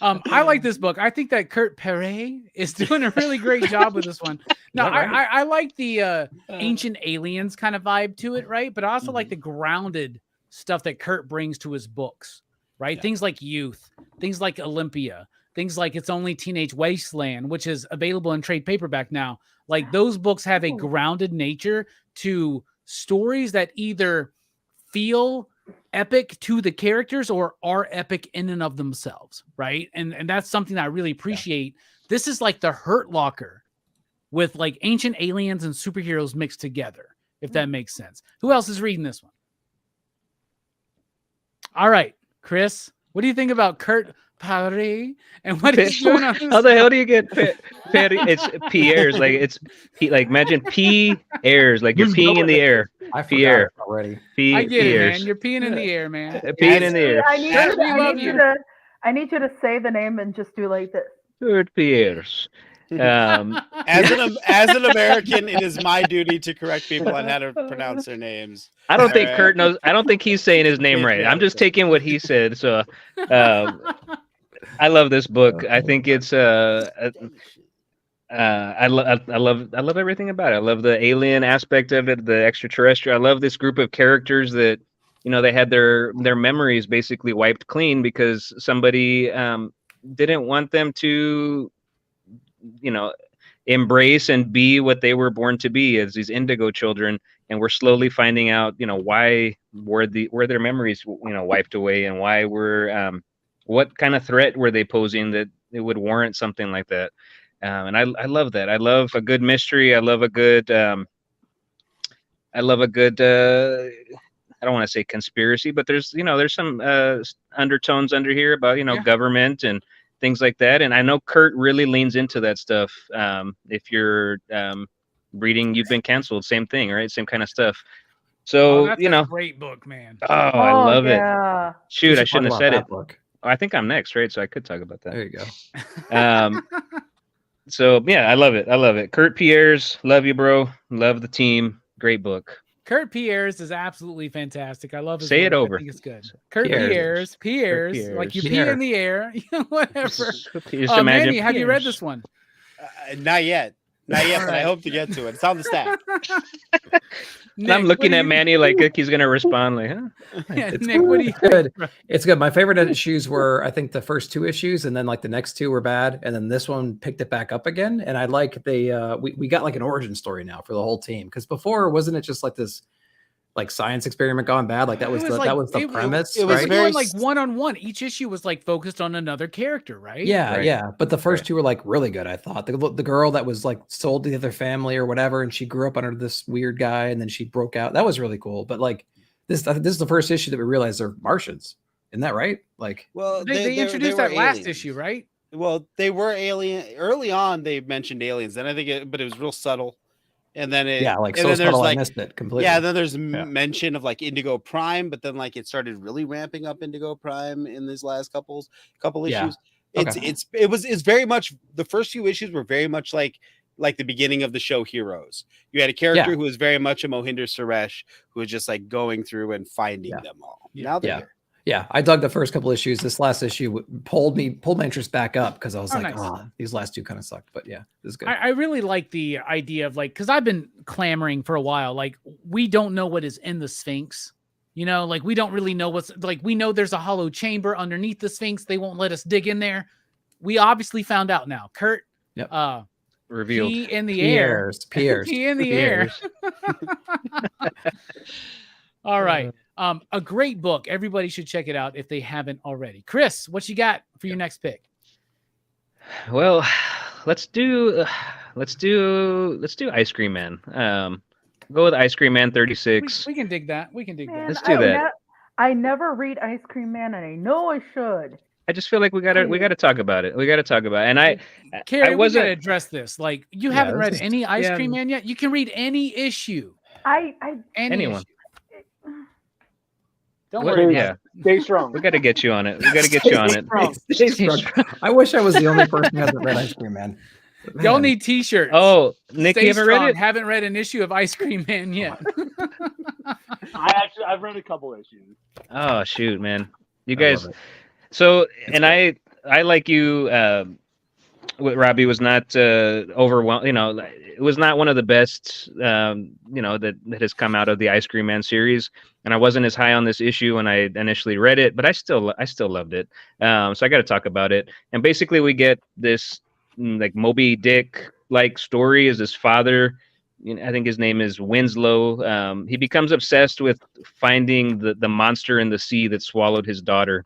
A: I like this book. I think that Kurt Perez is doing a really great job with this one. No, right? I like the ancient aliens kind of vibe to it, right? But I also like the grounded stuff that Kurt brings to his books, right? Yeah. Things like Youth, things like Olympia, things like It's Only Teenage Wasteland, which is available in trade paperback now. Like those books have a grounded nature to stories that either feel epic to the characters or are epic in and of themselves, right? And that's something that I really appreciate. Yeah. This is like the Hurt Locker with like ancient aliens and superheroes mixed together, if that makes sense. Who else is reading this one? All right, Chris, what do you think about Kurt Perez and what is doing on this?
D: How the hell do you get it's Pierre's, like it's like imagine Pierre's, like you're peeing in the air.
B: I forgot already.
A: I get it, man. You're peeing in the air, man.
D: Peeing in the air.
E: I need you to say the name and just do like this.
D: Kurt Pierre's.
C: As an American, it is my duty to correct people on how to pronounce their names.
D: I don't think Kurt knows. I don't think he's saying his name right. I'm just taking what he said. So, I love this book. I think it's I love everything about it. I love the alien aspect of it, the extraterrestrial. I love this group of characters that, you know, they had their memories basically wiped clean because somebody didn't want them to, you know, embrace and be what they were born to be as these indigo children. And we're slowly finding out, you know, why were their memories, you know, wiped away, and why were what kind of threat were they posing that it would warrant something like that. And I love that. I love a good mystery. I love a good I don't want to say conspiracy, but there's some undertones under here about, you know, government and things like that. And I know Kurt really leans into that stuff. If you're reading You've Been Canceled, same thing, right? Same kind of stuff. So,
A: that's
D: you know,
A: a great book, man.
D: Oh, I love it. Shoot, I shouldn't have said it.
B: Book.
D: Oh, I think I'm next, right? So I could talk about that.
B: There you go.
D: So yeah, I love it. I love it. Kurt Pierre's, love you, bro. Love the team. Great book.
A: Kurt Pierre's is absolutely fantastic. I love his
D: Say
A: work.
D: it over.
A: I think it's good. Kurt Pierre's, like you pee in the air, whatever. Manny, have you read this one?
C: Not yet. Not yet, but I hope to get to it. It's on the stack.
A: Nick,
D: I'm looking at Manny like he's gonna respond like, huh?
A: Yeah, Nick, what do you
B: think? It's good. My favorite issues were, I think, the first two issues, and then like the next two were bad, and then this one picked it back up again. And I like we got like an origin story now for the whole team, because before wasn't it just like this like science experiment gone bad? Like that was the premise.
A: It was very like one-on-one. Each issue was like focused on another character, right?
B: Yeah, right. Yeah. But the first two were like really good. I thought the girl that was like sold to the other family or whatever, and she grew up under this weird guy, and then she broke out. That was really cool. But like this is the first issue that we realized they're Martians. Isn't that right? Like,
C: well,
A: they introduced that last issue, right?
C: Well, they were alien early on. They mentioned aliens, and I think but it was real subtle. And then
B: I missed it completely.
C: Yeah, then there's mention of like Indigo Prime, but then like it started really ramping up Indigo Prime in these last couple issues. It's very much, the first few issues were very much like the beginning of the show Heroes. You had a character who was very much a Mohinder Suresh, who was just like going through and finding them all. Now they're here.
B: Yeah, I dug the first couple issues. This last issue pulled my interest back up because I was like,
A: nice.
B: These last two kind of sucked. But yeah, this is good.
A: I really like the idea of like, because I've been clamoring for a while. Like, we don't know what is in the Sphinx. You know, like we don't really know what's like. We know there's a hollow chamber underneath the Sphinx. They won't let us dig in there. We obviously found out now. Kurt,
D: revealed.
A: Pee in the air.
B: Pierce.
A: Pee in the air. All right. A great book. Everybody should check it out if they haven't already. Chris, what you got for your next pick?
D: Well, let's do Ice Cream Man. Go with Ice Cream Man 36.
A: We can dig that. We can dig that.
D: Let's do that.
E: I never read Ice Cream Man, and I know I should.
D: I just feel like we gotta talk about it. And
A: Carrie,
D: I
A: we gotta address this. Like, you haven't read any Ice Cream Man yet. You can read any issue.
D: Anyone.
A: Issue. Don't worry.
D: Yeah.
F: Stay strong.
D: We got to get you on it.
B: Stay strong. I wish I was the only person who hasn't read Ice Cream Man.
A: Y'all need T-shirts.
D: Oh, Nick,
A: Stay
D: you haven't
A: strong.
D: read it?
A: Haven't read an issue of Ice Cream Man yet.
F: I've read a couple issues.
D: Oh shoot, man! You guys. So, and I like you. Robbie was not overwhelmed. You know, it was not one of the best. That has come out of the Ice Cream Man series. And I wasn't as high on this issue when I initially read it, but I still loved it. So I got to talk about it. And basically, we get this like Moby Dick like story. Is his father? I think his name is Winslow. He becomes obsessed with finding the monster in the sea that swallowed his daughter,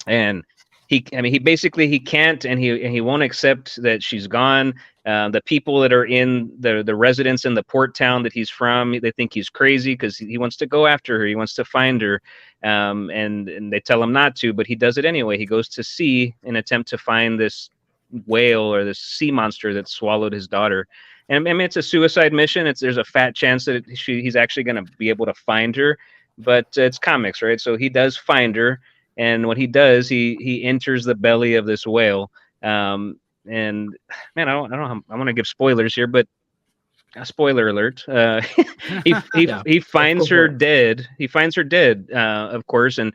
D: and he can't, and he won't accept that she's gone. The people that are in the residents in the port town that he's from, they think he's crazy because he wants to go after her. He wants to find her. And they tell him not to, but he does it anyway. He goes to sea in an attempt to find this whale or this sea monster that swallowed his daughter. And I mean, it's a suicide mission. There's a fat chance that he's actually going to be able to find her, but it's comics, right? So he does find her. And what he does, he enters the belly of this whale. And man, I don't know. I want to give spoilers here, but a spoiler alert. He finds her dead. He finds her dead, of course, and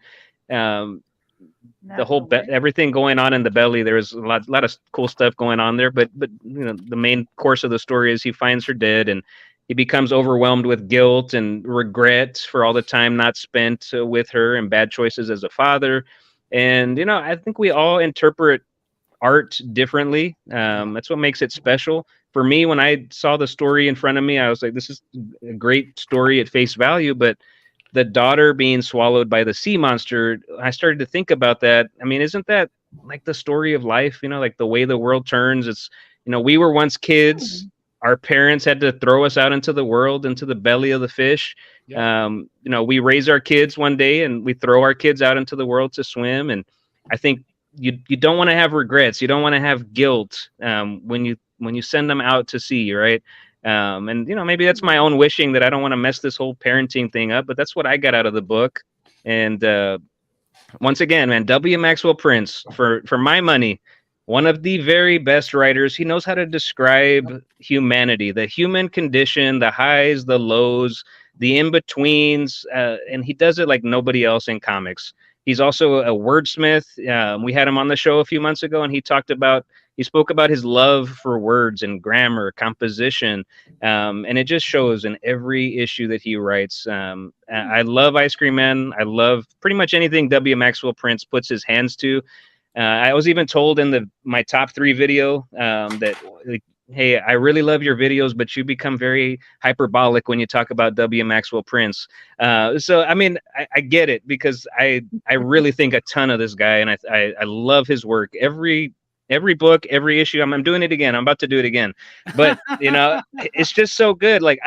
D: the whole everything going on in the belly. There's a lot of cool stuff going on there, but the main course of the story is he finds her dead, and he becomes overwhelmed with guilt and regret for all the time not spent with her and bad choices as a father. And I think we all interpret art differently. That's what makes it special. For me, when I saw the story in front of me, I was like, this is a great story at face value, but the daughter being swallowed by the sea monster, I started to think about that. I mean, isn't that like the story of life? Like the way the world turns. It's, we were once kids. Our parents had to throw us out into the world, into the belly of the fish. Yeah. We raise our kids one day and we throw our kids out into the world to swim. And I think you don't want to have regrets. You don't want to have guilt when you send them out to sea, right? And maybe that's my own wishing that I don't want to mess this whole parenting thing up, but that's what I got out of the book. And once again, man, W. Maxwell Prince, for my money, one of the very best writers. He knows how to describe humanity, the human condition, the highs, the lows, the in-betweens, and he does it like nobody else in comics. He's also a wordsmith. We had him on the show a few months ago, and he spoke about his love for words and grammar, composition, and it just shows in every issue that he writes. I love Ice Cream Man. I love pretty much anything W. Maxwell Prince puts his hands to. I was even told in my top 3 video that, hey, I really love your videos, but you become very hyperbolic when you talk about W. Maxwell Prince. So, I mean, I get it because I really think a ton of this guy, and I love his work. Every book, every issue. I'm doing it again. I'm about to do it again. But, it's just so good. Like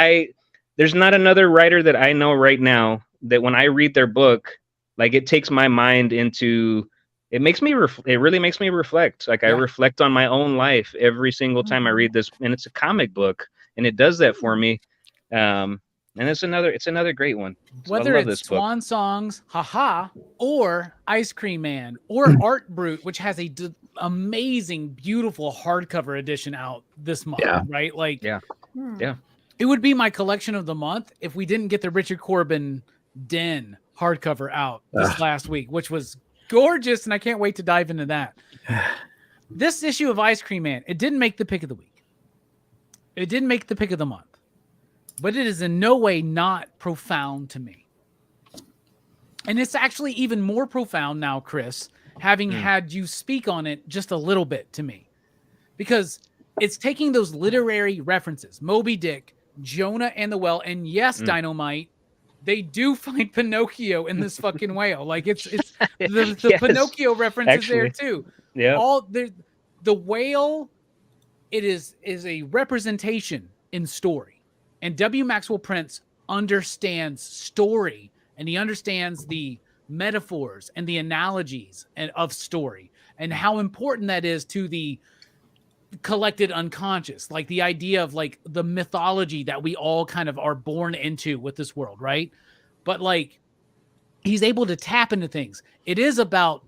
D: there's not another writer that I know right now that when I read their book, like it takes my mind into... It really makes me reflect. Like I reflect on my own life every single time I read this, and it's a comic book, and it does that for me. And it's another great one. So
A: whether it's Swan Songs, Haha, or Ice Cream Man, or Art Brute, which has a amazing, beautiful hardcover edition out this month,
B: Yeah.
A: right? Like,
D: Yeah. Yeah.
A: it would be my collection of the month if we didn't get the Richard Corbin Den hardcover out this last week, which was gorgeous, and I can't wait to dive into that. This issue of Ice Cream Man, it didn't make the pick of the week. It didn't make the pick of the month, but it is in no way not profound to me. And it's actually even more profound now, Chris, having had you speak on it just a little bit to me, because it's taking those literary references, Moby Dick, Jonah and the Whale, and yes, Dynamite, they do find Pinocchio in this fucking whale. Like it's the
D: Yes,
A: Pinocchio references there
D: actually.
A: too.
D: Yeah.
A: All the whale, it is a representation in story, and W. Maxwell Prince understands story, and he understands the metaphors and the analogies of story, and how important that is to the collected unconscious, like the idea of like the mythology that we all kind of are born into with this world, right? But like, he's able to tap into things. It is about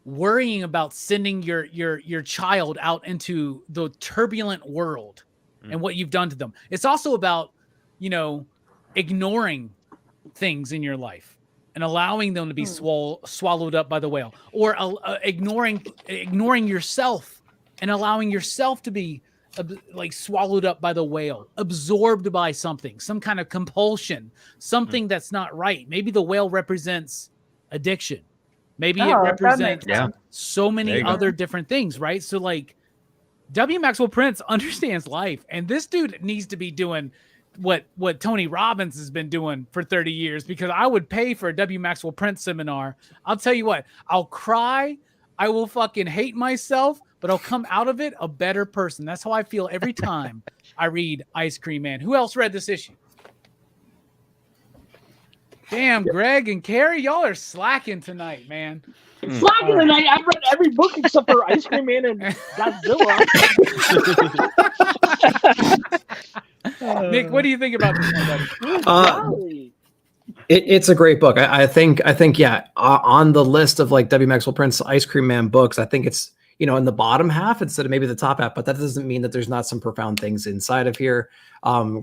A: worrying about sending your child out into the turbulent world and what you've done to them. It's also about, ignoring things in your life and allowing them to be swallowed up by the whale, or ignoring yourself and allowing yourself to be like swallowed up by the whale, absorbed by something, some kind of compulsion, something that's not right. Maybe the whale represents addiction. Maybe it represents so many other different things, right? So like, W. Maxwell Prince understands life, and this dude needs to be doing what Tony Robbins has been doing for 30 years, because I would pay for a W. Maxwell Prince seminar. I'll tell you what, I'll cry. I will fucking hate myself, but I'll come out of it a better person. That's how I feel every time I read Ice Cream Man. Who else read this issue? Damn, Greg and Carrie, y'all are slacking tonight, man.
F: Slacking tonight. I've read every book except for Ice Cream Man and Godzilla.
A: Nick, what do you think about this one, buddy?
B: It's a great book. I think, yeah, on the list of like W. Maxwell Prince Ice Cream Man books, I think it's, in the bottom half instead of maybe the top half, but that doesn't mean that there's not some profound things inside of here.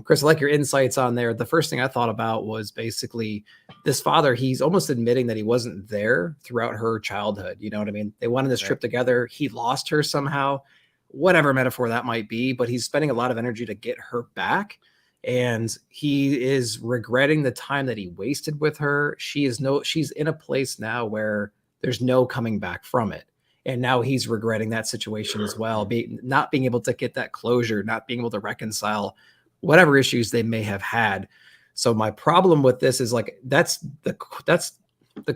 B: Chris, I like your insights on there. The first thing I thought about was basically this father, he's almost admitting that he wasn't there throughout her childhood. You know what I mean? They went on this trip together. He lost her somehow, whatever metaphor that might be, but he's spending a lot of energy to get her back. And he is regretting the time that he wasted with her. She's in a place now where there's no coming back from it. And now he's regretting that situation as well, not being able to get that closure, not being able to reconcile whatever issues they may have had. So my problem with this is like, that's the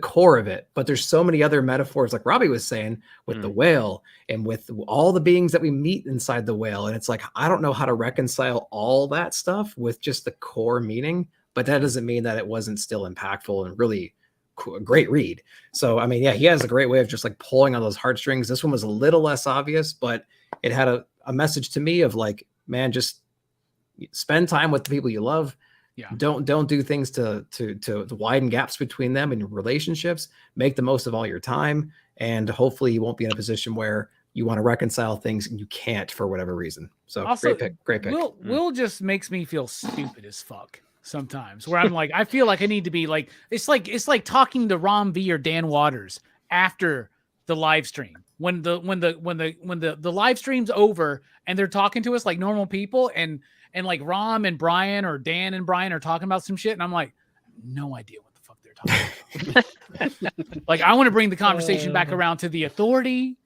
B: core of it. But there's so many other metaphors, like Robbie was saying, with the whale and with all the beings that we meet inside the whale. And it's like, I don't know how to reconcile all that stuff with just the core meaning, but that doesn't mean that it wasn't still impactful and really a great read. So, I mean, yeah, he has a great way of just like pulling on those heartstrings. This one was a little less obvious, but it had a message to me of like, man, just spend time with the people you love.
A: Yeah.
B: Don't do things to widen gaps between them and your relationships. Make the most of all your time. And hopefully you won't be in a position where you want to reconcile things and you can't for whatever reason. So
A: also,
B: great pick.
A: Will just makes me feel stupid as fuck sometimes, where I'm like, I feel like I need to be like, it's like talking to Rom V or Dan Waters after the live stream. When the live stream's over and they're talking to us like normal people, and like Rom and Brian or Dan and Brian are talking about some shit, and I'm like, no idea what the fuck they're talking about. Like, I want to bring the conversation back around to the authority.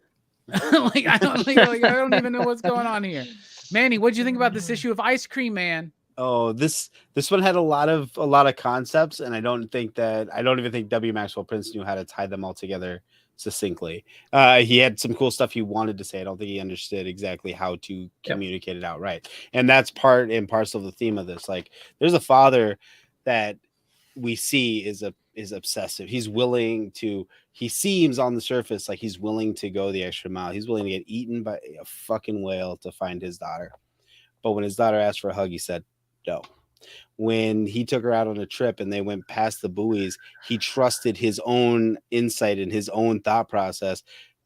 A: I don't even know what's going on here. Manny, what'd you think about this issue of Ice Cream Man?
C: Oh, this one had a lot of concepts, and I don't even think W. Maxwell Prince knew how to tie them all together succinctly. He had some cool stuff he wanted to say. I don't think he understood exactly how to communicate it out right. And that's part and parcel of the theme of this. Like, there's a father that we see is obsessive. He seems on the surface like he's willing to go the extra mile. He's willing to get eaten by a fucking whale to find his daughter. But when his daughter asked for a hug, he said no. When he took her out on a trip and they went past the buoys, he trusted his own insight and his own thought process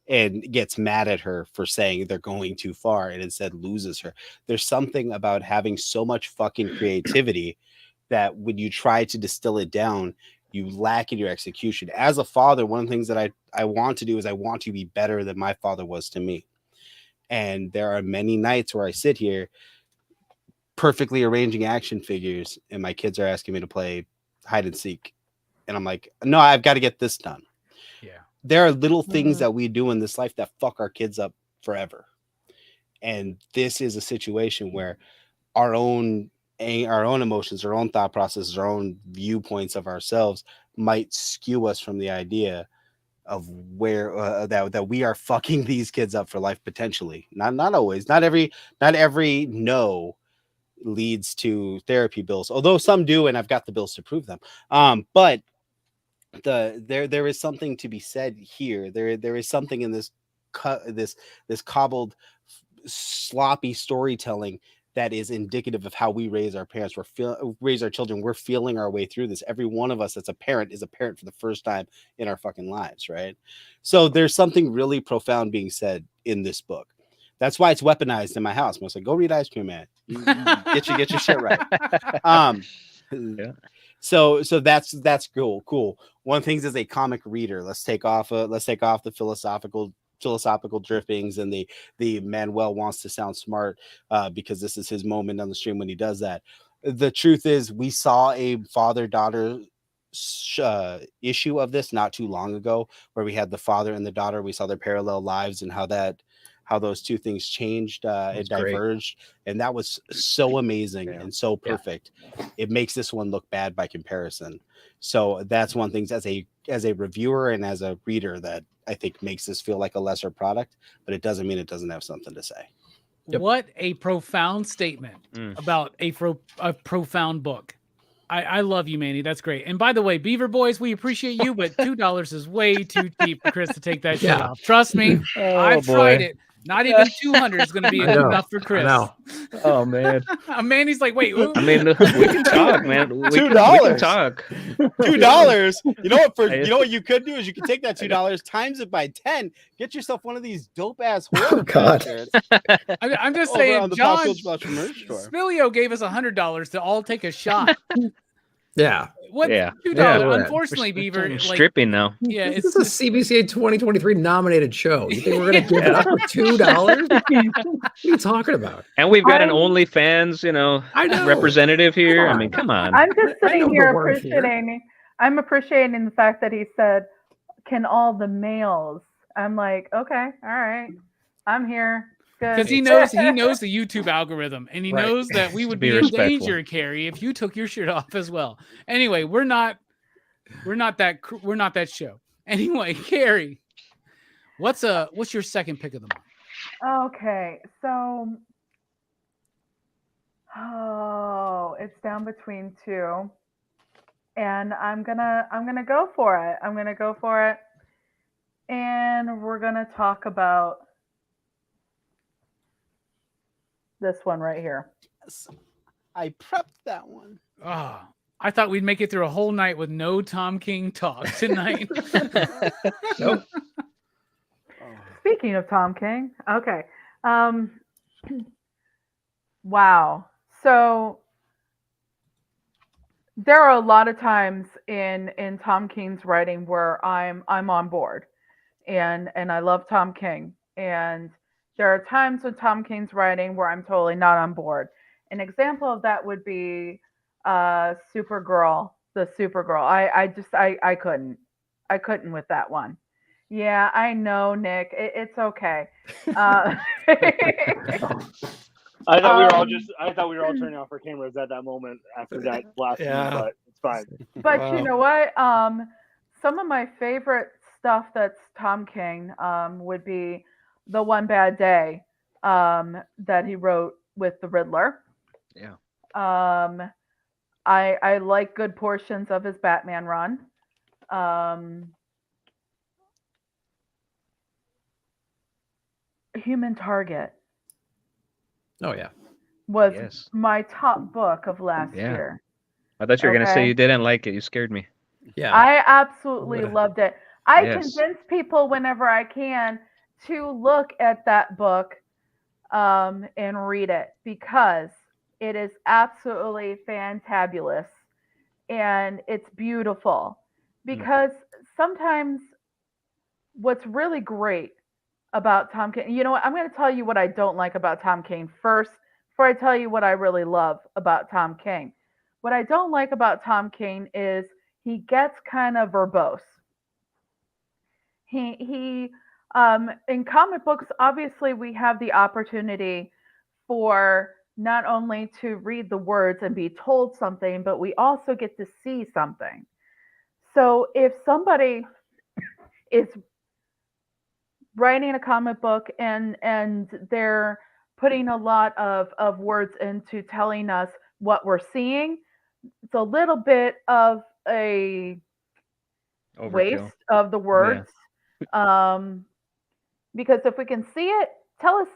C: and gets mad at her for saying they're going too far and instead loses her. There's something about having so much fucking creativity that when you try to distill it down, you lack in your execution. As a father, one of the things that I want to do is I want to be better than my father was to me. And there are many nights where I sit here perfectly arranging action figures and my kids are asking me to play hide and seek. And I'm like, no, I've got to get this done.
A: Yeah.
C: There are little things that we do in this life that fuck our kids up forever. And this is a situation where our own emotions, our own thought processes, our own viewpoints of ourselves might skew us from the idea of where that we are fucking these kids up for life potentially. Not always. Not every no leads to therapy bills, although some do, and I've got the bills to prove them. But there is something to be said here. There is something in this cobbled, sloppy storytelling that is indicative of how we raise our parents. Raise our children. We're feeling our way through this. Every one of us that's a parent is a parent for the first time in our fucking lives, right? So there's something really profound being said in this book. That's why it's weaponized in my house. I was like, go read Ice Cream Man. Get your shit right.
D: Yeah.
C: So that's cool. One of the things as a comic reader, let's take off the philosophical drippings and the Manuel wants to sound smart because this is his moment on the stream when he does that. The truth is, we saw a father-daughter issue of this not too long ago, where we had the father and the daughter. We saw their parallel lives and how those two things changed and diverged, and that was so amazing and so perfect. It makes this one look bad by comparison. So that's one thing as a reviewer and as a reader that I think makes this feel like a lesser product, but it doesn't mean it doesn't have something to say.
A: Yep. What a profound statement about a profound book. I love you, Manny. That's great. And by the way, Beaver Boys, we appreciate you, but $2 is way too cheap for Chris to take that shit off. Trust me, I've tried it. Not even 200 is going to be enough for Chris.
D: Oh man,
A: Manny's like, wait.
D: I mean, we can talk, man.
C: $2.
D: We can talk.
C: $2. You know what you could do is you could take that $2, times it by 10, get yourself one of these dope ass horror shirts.
A: I'm just saying, John Spilio gave us $100 to all take a shot.
B: Yeah.
A: What?
D: Yeah.
A: $2.
B: Yeah.
A: Unfortunately, Beaver.
D: Stripping now.
A: Yeah,
B: this is a CBCA 2023 nominated show. You think we're gonna give it up for $2? What are you talking about?
D: And we've got an OnlyFans, representative here. I mean, come on.
E: I'm just sitting here appreciating. I'm appreciating the fact that he said, "Can all the males?" I'm like, okay, all right, I'm here.
A: Because he knows the YouTube algorithm, and he knows that we would be in danger, Carrie, if you took your shirt off as well. Anyway, we're not that show. Anyway, Carrie, what's your second pick of the month?
E: Okay, so it's down between two, and I'm gonna go for it. And we're gonna talk about this one right here.
C: I prepped that one.
A: Oh, I thought we'd make it through a whole night with no Tom King talk tonight.
B: Nope.
E: Speaking of Tom King, okay. Wow. So there are a lot of times in Tom King's writing where I'm on board, and I love Tom King, and there are times with Tom King's writing where I'm totally not on board. An example of that would be Supergirl, the Supergirl. I couldn't with that one. Yeah, I know, Nick. It's okay.
F: I thought we were all turning off our cameras at that moment after that last one, but it's fine.
E: But you know what? Some of my favorite stuff that's Tom King would be The One Bad Day that he wrote with the Riddler.
D: Yeah.
E: I like good portions of his Batman run. Human Target.
B: Oh yeah.
E: Was my top book of last year.
D: I thought you were gonna say you didn't like it. You scared me.
B: Yeah.
E: I absolutely loved it. I convince people whenever I can to look at that book and read it, because it is absolutely fantabulous and it's beautiful. Because sometimes what's really great about Tom King, you know what? I'm going to tell you what I don't like about Tom King first, before I tell you what I really love about Tom King. What I don't like about Tom King is he gets kind of verbose. He in comic books, obviously we have the opportunity for not only to read the words and be told something, but we also get to see something. So if somebody is writing a comic book and they're putting a lot of words into telling us what we're seeing, it's a little bit of a
D: Overkill.
E: waste of the words. Because if we can see it, tell us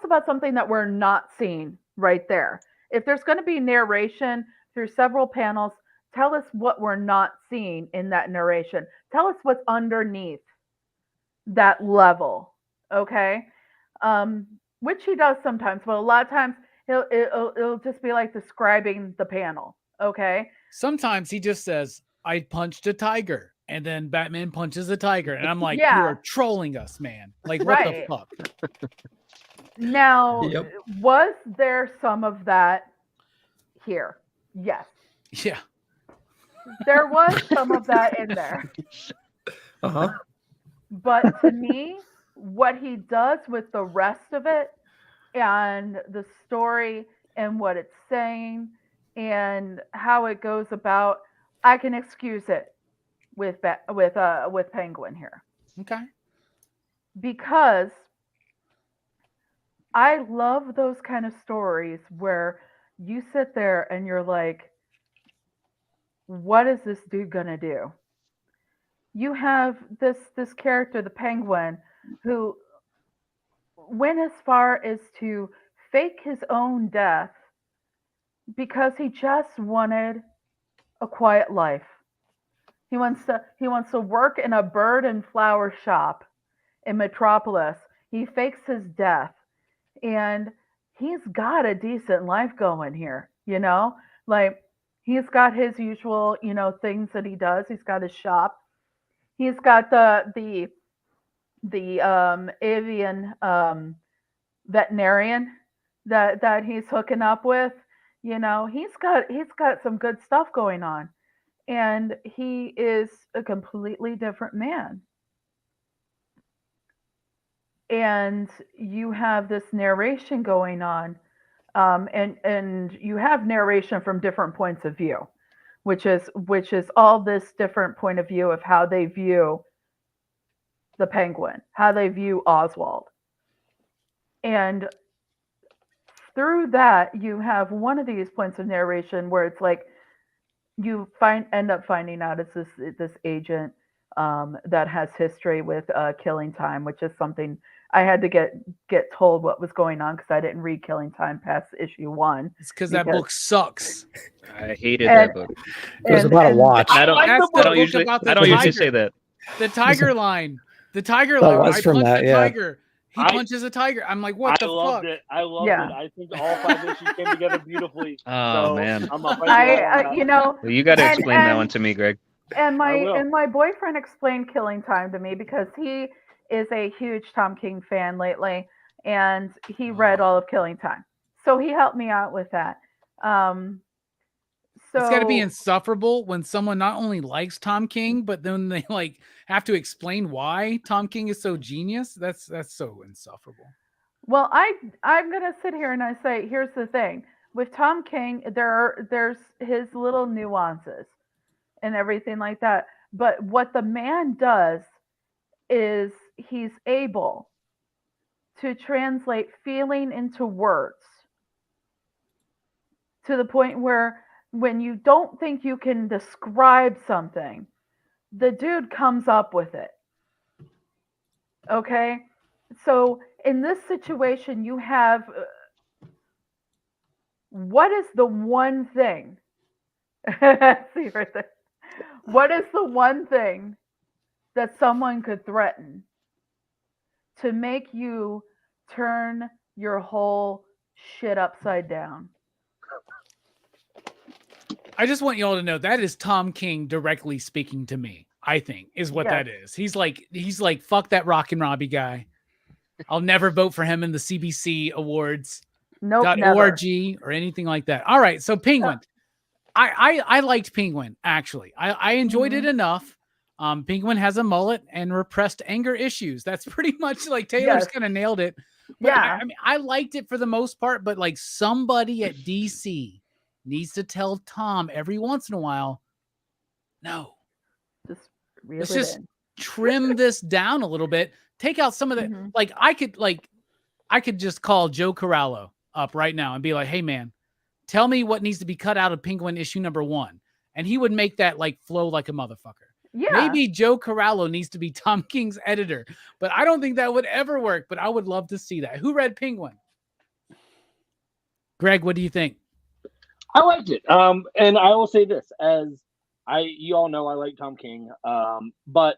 E: about something that we're not seeing right there. If there's going to be narration through several panels, tell us what we're not seeing in that narration. Tell us what's underneath that level, okay? Which he does sometimes, but a lot of times it'll just be like describing the panel, okay?
A: Sometimes he just says, "I punched a tiger," and then Batman punches a tiger, and I'm like, "You
E: Yeah.
A: are trolling us, man! Like, what
E: Right.
A: the fuck?"
E: Now,
B: Yep.
E: was there some of that here? Yes,
A: Yeah,
E: there was some of that in there.
B: Uh-huh.
E: But to me, what he does with the rest of it and the story and what it's saying and how it goes about, I can excuse it with Penguin here,
A: okay.
E: because I love those kind of stories where you sit there and you're like, what is this dude gonna do? You have this character, the Penguin, who went as far as to fake his own death because he just wanted a quiet life. He wants to work in a bird and flower shop in Metropolis. He fakes his death, and he's got a decent life going here, you know? Like, he's got his usual, things that he does. He's got his shop. He's got the avian veterinarian that he's hooking up with. He's got some good stuff going on, and he is a completely different man. And you have this narration going on, and you have narration from different points of view, which is all this different point of view of how they view the Penguin, how they view Oswald. And through that, you have one of these points of narration where it's like you end up finding out it's this agent that has history with Killing Time, which is something I had to get told what was going on because I didn't read Killing Time past issue 1.
A: It's because that book sucks.
D: I hated that book.
B: It was about a watch.
D: I don't,
A: That's
D: I
A: the
D: don't
A: book
D: usually,
A: about the
D: I don't usually
A: tiger.
D: say that.
A: The tiger line. The tiger
B: That
A: line.
B: was
A: I
B: from
A: punched
B: that,
A: a
B: yeah.
A: tiger. He
F: I-
A: punches a tiger. I'm like, what the
F: I loved
A: fuck?
F: it. I loved
E: Yeah.
F: it. I think all 5 issues came together beautifully.
D: Oh,
F: So
D: man.
F: I'm a fight
E: I
D: Well, you got to
E: And-
D: explain that
E: and-
D: one to me, Greg.
E: And
F: I will.
E: my boyfriend explained Killing Time to me because he is a huge Tom King fan lately, and he read all of Killing Time. So he helped me out with that.
A: It's got to be insufferable when someone not only likes Tom King, but then they like have to explain why Tom King is so genius. That's so insufferable.
E: Well, I'm gonna sit here and I say, here's the thing with Tom King, there's his little nuances and everything like that. But what the man does is he's able to translate feeling into words to the point where when you don't think you can describe something, the dude comes up with it. Okay? So in this situation, you have what is the one thing? See right there. What is the one thing that someone could threaten to make you turn your whole shit upside down.
A: I just want y'all to know that is Tom King directly speaking to me, I think, is what that is. He's like, fuck that Rockin Robbie guy. I'll never vote for him in the CBC awards.
E: Nope, never.
A: .org or anything like that. All right, so Penguin. I liked Penguin, actually. I enjoyed it enough. Penguin has a mullet and repressed anger issues. That's pretty much like Taylor's kind of nailed it. But I mean, I liked it for the most part, but like somebody at DC needs to tell Tom every once in a while, no. Let's just trim this down a little bit. Take out some of the I could just call Joe Corallo up right now and be like, hey man, tell me what needs to be cut out of Penguin issue number 1. And he would make that like flow like a motherfucker. Yeah. Maybe Joe Corallo needs to be Tom King's editor, but I don't think that would ever work, but I would love to see that. Who read Penguin? Greg, what do you think?
F: I liked it. And I will say this, you all know I like Tom King, but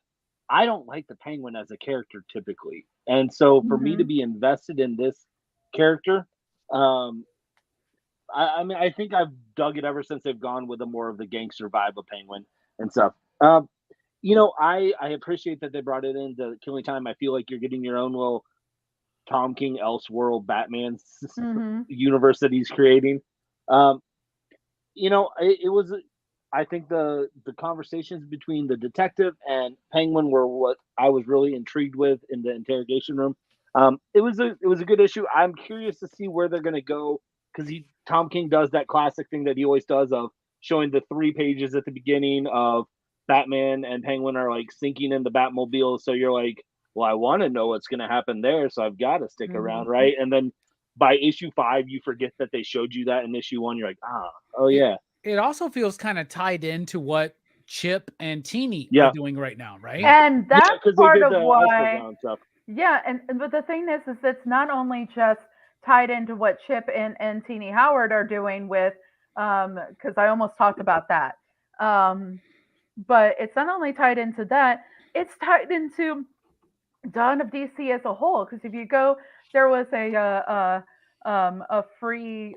F: I don't like the Penguin as a character typically. And so for me to be invested in this character, I mean, I think I've dug it ever since they've gone with a more of the gangster vibe of Penguin and stuff. You know, I appreciate that they brought it into Killing Time. I feel like you're getting your own little Tom King Elseworld Batman universe that he's creating. You know, it was, I think the conversations between the detective and Penguin were what I was really intrigued with in the interrogation room. It was a good issue. I'm curious to see where they're going to go, because Tom King does that classic thing that he always does of showing the 3 pages at the beginning of Batman and Penguin are like sinking in the Batmobile. So you're like, well, I want to know what's going to happen there, so I've got to stick around, right? And then by issue 5, you forget that they showed you that in issue 1. You're like, oh yeah.
A: It also feels kind of tied into what Chip and Teeny are doing right now, right?
E: And that's part of why. Yeah, but the thing is it's not only just tied into what Chip and Teeny Howard are doing with, because I almost talked about that. But it's not only tied into that; it's tied into Dawn of DC as a whole. Because if you go, there was a free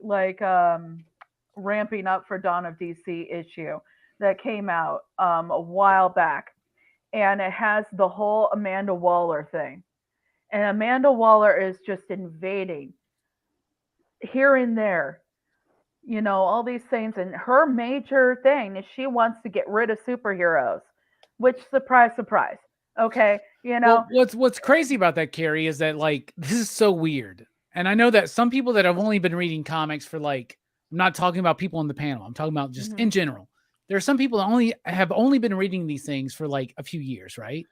E: ramping up for Dawn of DC issue that came out a while back, and it has the whole Amanda Waller thing, and Amanda Waller is just invading here and there, you know, all these things, and her major thing is she wants to get rid of superheroes, which surprise okay, you know.
A: Well, what's crazy about that, Carrie, is that like this is so weird, and I know that some people that have only been reading comics for like, I'm not talking about people on the panel, I'm talking about just in general. There are some people that have only been reading these things for like a few years, right?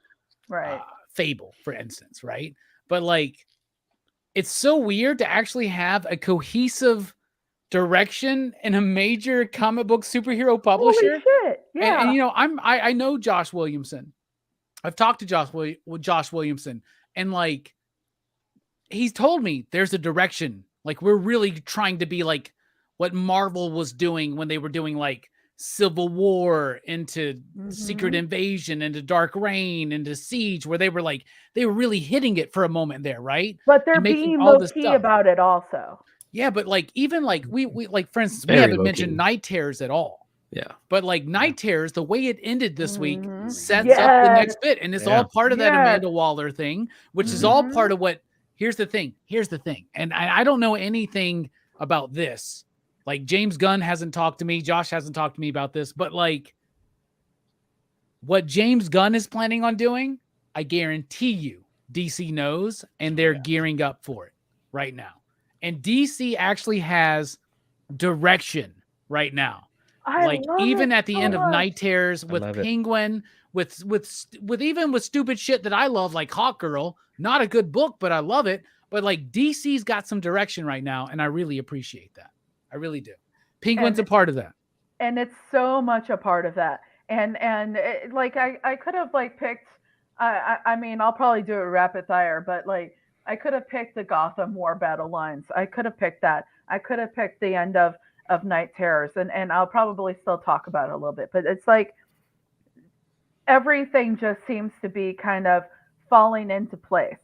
E: Right.
A: Fable, for instance, right? But like, it's so weird to actually have a cohesive direction in a major comic book superhero publisher.
E: Holy shit. Yeah.
A: And you know, I know Josh Williamson. I've talked to Josh Williamson, and like, he's told me there's a direction. Like, we're really trying to be like what Marvel was doing when they were doing like Civil War into Secret Invasion, into Dark Reign, into Siege, where they were really hitting it for a moment there, right?
E: But they're being low-key about it also.
A: Yeah, but like, even like we like, for instance, we haven't mentioned Night Terrors at all. Yeah. But like Night Terrors, the way it ended this week sets up the next bit. And it's all part of that Amanda Waller thing, which is all part of what, here's the thing. And I don't know anything about this. Like, James Gunn hasn't talked to me. Josh hasn't talked to me about this, but like, what James Gunn is planning on doing, I guarantee you DC knows, and they're gearing up for it right now. And DC actually has direction right now. Even at the end of Night Terrors, with Penguin, with even with stupid shit that I love, like Hawk Girl, not a good book, but I love it. But like, DC's got some direction right now, and I really appreciate that. I really do. Penguin's a part of that.
E: And it's so much a part of that. And it, like, I could have like picked, I mean, I'll probably do it rapid fire, but like, I could have picked the Gotham War battle lines. I could have picked that. I could have picked the end of Night Terrors, and I'll probably still talk about it a little bit, but it's like everything just seems to be kind of falling into place.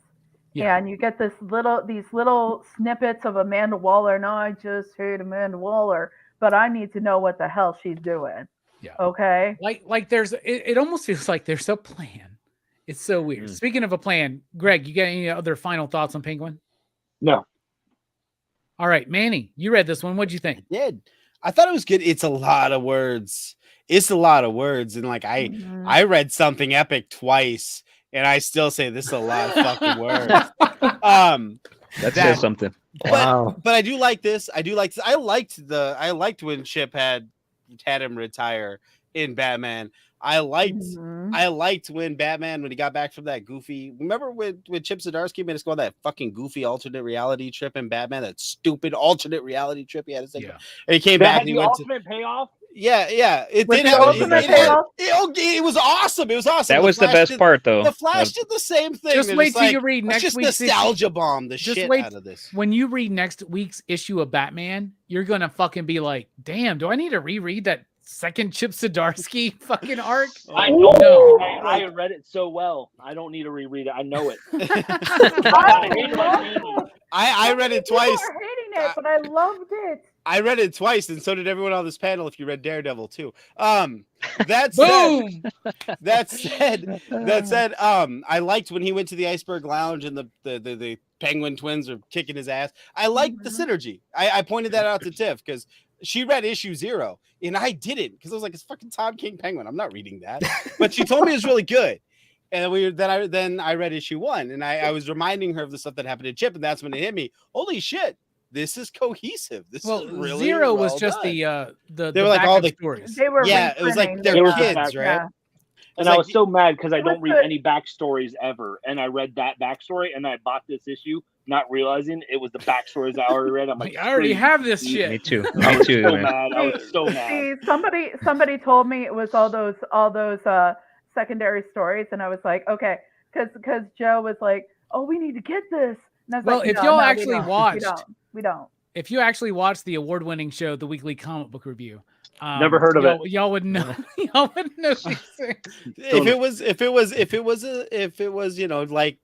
A: Yeah.
E: And you get these little snippets of Amanda Waller. No, I just hate Amanda Waller, but I need to know what the hell she's doing.
A: Yeah.
E: Okay.
A: Like there's it almost feels like there's a plan. It's so weird. Speaking of a plan, Greg, you got any other final thoughts on Penguin?
F: No.
A: All right, Manny, you read this one. What'd you think?
C: Yeah, I thought it was good. It's a lot of words. And like I read Something Epic twice, and I still say this is a lot of fucking words.
D: That says something.
B: Wow.
C: But I do like this. I liked when Chip had him retire in Batman. I liked when Batman, when he got back from that goofy. Remember when Chip Zdarsky made us go on that fucking goofy alternate reality trip in Batman? That stupid alternate reality trip he had to take.
A: Yeah.
C: And he came
F: That
C: back.
F: had
C: And he
F: the
C: went
F: ultimate payoff.
C: Yeah. It
E: With
C: did
E: the
C: have
E: ultimate payoff?
C: it was awesome. It was awesome.
D: That was the best part, though.
C: The Flash did the same thing.
A: Just
C: They're
A: wait till
C: like,
A: you read
C: let's
A: next
C: just
A: week's
C: nostalgia bomb the
A: Just
C: shit
A: wait.
C: out of this.
A: When you read next week's issue of Batman, you're gonna fucking be like, damn, do I need to reread that second Chip Zdarsky fucking arc?
F: I
C: Oh,
F: know.
A: No.
F: I read it so well. I don't need to reread it. I know it.
C: I read it twice.
E: People are hating it, but I loved it.
C: I read it twice, and so did everyone on this panel. If you read Daredevil too, that said,
A: Boom.
C: that said, I liked when he went to the Iceberg Lounge and the Penguin twins are kicking his ass. I liked the synergy. I pointed that out to Tiff because she read issue 0 and I didn't because I was like, it's fucking Tom King Penguin. I'm not reading that, but she told me it was really good. And then I read issue 1 and I was reminding her of the stuff that happened to Chip, and that's when it hit me. Holy shit. This is cohesive. This is really
A: 0 was
C: well
A: just
C: done.
A: they
C: were like all the
A: stories.
E: They were
C: it was like
E: reprinting.
C: they're
F: They were
C: kids,
F: just-
C: right?
E: Yeah.
F: And
C: It's
F: I
C: like-
F: was so mad because I
E: It was
F: don't read
E: good.
F: any backstories ever. And I read that backstory and I bought this issue, not realizing it was the backstories I already read. I'm like,
A: I already
F: screw
A: have this
F: you.
A: shit.
D: Me too.
F: I
D: Me
F: was
D: too,
F: so
D: man.
F: mad. I was so mad.
E: See, somebody told me it was all those secondary stories, and I was like, okay, because Joe was like, oh, we need to get this. And I was
A: Well,
E: like,
A: if
E: no,
A: y'all
E: no, we
A: actually
E: don't.
A: watched-
E: we don't.
A: If you actually watched the award-winning show, The Weekly Comic Book Review,
F: Never heard of it.
A: Y'all would know. Y'all would know these things.
C: If it was, you know, like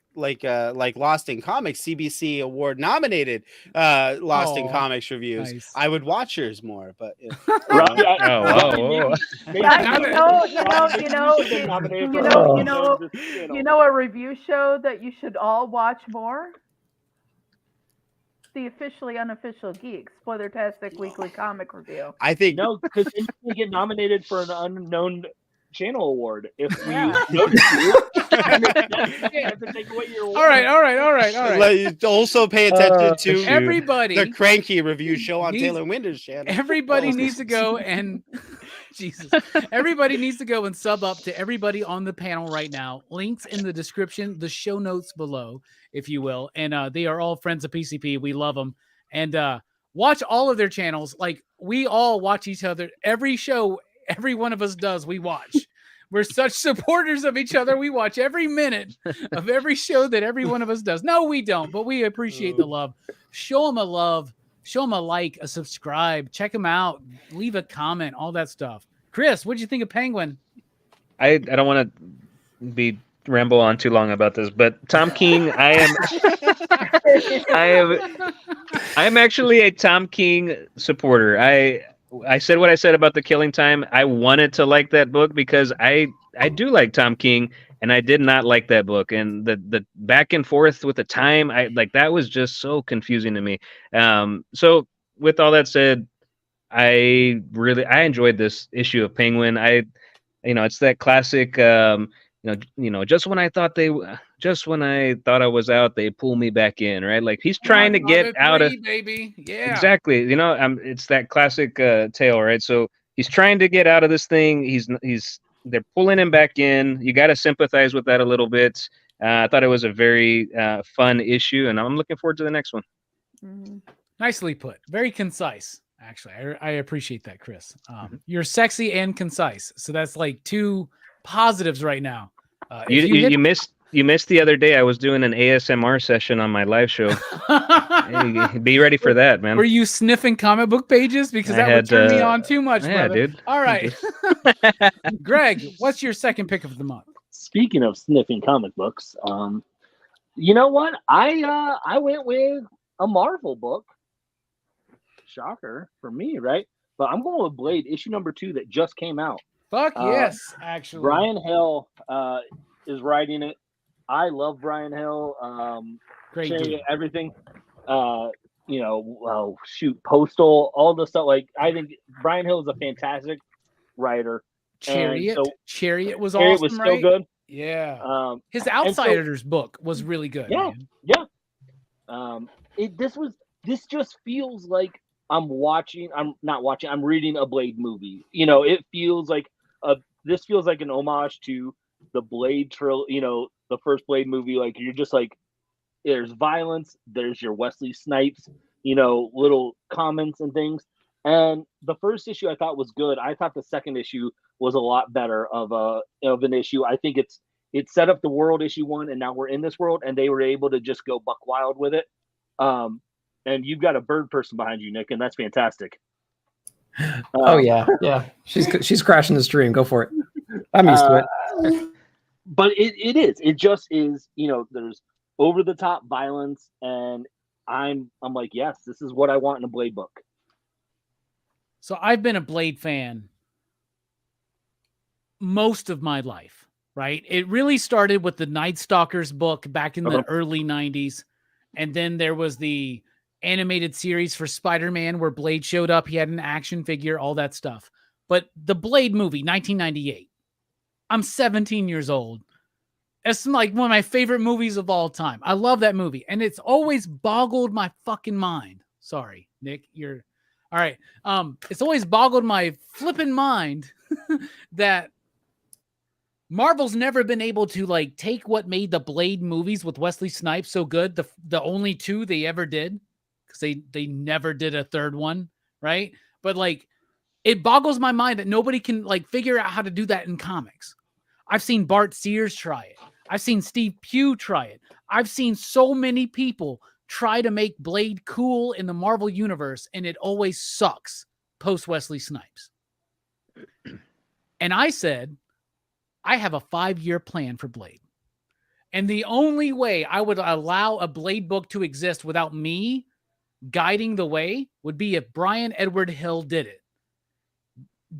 C: Lost in Comics, CBC award nominated Lost in
A: Aw,
C: Comics reviews,
A: nice.
C: I would watch yours more. But
F: Robbie,
D: Oh, whoa.
E: You know a review show that you should all watch more? The officially unofficial Geek Spoiler-tastic weekly comic review.
C: I think
F: No, because you get nominated for an unknown channel award if we
E: Yeah.
F: notice you. You have to take away your award.
A: All right.
C: like, also pay attention to
D: shoot.
A: Everybody,
C: the Cranky review show on
A: needs-
C: Taylor Winder's channel.
A: everybody needs to go and Jesus. Everybody needs to go and sub up to everybody on the panel right now. Links in the description, the show notes below, if you will. And they are all friends of PCP. We love them. And watch all of their channels. Like, we all watch each other. Every show, every one of us does, we watch. We're such supporters of each other. We watch every minute of every show that every one of us does. No, we don't, but we appreciate the love. Show them a love. Show them a like, a subscribe. Check them out. Leave a comment, all that stuff. Chris, what'd you think of Penguin?
D: I don't want to ramble on too long about this, but Tom King, I'm actually a Tom King supporter. I said what I said about The Killing Time. I wanted to like that book because I do like Tom King, and I did not like that book. And the back and forth with the time, that was just so confusing to me. So with all that said, I enjoyed this issue of Penguin. It's that classic, just when I thought I was out, they pull me back in, right? Like, he's trying to get out of,
A: baby. Yeah.
D: exactly. It's that classic tale, right? So he's trying to get out of this thing. They're pulling him back in. You got to sympathize with that a little bit. I thought it was a very fun issue, and I'm looking forward to the next one.
E: Mm-hmm.
A: Nicely put. Very concise. Actually, I appreciate that, Chris. You're sexy and concise, so that's like two positives right now.
D: You missed the other day. I was doing an ASMR session on my live show. Hey, be ready for that, man.
A: Were you sniffing comic book pages? Because that would turn me on too much,
D: yeah,
A: brother.
D: dude.
A: All right. Greg, what's your second pick of the month?
F: Speaking of sniffing comic books, You know what? I went with a Marvel book. Shocker for me, right? But I'm going with Blade issue number 2 that just came out.
A: Fuck yes, actually.
F: Brian Hill is writing it. I love Brian Hill.
A: Great
F: Cherry,
A: dude.
F: everything. Postal, all the stuff. Like, I think Brian Hill is a fantastic writer.
A: Chariot.
F: And so,
A: Chariot was
F: Chariot
A: awesome,
F: was so
A: right?
F: good.
A: Yeah. His Outsiders book was really good.
F: Yeah,
A: man.
F: yeah. This just feels like I'm reading a Blade movie. It feels like this feels like an homage to the Blade the first Blade movie. Like, you're just like, there's violence, there's your Wesley Snipes, little comments and things. And the first issue I thought was good. I thought the second issue was a lot better of an issue. I think it set up the world, issue 1, and now we're in this world, and they were able to just go buck wild with it. And you've got a bird person behind you, Nick, and that's fantastic.
B: Oh yeah. She's crashing the stream. Go for it. I'm used to it.
F: But it just is. There's over the top violence, and I'm like, yes, this is what I want in a Blade book.
A: So I've been a Blade fan most of my life, right? It really started with the Night Stalkers book back in the early 90s. And then there was the animated series for Spider-Man where Blade showed up. He had an action figure, all that stuff. But the Blade movie, 1998, I'm 17 years old. It's like one of my favorite movies of all time. I love that movie. And it's always boggled my fucking mind. Sorry, Nick, you're all right. It's always boggled my flipping mind that Marvel's never been able to like take what made the Blade movies with Wesley Snipes so good. The only 2 they ever did, because they never did a third one, right? But like, it boggles my mind that nobody can like figure out how to do that in comics. I've seen Bart Sears try it. I've seen Steve Pugh try it. I've seen so many people try to make Blade cool in the Marvel universe, and it always sucks post Wesley Snipes. And I said, I have a 5-year plan for Blade. And the only way I would allow a Blade book to exist without me guiding the way would be if Brian Edward Hill did it.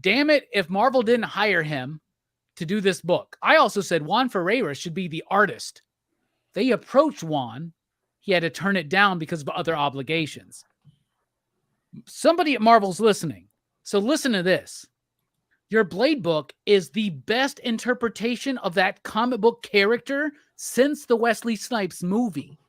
A: Damn it, if Marvel didn't hire him to do this book. I also said Juan Ferreira should be the artist. They approached Juan. He had to turn it down because of other obligations. Somebody at Marvel's listening. So listen to this. Your Blade book is the best interpretation of that comic book character since the Wesley Snipes movie.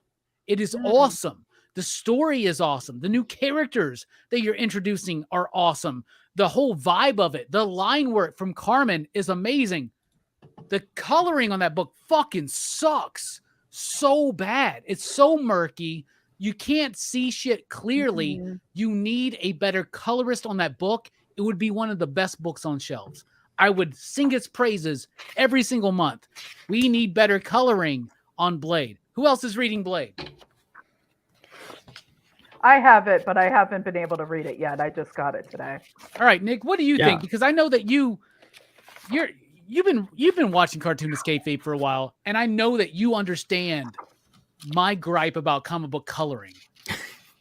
A: It is awesome. The story is awesome. The new characters that you're introducing are awesome. The whole vibe of it, the line work from Carmen is amazing. The coloring on that book fucking sucks so bad. It's so murky. You can't see shit clearly. Mm-hmm. You need a better colorist on that book. It would be one of the best books on shelves. I would sing its praises every single month. We need better coloring on Blade. Who else is reading Blade?
E: I have it, but I haven't been able to read it yet. I just got it today.
A: All right, Nick, what do you think? Because I know that you've been watching Cartoonist Kayfabe for a while, and I know that you understand my gripe about comic book coloring.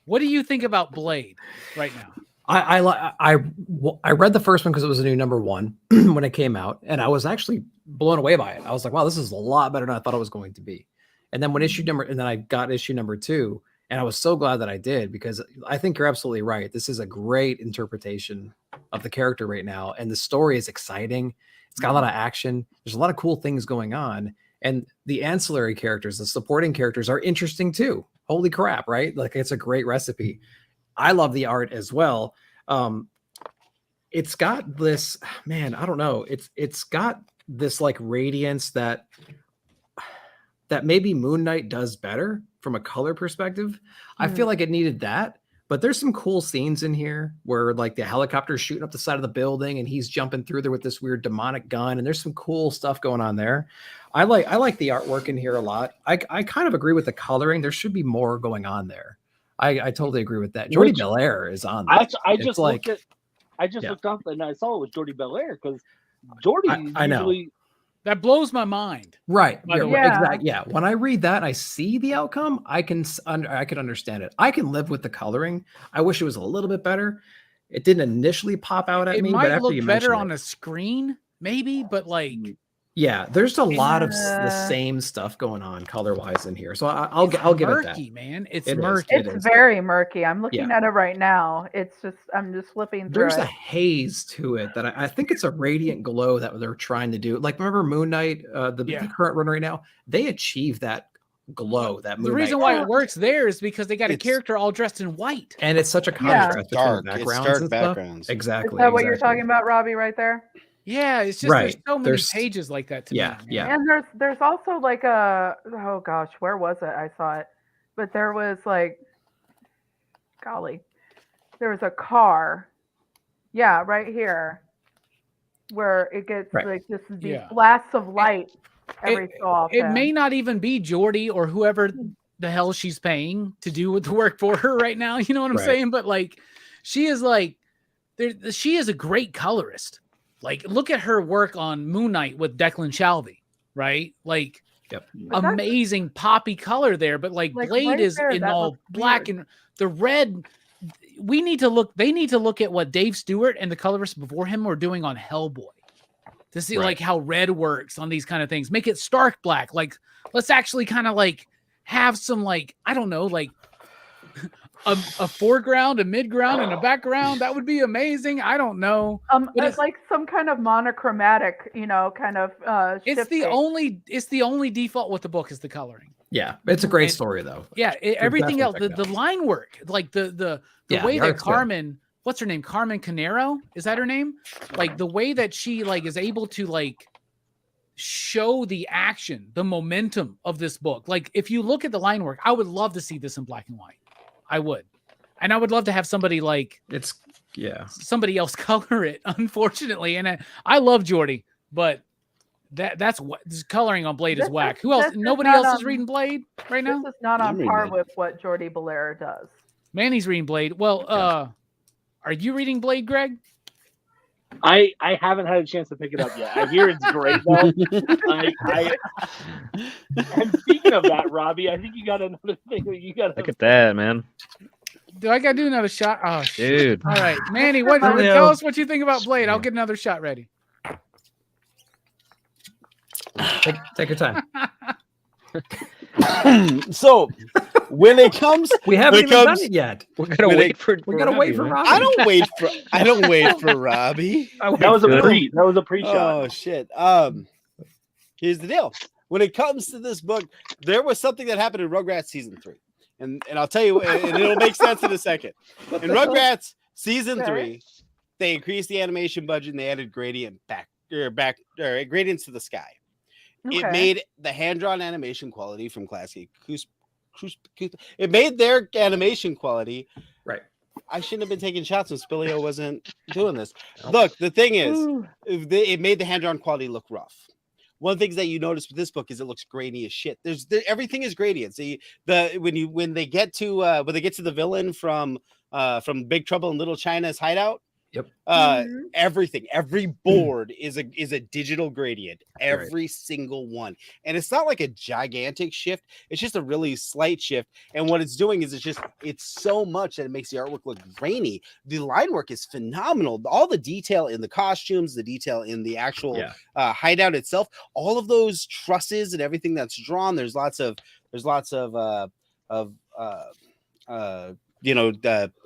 A: What do you think about Blade right now?
B: I read the first one because it was a new number 1 when it came out, and I was actually blown away by it. I was like, wow, this is a lot better than I thought it was going to be. And then I got issue number 2, and I was so glad that I did, because I think you're absolutely right. This is a great interpretation of the character right now, and the story is exciting. It's got a lot of action. There's a lot of cool things going on, and the ancillary characters, the supporting characters, are interesting too. Holy crap, right? Like, it's a great recipe. I love the art as well. It's got this, man, I don't know. It's got this like radiance that maybe Moon Knight does better from a color perspective. I feel like it needed that, but there's some cool scenes in here where like the helicopter's shooting up the side of the building and he's jumping through there with this weird demonic gun. And there's some cool stuff going on there. I like the artwork in here a lot. I kind of agree with the coloring. There should be more going on there. I totally agree with that. Jordi Belair is on there.
F: I just looked up and I saw it was Jordi Belair, because Jordi
B: I know.
A: That blows my mind.
B: Right.
A: By the
E: way.
B: Exactly. Yeah. When I read that, I see the outcome. I can understand it. I can live with the coloring. I wish it was a little bit better. It didn't initially pop out at
A: It
B: me, but
A: might
B: after
A: look
B: you
A: better
B: mentioned
A: on
B: it,
A: a screen, maybe, but like
B: yeah, there's a lot of the
E: Yeah.
B: same stuff going on color wise in here. So I'll give it that.
A: murky, man. It's
B: It is.
A: murky.
B: It
E: It's
B: is.
E: very murky. I'm looking at it right now. It's just I'm just flipping through
B: There's
E: it.
B: a haze to it that I think it's a radiant glow that they're trying to do. Like remember Moon Knight, the current run right now, they achieved that glow. That Moon
A: The reason
B: Knight,
A: why it works there is because they got a
C: It's-
A: character all dressed in white.
B: and it's such a contrast between
C: dark.
B: the
C: It's
B: backgrounds
C: dark
B: and stuff.
C: backgrounds.
B: Exactly.
E: Is that what you're
B: exactly.
E: talking about, Robbie, right there?
A: Yeah, it's just
B: Right.
A: there's so many
B: There's-
A: pages like that to
B: Yeah,
A: me. man.
B: yeah.
E: And there's also like oh gosh, where was it? I saw it. But there was like golly. There was a car. Yeah, right here. Where it gets
B: Right.
E: like this these
A: Yeah.
E: blasts of light every so often.
A: It may not even be Geordie or whoever the hell she's paying to do the work for her right now. You know what I'm
B: Right.
A: saying? But like, she is like, she is a great colorist. Like, look at her work on Moon Knight with Declan Shalvey, right? Like,
E: But that's-
A: amazing poppy color there. But like Blade
E: right
A: is
E: there,
A: in
E: that
A: all
E: looks
A: black
E: weird.
A: and the red. They need to look at what Dave Stewart and the colorists before him were doing on Hellboy to see
B: Right.
A: like how red works on these kind of things. Make it stark black. Like, let's actually kind of like have some like, I don't know, like a foreground, a midground, and a background. That would be amazing. I don't know. But
E: it's like some kind of monochromatic, kind of
A: It's the
E: shifting.
A: only default with the book is the coloring.
B: Yeah, it's a great
A: And-
B: story though.
A: Yeah, everything else,
B: definitely
A: the
B: check it
A: line work, like the
B: Yeah,
A: way
B: the
A: that
B: art's good.
A: Carmen, what's her name? Carmen Canero? Is that her name? Like the way that she like is able to like show the action, the momentum of this book. Like if you look at the line work, I would love to see this in black and white. I would. And I would love to have somebody like somebody else color it, unfortunately. And I love Geordie, but that's what this coloring on Blade is
E: This
A: whack.
E: is-
A: Who else?
E: this is
A: Nobody
E: not
A: else is
E: on-
A: reading Blade right now?
E: This is not
C: I'm
E: on
C: reading
E: par
C: it.
E: with what Jordi Belair does.
A: Manny's reading Blade. Well, are you reading Blade, Greg?
F: I haven't had a chance to pick it up yet. I hear it's great though. And speaking of that, Robbie, I think you got another thing that you got.
D: Look at that, man.
A: Do I gotta do another shot? Oh shit.
D: Dude.
A: All right. Manny, what
E: I
A: tell us what you think about Blade. I'll
B: Yeah.
A: get another shot ready.
B: Take your time.
C: So when it comes,
B: We haven't even
C: Becomes-
B: done it yet.
D: We gotta
C: When
D: wait for.
B: We gotta wait for
D: man.
B: Robbie.
C: I don't wait for Robbie.
F: That was a pre-shot.
C: Oh shit. Here's the deal. When it comes to this book, there was something that happened in Rugrats season 3. And I'll tell you, and it'll make sense in a second. In Rugrats season
E: Okay.
C: 3, they increased the animation budget and they added gradients to the sky. It
E: Okay.
C: made the hand-drawn animation quality from classic. It made their animation quality.
B: Right.
C: I shouldn't have been taking shots when Spilio wasn't doing this. Look, the thing is, it made the hand-drawn quality look rough. One of the things that you notice with this book is it looks grainy as shit. Everything is gradient. See, when they get to the villain from Big Trouble in Little China's hideout.
B: Yep.
C: Everything, every board is a digital gradient, every single one, and it's not like a gigantic shift. It's just a really slight shift. And what it's doing is it's so much that it makes the artwork look grainy. The line work is phenomenal. All the detail in the costumes, the detail in the actual hideout itself, all of those trusses and everything that's drawn. There's lots of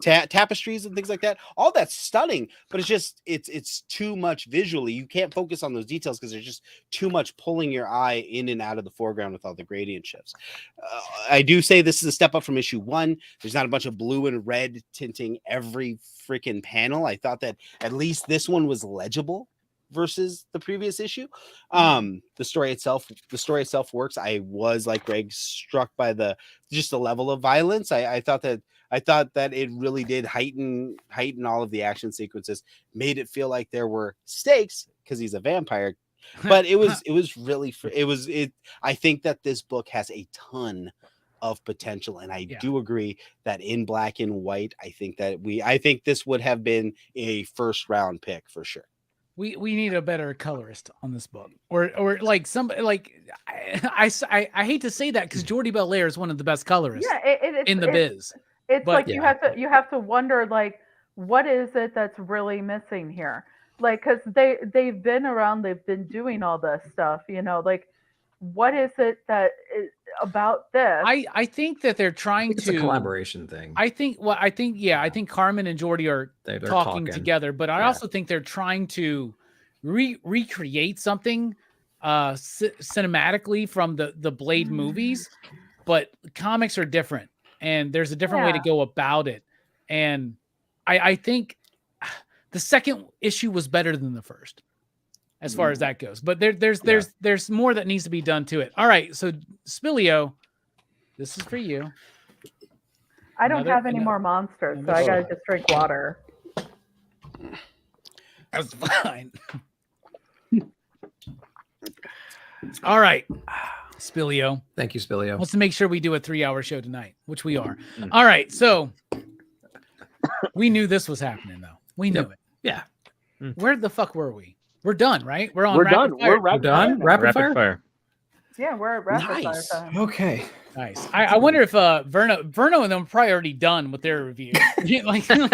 C: tapestries and things like that. All that's stunning, but it's too much visually. You can't focus on those details because there's just too much pulling your eye in and out of the foreground with all the gradient shifts. I do say this is a step up from issue 1. There's not a bunch of blue and red tinting every freaking panel. I thought that at least this one was legible versus the previous issue. The story itself works. I was, like Greg, struck by the level of violence. I thought that it really did heighten all of the action sequences, made it feel like there were stakes because he's a vampire. But it was I think that this book has a ton of potential, and I do agree that in black and white, I think this would have been a first round pick for sure.
A: We need a better colorist on this book, or like somebody like I hate to say that because Jordi Belair is one of the best colorists in the biz.
E: It's
A: But-
E: like
B: Yeah.
E: you have to wonder like what is it that's really missing here? Like because they've been around, they've been doing all this stuff, you know, like what is it that is about this?
A: I think that they're trying
B: It's
A: to
B: a collaboration thing.
A: I think Carmen and Jordi are
B: They're
A: talking together, but I
B: Yeah.
A: also think they're trying to recreate something cinematically from the Blade movies, but comics are different and there's a different way to go about it. And I think the second issue was better than the first as far as that goes, but there's more that needs to be done to it. All right. So Spilio, this is for you.
E: I don't have any more monsters, so I gotta just drink water.
A: That's fine. All right, Spilio.
B: Thank you, Spilio.
A: Let's make sure we do a 3-hour show tonight, which we are. All right, so we knew this was happening, though. We knew it.
B: Yeah.
A: Where the fuck were we? We're done, right? We're on.
F: We're
A: rapid
F: done.
A: fire.
F: We're rapid
B: done?
F: fire.
B: Rapid fire?
E: Yeah, we're at rapid fire
B: Nice.
E: time.
B: Okay.
A: Nice. I wonder if Verno and them are probably already done with their review. Like, all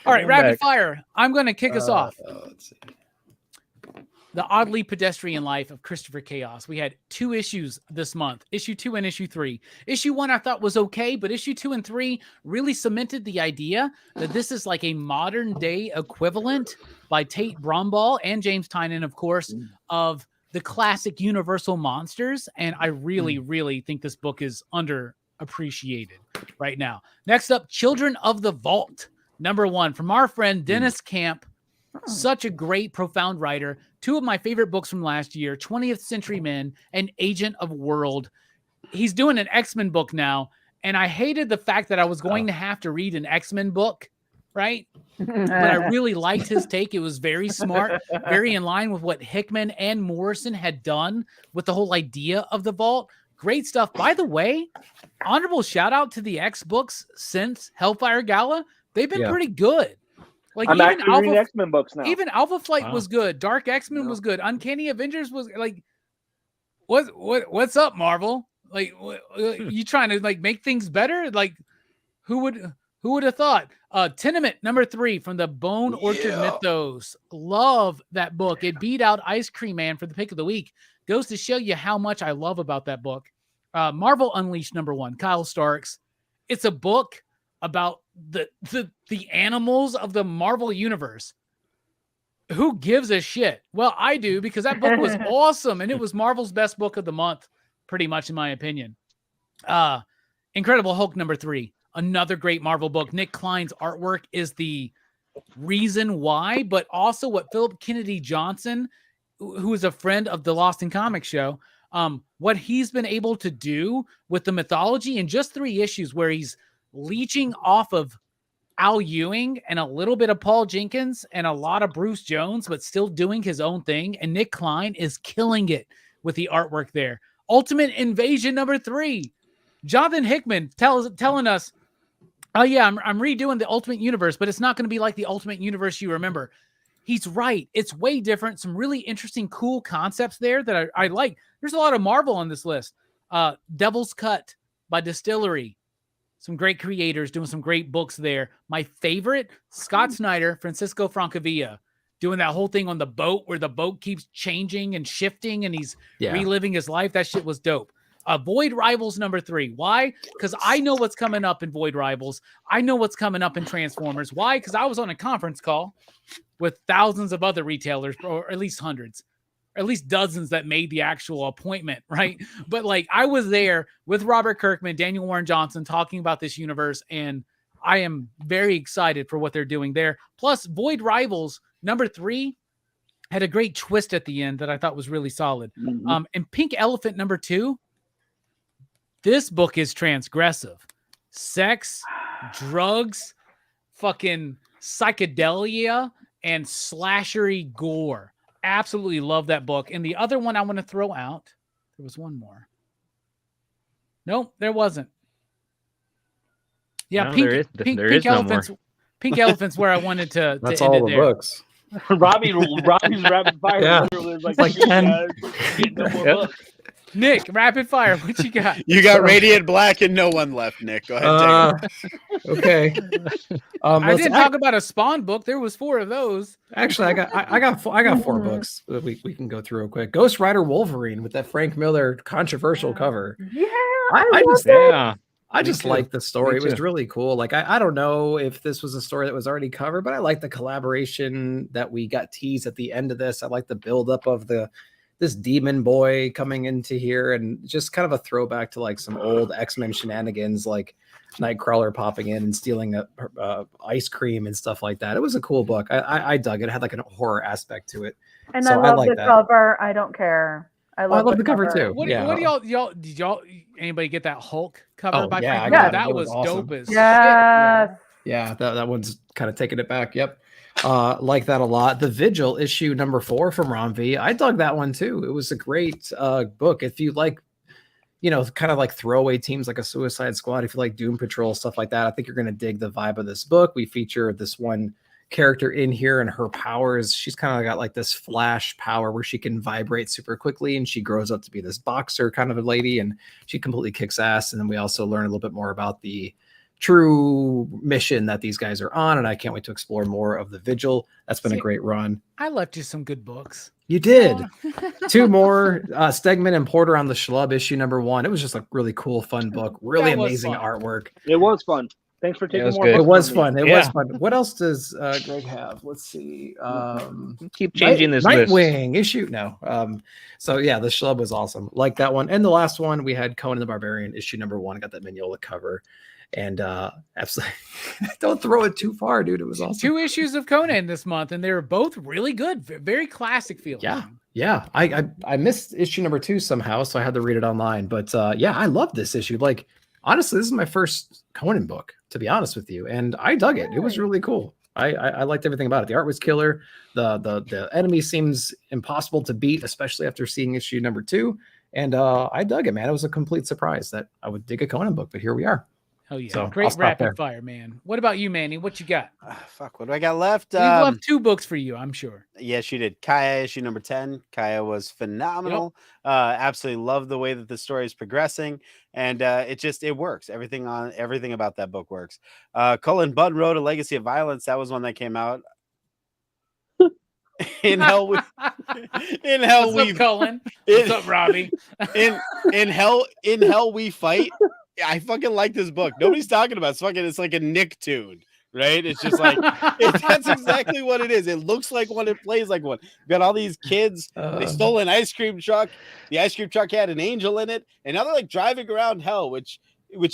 A: right, rapid fire. I'm going to kick us off.
B: Let's see.
A: The Oddly Pedestrian Life of Christopher Chaos. We had 2 issues this month, issue 2 and issue 3. Issue 1 I thought was okay, but issue 2 and 3 really cemented the idea that this is like a modern day equivalent by Tate Bromball and James Tynion, of course, of the classic Universal monsters. And I really, really think this book is underappreciated right now. Next up, Children of the Vault, #1 from our friend Dennis Camp. Such a great, profound writer. 2 of my favorite books from last year, 20th Century Men and Agent of World. He's doing an X-Men book now, and I hated the fact that I was going to have to read an X-Men book, right? But I really liked his take. It was very smart, very in line with what Hickman and Morrison had done with the whole idea of the Vault. Great stuff. By the way, honorable shout out to the X books since Hellfire Gala. They've been pretty good. Like
F: I'm
A: even
F: actually reading X-Men books now.
A: Even Alpha Flight was good. Dark X-Men was good. Uncanny Avengers was like, what's up, Marvel? Like, you trying to like make things better? Like, who would have thought? Tenement #3 from the Bone Orchard Mythos. Love that book. It beat out Ice Cream Man for the pick of the week. Goes to show you how much I love about that book. Marvel Unleashed #1. Kyle Starks. It's a book about the animals of the Marvel universe. Who gives a shit? Well, I do, because that book was awesome, and it was Marvel's best book of the month, pretty much in my opinion. Incredible Hulk #3, another great Marvel book. Nick Klein's artwork is the reason why, but also what Philip Kennedy Johnson, who is a friend of the Lost in Comics show, what he's been able to do with the mythology in just 3 issues, where he's leeching off of Al Ewing and a little bit of Paul Jenkins and a lot of Bruce Jones, but still doing his own thing. And Nick Klein is killing it with the artwork there. Ultimate Invasion #3. Jonathan Hickman telling us, oh yeah, I'm redoing the Ultimate Universe, but it's not going to be like the Ultimate Universe you remember. He's right. It's way different. Some really interesting, cool concepts there that I like. There's a lot of Marvel on this list. Devil's Cut by Distillery. Some great creators doing some great books there. My favorite, Scott Snyder, Francisco Francavilla, doing that whole thing on the boat where the boat keeps changing and shifting and he's reliving his life. That shit was dope. Void Rivals #3. Why? Because I know what's coming up in Void Rivals. I know what's coming up in Transformers. Why? Because I was on a conference call with thousands of other retailers, or at least hundreds, or at least dozens that made the actual appointment, right? But like I was there with Robert Kirkman, Daniel Warren Johnson, talking about this universe, and I am very excited for what they're doing there. Plus, Void Rivals #3 had a great twist at the end that I thought was really solid. And Pink Elephant #2, this book is transgressive. Sex, drugs, fucking psychedelia, and slashery gore. Absolutely love that book. And the other one I want to throw out, there was one more. Nope, there wasn't. Yeah,
D: No,
A: Pink
D: there is no
A: Elephant's
D: more.
A: Pink Elephant's where I wanted to
B: That's
A: end
B: all
A: it
B: the
A: there.
B: books.
F: Robbie's rapid fire.
B: Yeah.
F: Literally is
B: It's like
F: shit,
B: 10.
F: guys, get no more
D: Yep.
F: books.
A: Nick, rapid fire. What you got?
C: You got Radiant Black and no one left, Nick. Go ahead, take it.
B: Okay.
A: I didn't talk about a Spawn book. There was 4 of those.
B: Actually, I got 4 books that we can go through real quick. Ghost Rider Wolverine with that Frank Miller controversial cover.
E: Yeah,
B: I just
D: too.
B: like the story.
D: Me
B: It was
D: too.
B: really cool. Like I don't know if this was a story that was already covered, but I like the collaboration that we got teased at the end of this. I like the buildup of this demon boy coming into here, and just kind of a throwback to like some old X-Men shenanigans, like Nightcrawler popping in and stealing ice cream and stuff like that. It was a cool book. I dug it. It had like a horror aspect to it.
E: and
B: So
E: I
B: I
E: love
B: like
E: the
B: that.
E: cover. I don't care. I
B: love the cover too.
A: What,
B: Yeah.
A: what do y'all did y'all anybody get that Hulk cover
B: Oh,
A: by
B: yeah,
A: Frank
B: I
A: Miller?
B: got it.
A: That
B: It was
A: was
B: awesome.
A: dope as
E: Yes.
B: Yeah, that one's kind of taking it back. Yep. Like that a lot. The Vigil issue number 4 from Ron V. I dug that one too. It was a great book. If you like, kind of like throwaway teams like a Suicide Squad, if you like Doom Patrol, stuff like that, I think you're going to dig the vibe of this book. We feature this one character in here, and her powers, she's kind of got like this flash power where she can vibrate super quickly, and she grows up to be this boxer kind of a lady, and she completely kicks ass. And then we also learn a little bit more about the true mission that these guys are on, and I can't wait to explore more of the Vigil. That's been a great run.
A: I left you some good books.
B: You did. 2 more, Stegman and Porter on the Schlub issue number 1. It was just a really cool, fun book. Really
A: That was
B: amazing
A: fun.
B: artwork.
F: It was fun. Thanks for taking
D: was
F: more.
D: good.
B: It
F: books
B: was
F: from me.
B: fun. It
D: Yeah.
B: was fun. What else does Greg have? Let's see.
D: Keep changing this list.
B: Nightwing issue. No. So yeah, the Schlub was awesome. Like that one. And the last one, we had Conan the Barbarian issue number 1. I got that Mignola cover. And absolutely don't throw it too far, dude. It was awesome.
A: 2 issues of Conan this month, and they were both really good. Very classic feeling.
B: Yeah. I missed issue number 2 somehow, so I had to read it online. But yeah, I love this issue. Like, honestly, this is my first Conan book, to be honest with you. And I dug it. It was really cool. I liked everything about it. The art was killer. The enemy seems impossible to beat, especially after seeing issue number 2. And I dug it, man. It was a complete surprise that I would dig a Conan book, but here we are.
A: Oh yeah,
B: So, I'll
A: great
B: stop
A: rapid
B: there.
A: fire, man. What about you, Manny? What you got?
C: Fuck, what do I got left?
A: We've left 2 books for you, I'm sure.
C: Yeah, she did. Kaya issue number 10. Kaya was phenomenal. Absolutely love the way that the story is progressing, and it works. Everything about that book works. Cullen Bunn wrote A Legacy of Violence. That was one that came out. In hell,
A: What's
C: we
A: up, Cullen? What's up, Robbie?
C: in hell we fight. I fucking like this book. Nobody's talking about it. It's like a Nicktoon, right? It's just like that's exactly what it is. It looks like one, it plays like one. Got all these kids, they stole an ice cream truck. The ice cream truck had an angel in it, and now they're like driving around hell, which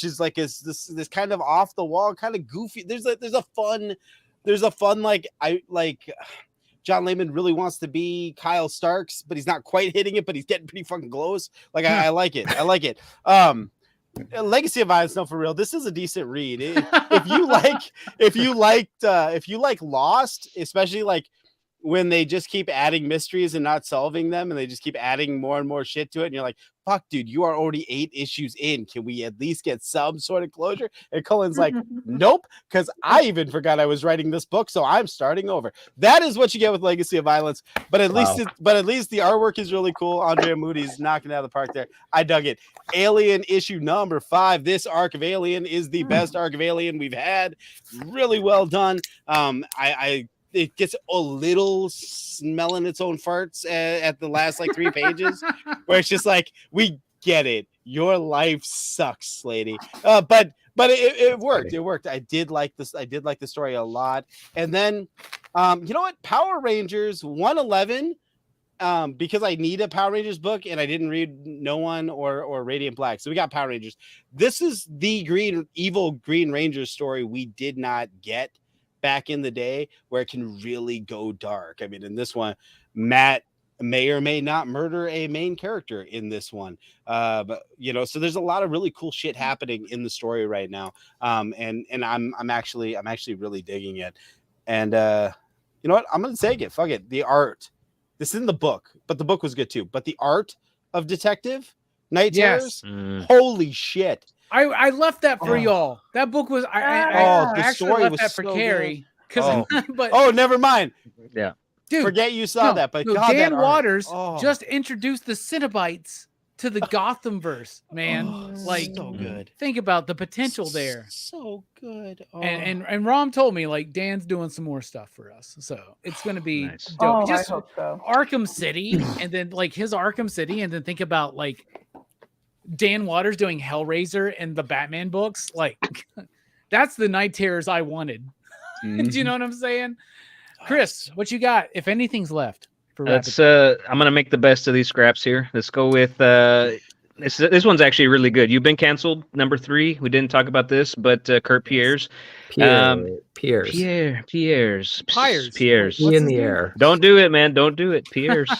C: is like this kind of off the wall, kind of goofy. There's a fun like John Layman really wants to be Kyle Starks, but he's not quite hitting it, but he's getting pretty fucking close. Like I like it. I like it. Legacy of Violence, no, for real. This is a decent read. If you like Lost, especially like when they just keep adding mysteries and not solving them, and they just keep adding more and more shit to it, and you're like, fuck, dude, you are already 8 issues in. Can we at least get some sort of closure? And Cullen's like, nope, because I even forgot I was writing this book, so I'm starting over. That is what you get with Legacy of Violence. But at least the artwork is really cool. Andrea Moody's knocking it out of the park there. I dug it. Alien issue number 5. This arc of Alien is the best arc of Alien we've had. Really well done. It gets a little smelling its own farts at the last like 3 pages, where it's just like, we get it. Your life sucks, lady. But it worked. It worked. I did like this. I did like the story a lot. And then, you know what? Power Rangers 111. Because I need a Power Rangers book, and I didn't read No One or Radiant Black, so we got Power Rangers. This is the evil Green Ranger story we did not get back in the day, where it can really go dark. I mean, in this one, Matt may or may not murder a main character in this one, but so there's a lot of really cool shit happening in the story right now, and I'm actually really digging it. And you know what, I'm gonna say it. Fuck it. The art, this is in the book, but the book was good too. But the art of Detective Night Terrors, holy shit.
A: I left that for
C: Oh.
A: y'all. That book was I
C: the
A: actually
C: story
A: left
C: was
A: that for
C: so
A: Carrie
C: good.
A: but
C: Oh, never mind.
D: Yeah.
A: dude,
C: Forget you saw that, but God,
A: Dan
C: that art.
A: Waters
C: Oh.
A: just introduced the Cenobites to the Gothamverse, man.
C: Oh,
A: like
C: so good.
A: think about the potential there.
C: So good. Oh.
A: And Rom told me like Dan's doing some more stuff for us, so it's gonna be
D: Nice.
A: dope.
E: Oh,
A: Just
E: I hope so.
A: Arkham City, and then like his Arkham City, and then think about like Dan Waters doing Hellraiser and the Batman books. Like that's the Night Terrors I wanted. Do you know what I'm saying? Chris, what you got? If anything's left for
D: Let's I'm gonna make the best of these scraps here. Let's go with this one's actually really good. You've Been Canceled, number 3. We didn't talk about this, but Kurt Pierre's.
B: Pierre's.
D: Pierre's.
A: What's
B: In
A: his
B: the
A: name?
B: air.
D: Don't do it, man. Don't do it. Pierre's.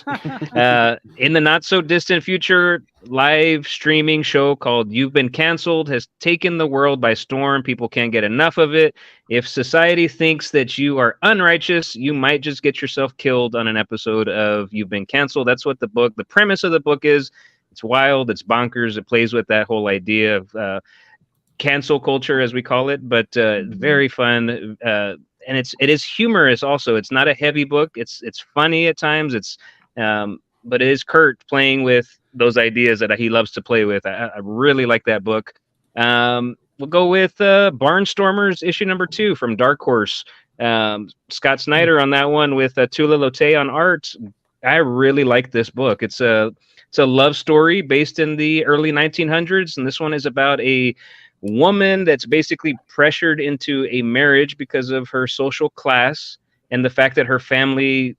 D: In the not so distant future, live streaming show called You've Been Canceled has taken the world by storm. People can't get enough of it. If society thinks that you are unrighteous, you might just get yourself killed on an episode of You've Been Canceled. That's what the premise of the book is. It's wild. It's bonkers. It plays with that whole idea of cancel culture, as we call it, but very fun. And it is humorous also. It's not a heavy book. It's funny at times. But it is Kurt playing with those ideas that he loves to play with. I really like that book. We'll go with Barnstormers issue number 2 from Dark Horse. Scott Snyder on that one with Tula Lotay on art. I really like this book. It's a love story based in the early 1900s, and this one is about a woman that's basically pressured into a marriage because of her social class and the fact that her family's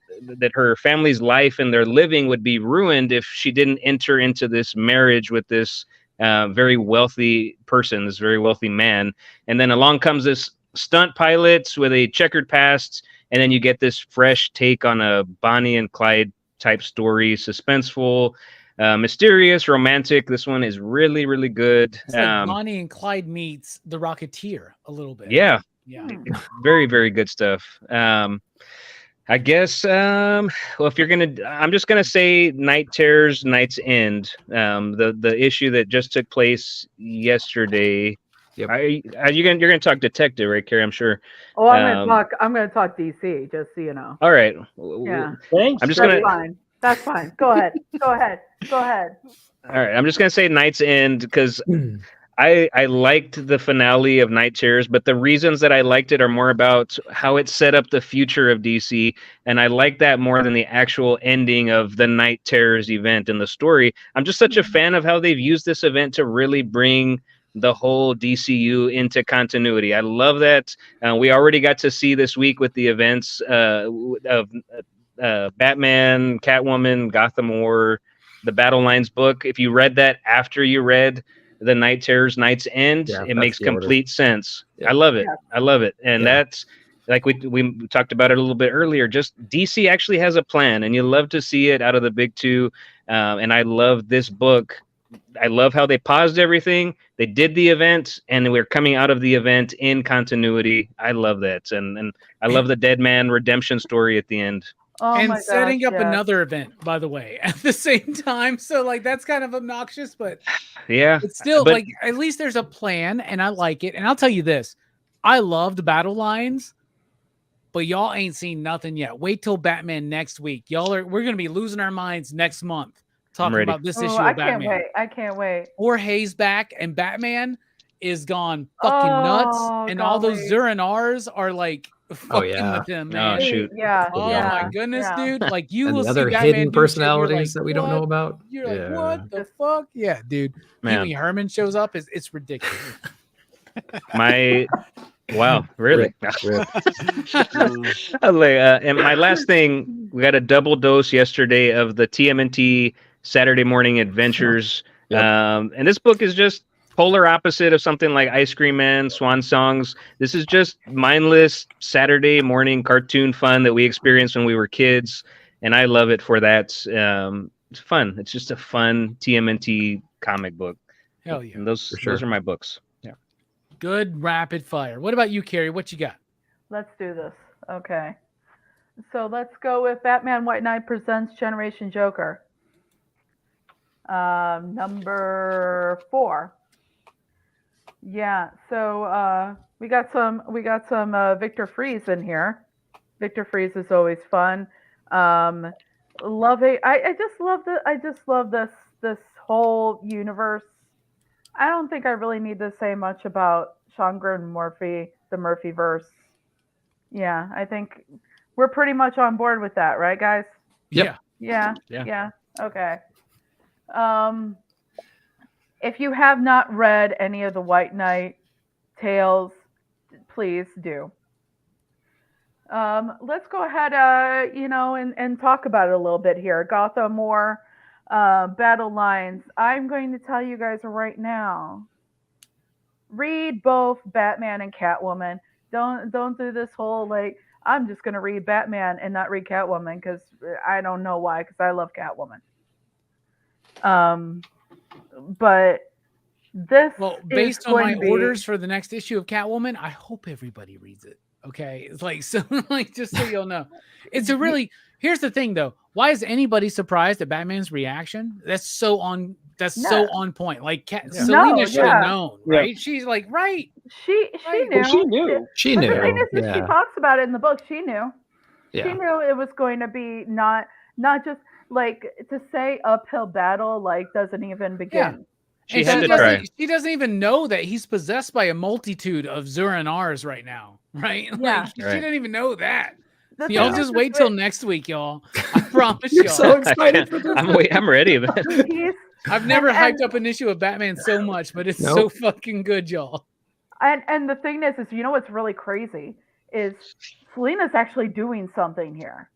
D: life and their living would be ruined if she didn't enter into this marriage with this very wealthy person, this very wealthy man. And then along comes this stunt pilot with a checkered past, and then you get this fresh take on a Bonnie and Clyde type story, suspenseful, mysterious, romantic. This one is really, really good.
A: It's like Bonnie and Clyde meets The Rocketeer a little bit.
D: Yeah. Very, very good stuff. I guess well, if you're gonna, I'm just gonna say Night Terrors, Night's End, the issue that just took place yesterday.
B: Yep.
D: You're gonna talk detective, right, Carrie? I'm sure.
E: Oh, I'm gonna talk DC, just so you know.
D: All right.
E: Yeah.
F: Thanks.
D: I'm just
E: That's
D: gonna.
E: fine. That's fine. Go ahead. Go ahead. Go ahead.
D: All right. I'm just gonna say Night's End because I liked the finale of Night Terrors, but the reasons that I liked it are more about how it set up the future of DC, and I like that more than the actual ending of the Night Terrors event in the story. I'm just such a fan of how they've used this event to really bring the whole DCU into continuity. I love that. We already got to see this week with the events of Batman, Catwoman, Gotham War, the Battle Lines book. If you read that after you read the Night Terrors, Night's End, it makes complete sense.
B: Yeah.
D: I love it.
E: Yeah.
D: I love it. And that's like we talked about it a little bit earlier. Just DC actually has a plan, and you love to see it out of the big two. And I love this book. I love how they paused everything. They did the event, and we're coming out of the event in continuity. I love that, and I love the Dead Man redemption story at the end.
E: Oh
A: and
E: my
A: setting
E: gosh,
A: up
E: yes.
A: another event, by the way, at the same time. So like that's kind of obnoxious, but
D: Yeah,
A: it's still
D: but-
A: like at least there's a plan, and I like it. And I'll tell you this: I loved Battle Lines, but y'all ain't seen nothing yet. Wait till Batman next week. We're gonna be losing our minds next month talking
D: ready.
A: about this issue
E: Oh, I
A: of Batman.
E: can't wait. I can't wait.
A: Jorge's back, and Batman is gone fucking nuts, and all those
E: golly.
A: Zuranars are like fucking
B: yeah.
A: with him,
D: Oh,
A: man.
D: shoot.
E: Yeah.
A: Oh
E: yeah,
A: my goodness,
E: yeah.
A: dude! Like you
B: And
A: will
B: the
A: see
B: other
A: Batman
B: hidden
A: do shit, you're
B: personalities
A: like,
B: that we don't know
A: "What?"
B: about.
A: You're like,
B: Yeah.
A: what the fuck? Yeah, dude.
D: Man.
A: Pee Wee Herman shows up. It's ridiculous.
D: Wow, really?
B: Rip.
D: And my last thing, we got a double dose yesterday of the TMNT Saturday Morning Adventures.
B: Yep.
D: And this book is just polar opposite of something like Ice Cream Man, Swan Songs. This is just mindless Saturday morning cartoon fun that we experienced when we were kids. And I love it for that. It's fun. It's just a fun TMNT comic book.
A: Hell yeah.
D: And those are my books. Yeah.
A: Good rapid fire. What about you, Carrie? What you got?
E: Let's do this. Okay. So let's go with Batman White Knight presents Generation Joker. Number 4. Yeah. So we got some Victor Freeze in here. Victor Freeze is always fun. Love it. I just love this whole universe. I don't think I really need to say much about Chandra and Murphy, the Murphy verse. Yeah, I think we're pretty much on board with that, right, guys?
B: Yep.
E: Yeah. Okay. If you have not read any of the White Knight tales, please do. Let's go ahead, and talk about it a little bit here. Gotham War, battle lines. I'm going to tell you guys right now. Read both Batman and Catwoman. Don't do this whole like I'm just gonna read Batman and not read Catwoman because I don't know why because I love Catwoman. But this
A: based on my orders for the next issue of Catwoman, I hope everybody reads it. Okay, it's like so like just so you'll know, it's a really. Here's the thing though, why is anybody surprised at Batman's reaction? That's so on point. Like Selena should have known, right?
F: Yeah.
A: She's like, right.
E: She
A: right.
E: knew.
F: Well, she knew.
B: She
E: But
B: knew.
E: the thing is, she talks about it in the book. She knew.
B: Yeah.
E: She knew it was going to be not just like to say uphill battle like doesn't even begin.
D: She had to try.
A: She doesn't even know that he's possessed by a multitude of Zuranars right now, right?
E: Yeah.
A: Like, she didn't even know that.
E: The
A: Y'all
E: thing
A: just
E: is
A: wait till next week, y'all. I promise
B: You're
A: y'all.
B: so excited for this.
D: I'm ready. Man.
E: he's-
A: I've never
E: and-
A: hyped up an issue of Batman so much, but it's so fucking good, y'all.
E: And the thing is you know what's really crazy is Selena's actually doing something here.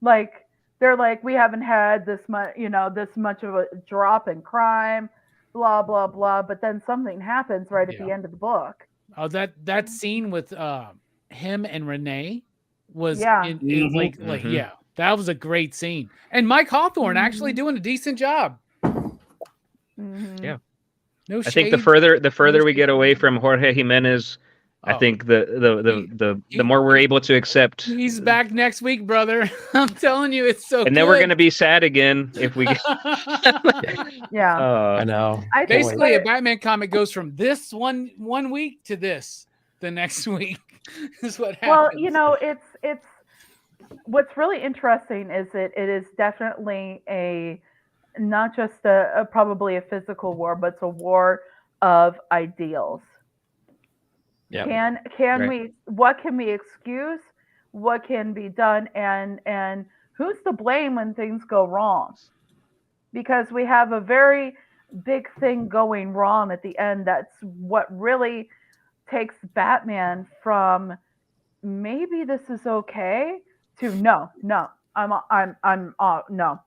E: Like they're like, we haven't had this much, this much of a drop in crime, blah blah blah. But then something happens right at the end of the book.
A: Oh, that scene with him and Renee was
E: Yeah.
A: yeah, that was a great scene. And Mike Hawthorne actually doing a decent job.
E: Mhm.
D: Yeah.
A: No
D: I
A: shade.
D: think the further we get away from Jorge Jimenez, I think the more we're able to accept.
A: He's back next week, brother. I'm telling you, it's so.
D: And then we're gonna be sad again if we get.
E: Yeah.
B: I know.
A: Basically, a Batman comic goes from this one week to this the next week. Is what happens.
E: Well, it's what's really interesting is it is definitely not just a probably a physical war, but it's a war of ideals.
B: Yeah.
E: Can we? What can we excuse? What can be done? And who's to blame when things go wrong? Because we have a very big thing going wrong at the end. That's what really takes Batman from maybe this is okay to no. I'm no.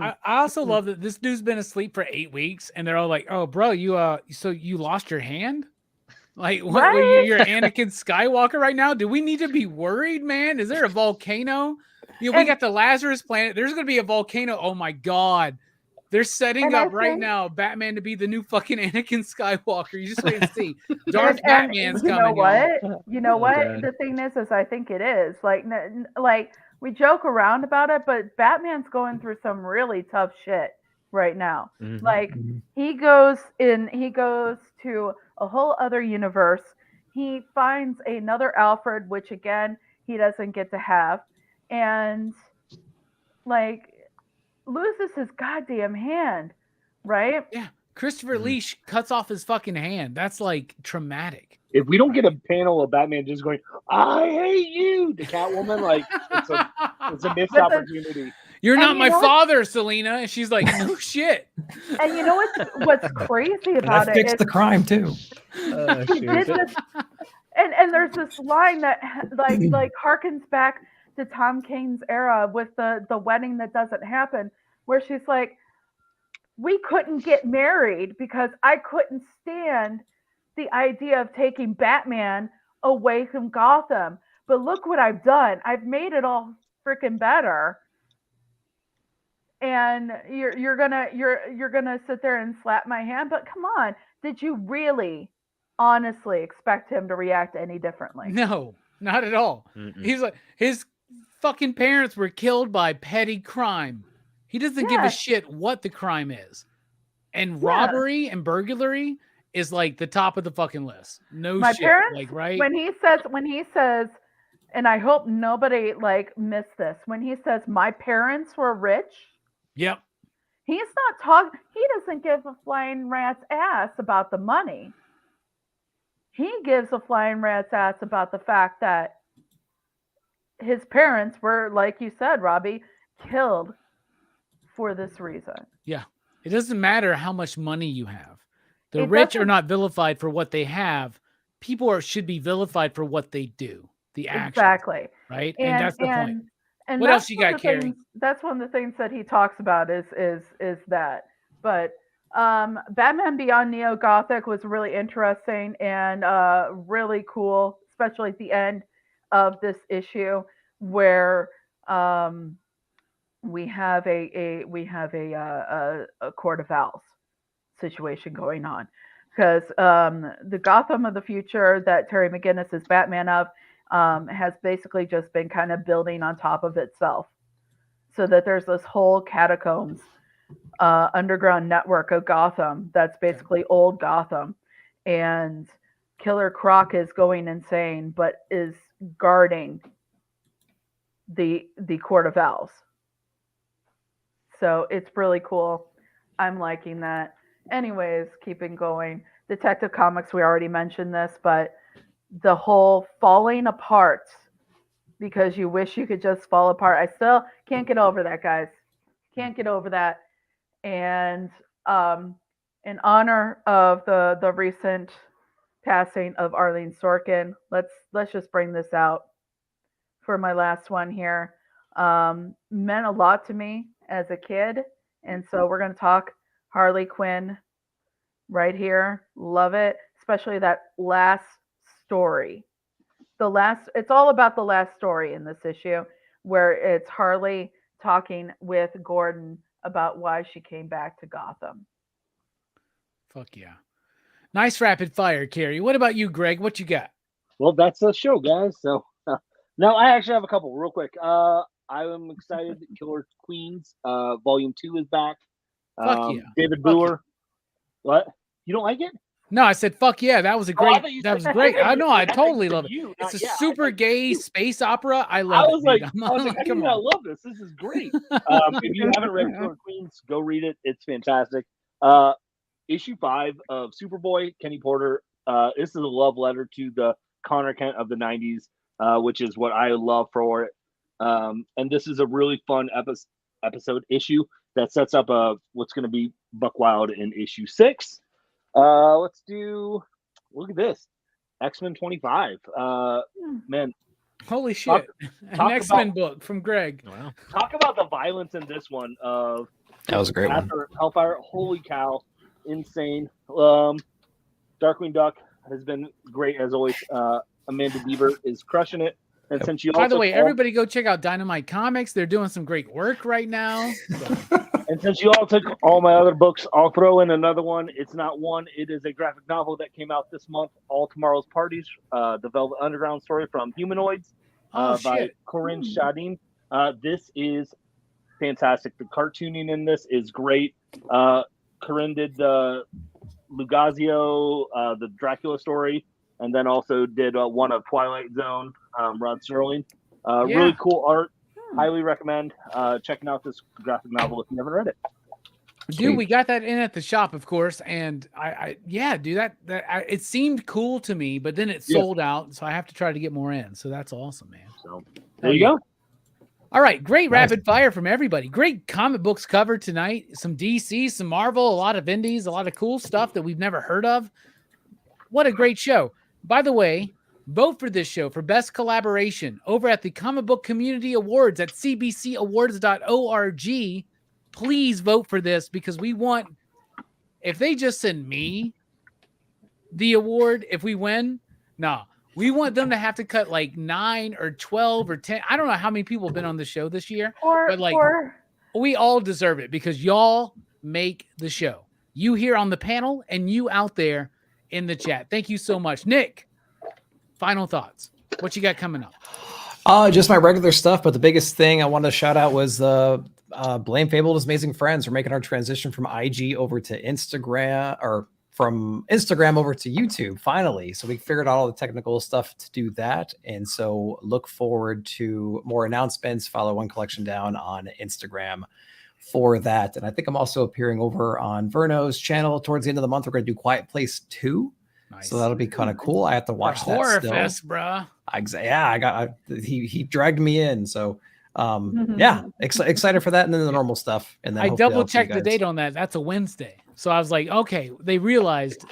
A: I also love that this dude's been asleep for 8 weeks, and they're all like, "Oh, bro, so you lost your hand? Like, what?
E: Right?
A: You're Anakin Skywalker right now? Do we need to be worried, man? Is there a volcano? We got the Lazarus planet. There's gonna be a volcano. Oh my god, they're setting up right now Batman to be the new fucking Anakin Skywalker. You just wait and see. Darth Batman's coming.
E: You know what? The thing is I think it is like we joke around about it, but Batman's going through some really tough shit right now.
D: Mm-hmm.
E: Like he goes to a whole other universe. He finds another Alfred, which again he doesn't get to have, and like loses his goddamn hand, right?
A: Yeah, Christopher Lee cuts off his fucking hand. That's like traumatic.
F: If we don't get a panel of Batman just going, "I hate you," to Catwoman, like it's a missed opportunity.
A: You're not my father, Selena. And she's like, no shit.
E: And you know what's crazy about it?
B: Fixed the crime too.
E: He did this, and there's this line that like harkens back to Tom Kane's era with the wedding that doesn't happen, where she's like, we couldn't get married because I couldn't stand the idea of taking Batman away from Gotham. But look what I've done. I've made it all freaking better. And you're gonna sit there and slap my hand. But come on, did you really honestly expect him to react any differently?
A: No, not at all. He's like, his fucking parents were killed by petty crime. He doesn't give a shit what the crime is. And robbery and burglary is like the top of the fucking list. No
E: My
A: shit.
E: parents,
A: Like, right?
E: when he says, and I hope nobody like missed this, when he says my parents were rich,
A: Yep.
E: he's not talking. He doesn't give a flying rat's ass about the money. He gives a flying rat's ass about the fact that his parents were, like you said, Robbie, killed for this reason.
A: Yeah. It doesn't matter how much money you have. The
E: It
A: rich are
E: doesn't-
A: not vilified for what they have. People should be vilified for what they do. The action.
E: Exactly.
A: Right? And that's the point.
E: And
A: What
E: that's
A: else you
E: one of
A: got,
E: the
A: Carrie?
E: things- That's one of the things that he talks about is that. But Batman Beyond Neo Gothic was really interesting and really cool, especially at the end of this issue where we have a Court of Owls situation going on, because the Gotham of the future that Terry McGinnis is Batman of has basically just been kind of building on top of itself, so that there's this whole catacombs underground network of Gotham that's basically old Gotham, and Killer Croc is going insane but is guarding the Court of Owls. So it's really cool. I'm liking that. Anyways, keeping going. Detective Comics, we already mentioned this, but the whole falling apart because you wish you could just fall apart. I still can't get over that, guys. Can't get over that. And in honor of the recent passing of Arlene Sorkin, let's just bring this out for my last one here. Meant a lot to me as a kid, and so we're going to talk Harley Quinn right here. Love it, especially that last story. It's all about the last story in this issue, where it's Harley talking with Gordon about why she came back to Gotham.
A: Fuck yeah. Nice rapid fire, Carrie. What about you, Greg? What you got?
F: Well, that's the show, guys. So no, I actually have a couple real quick. I am excited that Killer Queens Volume 2 is back.
A: Fuck yeah.
F: David
A: Fuck
F: Booher.
A: yeah.
F: What? You don't like it?
A: No, I said fuck yeah. That was a
F: Oh, I
A: great.
F: thought you
A: That was
F: said-
A: great. I know. I
F: I thought
A: totally
F: you said
A: love it.
F: you,
A: It's
F: not
A: a
F: yeah. I
A: super
F: thought
A: gay
F: you.
A: space opera. I
F: I
A: love
F: was
A: it.
F: like,
A: dude.
F: I was like, how do
A: Come
F: you not
A: on.
F: love this? This is great. If you haven't read Killer Queens, go read it. It's fantastic. Issue 5 of Superboy, Kenny Porter. This is a love letter to the Connor Kent of the 90s, which is what I love for it. And this is a really fun episode issue that sets up what's going to be Buck Wild in issue 6. Look at this. X-Men 25. Man,
A: Holy shit. An
F: talk
A: X-Men
F: about-
A: book from Greg.
D: Wow.
F: talk about the violence in this one of
B: That was a great one.
F: after Hellfire. Holy cow. Insane. Darkwing Duck has been great as always. Amanda Bieber is crushing it. And since you
A: By the
F: also
A: way, everybody go check out Dynamite Comics. They're doing some great work right now.
F: And since you all took all my other books, I'll throw in another one. It's not one. It is a graphic novel that came out this month, All Tomorrow's Parties, the Velvet Underground story from Humanoids
A: Oh,
F: by
A: shit.
F: Corinne Shadim. This is fantastic. The cartooning in this is great. Corinne did the Lugazio, the Dracula story, and then also did one of Twilight Zone, Rod Serling.
A: Yeah.
F: Really cool art. Highly recommend checking out this graphic novel if you haven't read it.
A: Dude, we got that in at the shop, of course, and it seemed cool to me, but then it
F: Yeah.
A: sold out, so I have to try to get more in. So that's awesome, man.
F: So there you go.
A: All right, great
B: Nice.
A: rapid fire from everybody. Great comic books covered tonight. Some DC, some Marvel, a lot of indies, a lot of cool stuff that we've never heard of. What a great show. By the way, vote for this show for best collaboration over at the Comic Book Community Awards at cbcawards.org. Please vote for this because we want, if they just send me the award, if we win, we want them to have to cut like 9 or 12 or 10. I don't know how many people have been on the show this year, but like we all deserve it because y'all make the show. You here on the panel and you out there in the chat. Thank you so much. Nick, final thoughts. What you got coming up?
B: Just my regular stuff, but the biggest thing I wanted to shout out was Blame Fable's Amazing Friends. We're making our transition from IG over to Instagram or from Instagram over to YouTube finally. So we figured out all the technical stuff to do that. And so look forward to more announcements. Follow One Collection Down on Instagram for that. And I think I'm also appearing over on Verno's channel towards the end of the month. We're going to do Quiet Place 2.
A: Nice.
B: So that'll be kind of cool. I have to watch that
A: horror
B: still.
A: fest, bro.
B: He dragged me in. So excited for that. And then the normal stuff. And then
A: I
B: hopefully
A: double
B: I'll see you
A: checked the
B: guys.
A: date on that. That's a Wednesday. So I was like, okay, they realized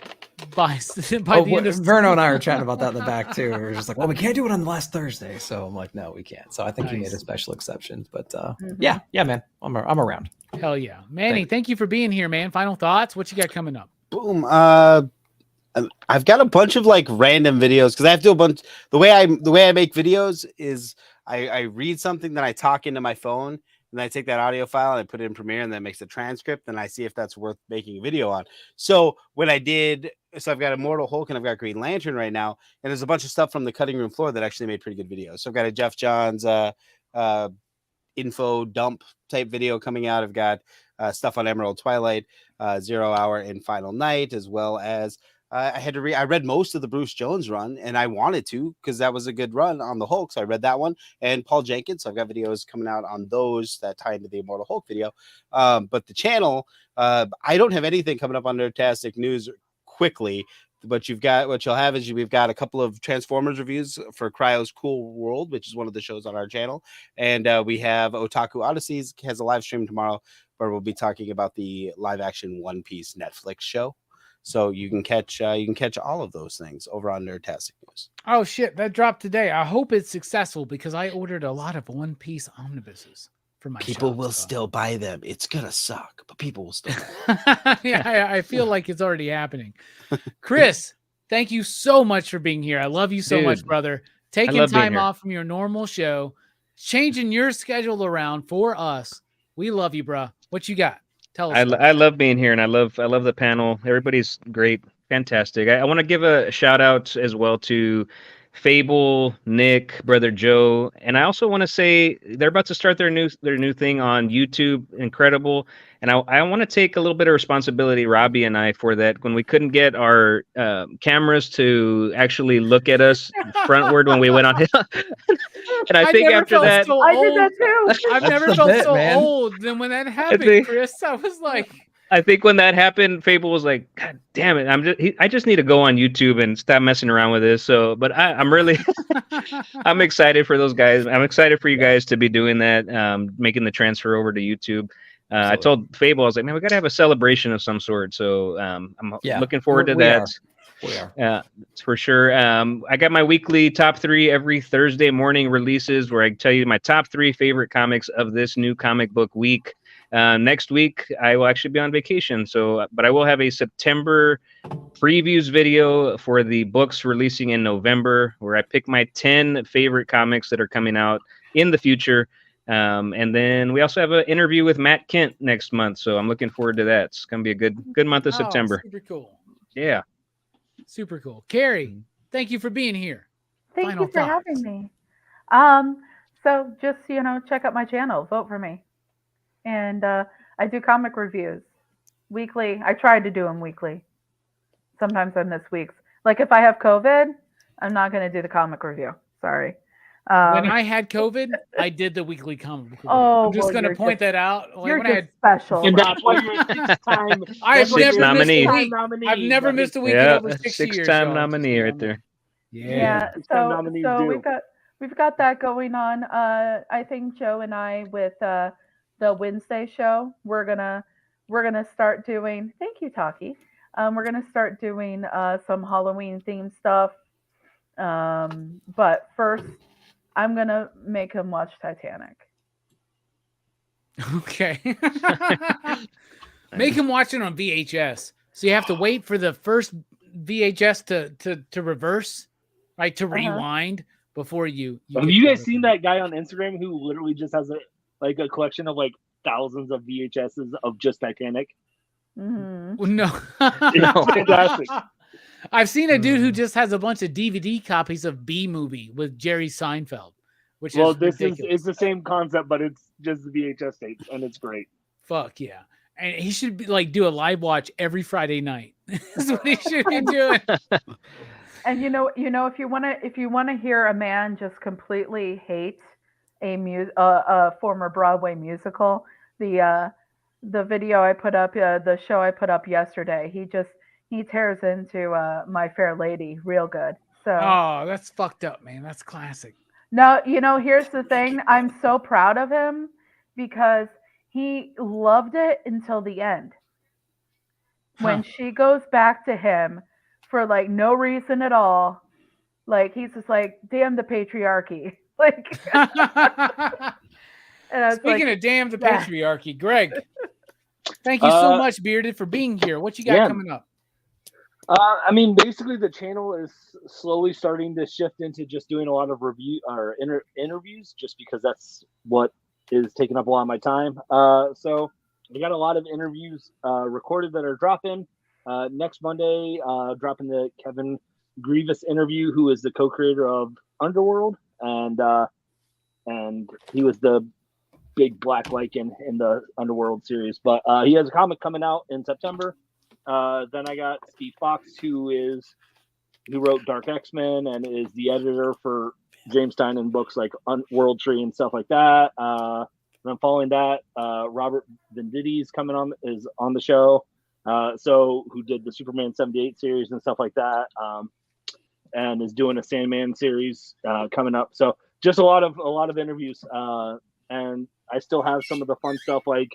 A: by the end of
B: Verno and I were chatting about that in the back too. We were just like, well, we can't do it on the last Thursday. So I'm like, no, we can't. So I think he made a special exception. But yeah, man, I'm around.
A: Hell yeah. Manny, thank you for being here, man. Final thoughts? What you got coming up?
C: Boom. I've got a bunch of like random videos because I have to do a bunch. The way I make videos is I read something, then I talk into my phone, and I take that audio file and I put it in Premiere, and that makes a transcript, and I see if that's worth making a video on. So I've got Immortal Hulk and I've got Green Lantern right now, and there's a bunch of stuff from the cutting room floor that actually made pretty good videos. So I've got a Jeff Johns info dump type video coming out. I've got stuff on Emerald Twilight, 0 Hour and Final Night, as well as I read most of the Bruce Jones run, and I wanted to because that was a good run on the Hulk. So I read that one, and Paul Jenkins. So I've got videos coming out on those that tie into the Immortal Hulk video. But the channel, I don't have anything coming up on Nerdtastic News quickly. But we've got a couple of Transformers reviews for Cryo's Cool World, which is one of the shows on our channel, and we have Otaku Odysseys has a live stream tomorrow where we'll be talking about the live action One Piece Netflix show. So you can catch all of those things over on Nerdtastic News.
A: Oh shit, that dropped today. I hope it's successful because I ordered a lot of One Piece omnibuses for my
C: People
A: shop,
C: will
A: so.
C: still buy them. It's gonna suck, but people will still buy them.
A: Yeah, I feel like it's already happening. Chris, thank you so much for being here. I love you so much, brother. Taking time off from your normal show, changing your schedule around for us. We love you, bro. What you got? Tell us.
D: I love being here, and I love the panel. Everybody's great, fantastic. I want to give a shout out as well to Fable, Nick, Brother Joe, and I also want to say they're about to start their new thing on YouTube. Incredible. And I want to take a little bit of responsibility, Robbie and I, for that. When we couldn't get our cameras to actually look at us frontward when we went on hill. And I think after that,
E: I did that too.
A: I've never felt so old than when that happened, Chris. I was like,
D: I think when that happened, Fable was like, God damn it! I just need to go on YouTube and stop messing around with this. So, but I'm really, I'm excited for those guys. I'm excited for you guys to be doing that, making the transfer over to YouTube. I told Fable, I was like, man, we got to have a celebration of some sort. So I'm looking forward to that.
B: We are.
D: For sure. I got my weekly top 3 every Thursday morning releases where I tell you my top 3 favorite comics of this new comic book week. Next week, I will actually be on vacation. But I will have a September previews video for the books releasing in November where I pick my 10 favorite comics that are coming out in the future. And then we also have an interview with Matt Kent next month. So I'm looking forward to that. It's going to be a good month of September.
A: Super cool.
D: Yeah.
A: Super cool. Carrie, thank you for being here.
E: Thank
A: Final
E: you for
A: thoughts.
E: having me. So just, check out my channel, vote for me. And I do comic reviews weekly. I tried to do them weekly. Sometimes I miss weeks. Like if I have COVID, I'm not going to do the comic review. Sorry.
A: When I had COVID, I did the weekly comic book review.
E: Oh,
A: I'm just going to point that out. Like,
E: You're
A: when
E: just special.
F: And that's why you're a 6-time.
A: I've
D: Six
A: never missed a
D: nominee.
A: week. I've never missed a week in over 6 years.
D: 6-time nominee right there.
A: Yeah.
E: So we've got that going on. I think Joe and I with the Wednesday show, we're gonna start doing. Thank you, Taki. We're gonna start doing some Halloween themed stuff. But first, I'm gonna make him watch Titanic.
A: Okay. Make him watch it on VHS. So you have to wait for the first VHS to reverse, right? To rewind before you
F: have you guys seen that guy on Instagram who literally just has a collection of like thousands of VHSs of just Titanic?
E: Mm-hmm.
A: No.
F: It's fantastic.
A: I've seen a dude who just has a bunch of DVD copies of B Movie with Jerry Seinfeld, which is ridiculous.
F: It's the same concept, but it's just the VHS tapes, and it's great.
A: Fuck yeah. And he should be like do a live watch every Friday night. That's what he should be doing.
E: And you know, if you want to hear a man just completely hate a former Broadway musical, the video I put up, the show I put up yesterday, he tears into My Fair Lady real good. So
A: Oh, that's fucked up, man. That's classic.
E: no, here's the thing. I'm so proud of him because he loved it until the end. When she goes back to him for like no reason at all, like he's just like, damn the patriarchy. Like, and I was
A: Speaking
E: like,
A: of damn the
E: yeah.
A: patriarchy, Greg, thank you so much, Bearded, for being here. What you got coming up?
F: I mean, basically, the channel is slowly starting to shift into just doing a lot of interviews, just because that's what is taking up a lot of my time. So we got a lot of interviews recorded that are dropping. Next Monday, dropping the Kevin Grievous interview, who is the co-creator of Underworld, and he was the big black Lycan in the Underworld series. But he has a comic coming out in September. Then I got Steve Fox, who wrote Dark X-Men and is the editor for James Tynion books like World Tree and stuff like that. And I'm following that. Robert Venditti is on the show. So who did the Superman 78 series and stuff like that. And is doing a Sandman series coming up. So just a lot of interviews. And I still have some of the fun stuff, like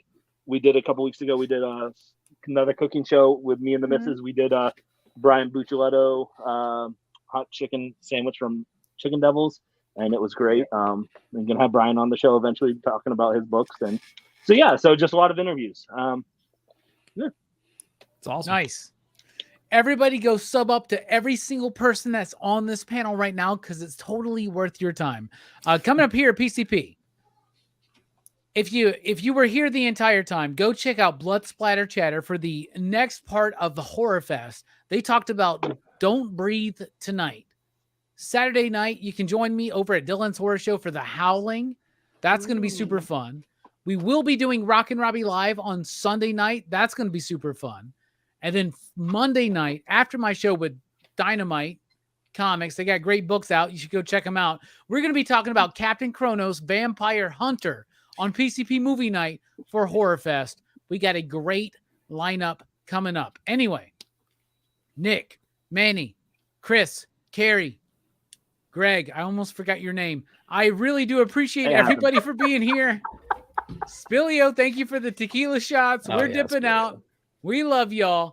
F: we did a couple weeks ago. We did another cooking show with me and the missus. We did Brian Buccialetto hot chicken sandwich from Chicken Devils, and it was great. I'm gonna have Brian on the show eventually talking about his books, and so just a lot of interviews.
B: It's awesome.
A: Nice. Everybody go sub up to every single person that's on this panel right now, because it's totally worth your time. Coming up here at PCP. If you were here the entire time, go check out Blood Splatter Chatter for the next part of the Horror Fest. They talked about Don't Breathe Tonight. Saturday night, you can join me over at Dylan's Horror Show for The Howling. That's going to be super fun. We will be doing Rockin Robbie Live on Sunday night. That's going to be super fun. And then Monday night, after my show with Dynamite Comics, they got great books out. You should go check them out. We're going to be talking about Captain Kronos, Vampire Hunter on PCP Movie Night for Horror Fest. We got a great lineup coming up. Anyway, Nick, Manny, Chris, Carrie, Greg, I almost forgot your name. I really do appreciate everybody for being here. Spilio, thank you for the tequila shots. We're dipping out. We love y'all.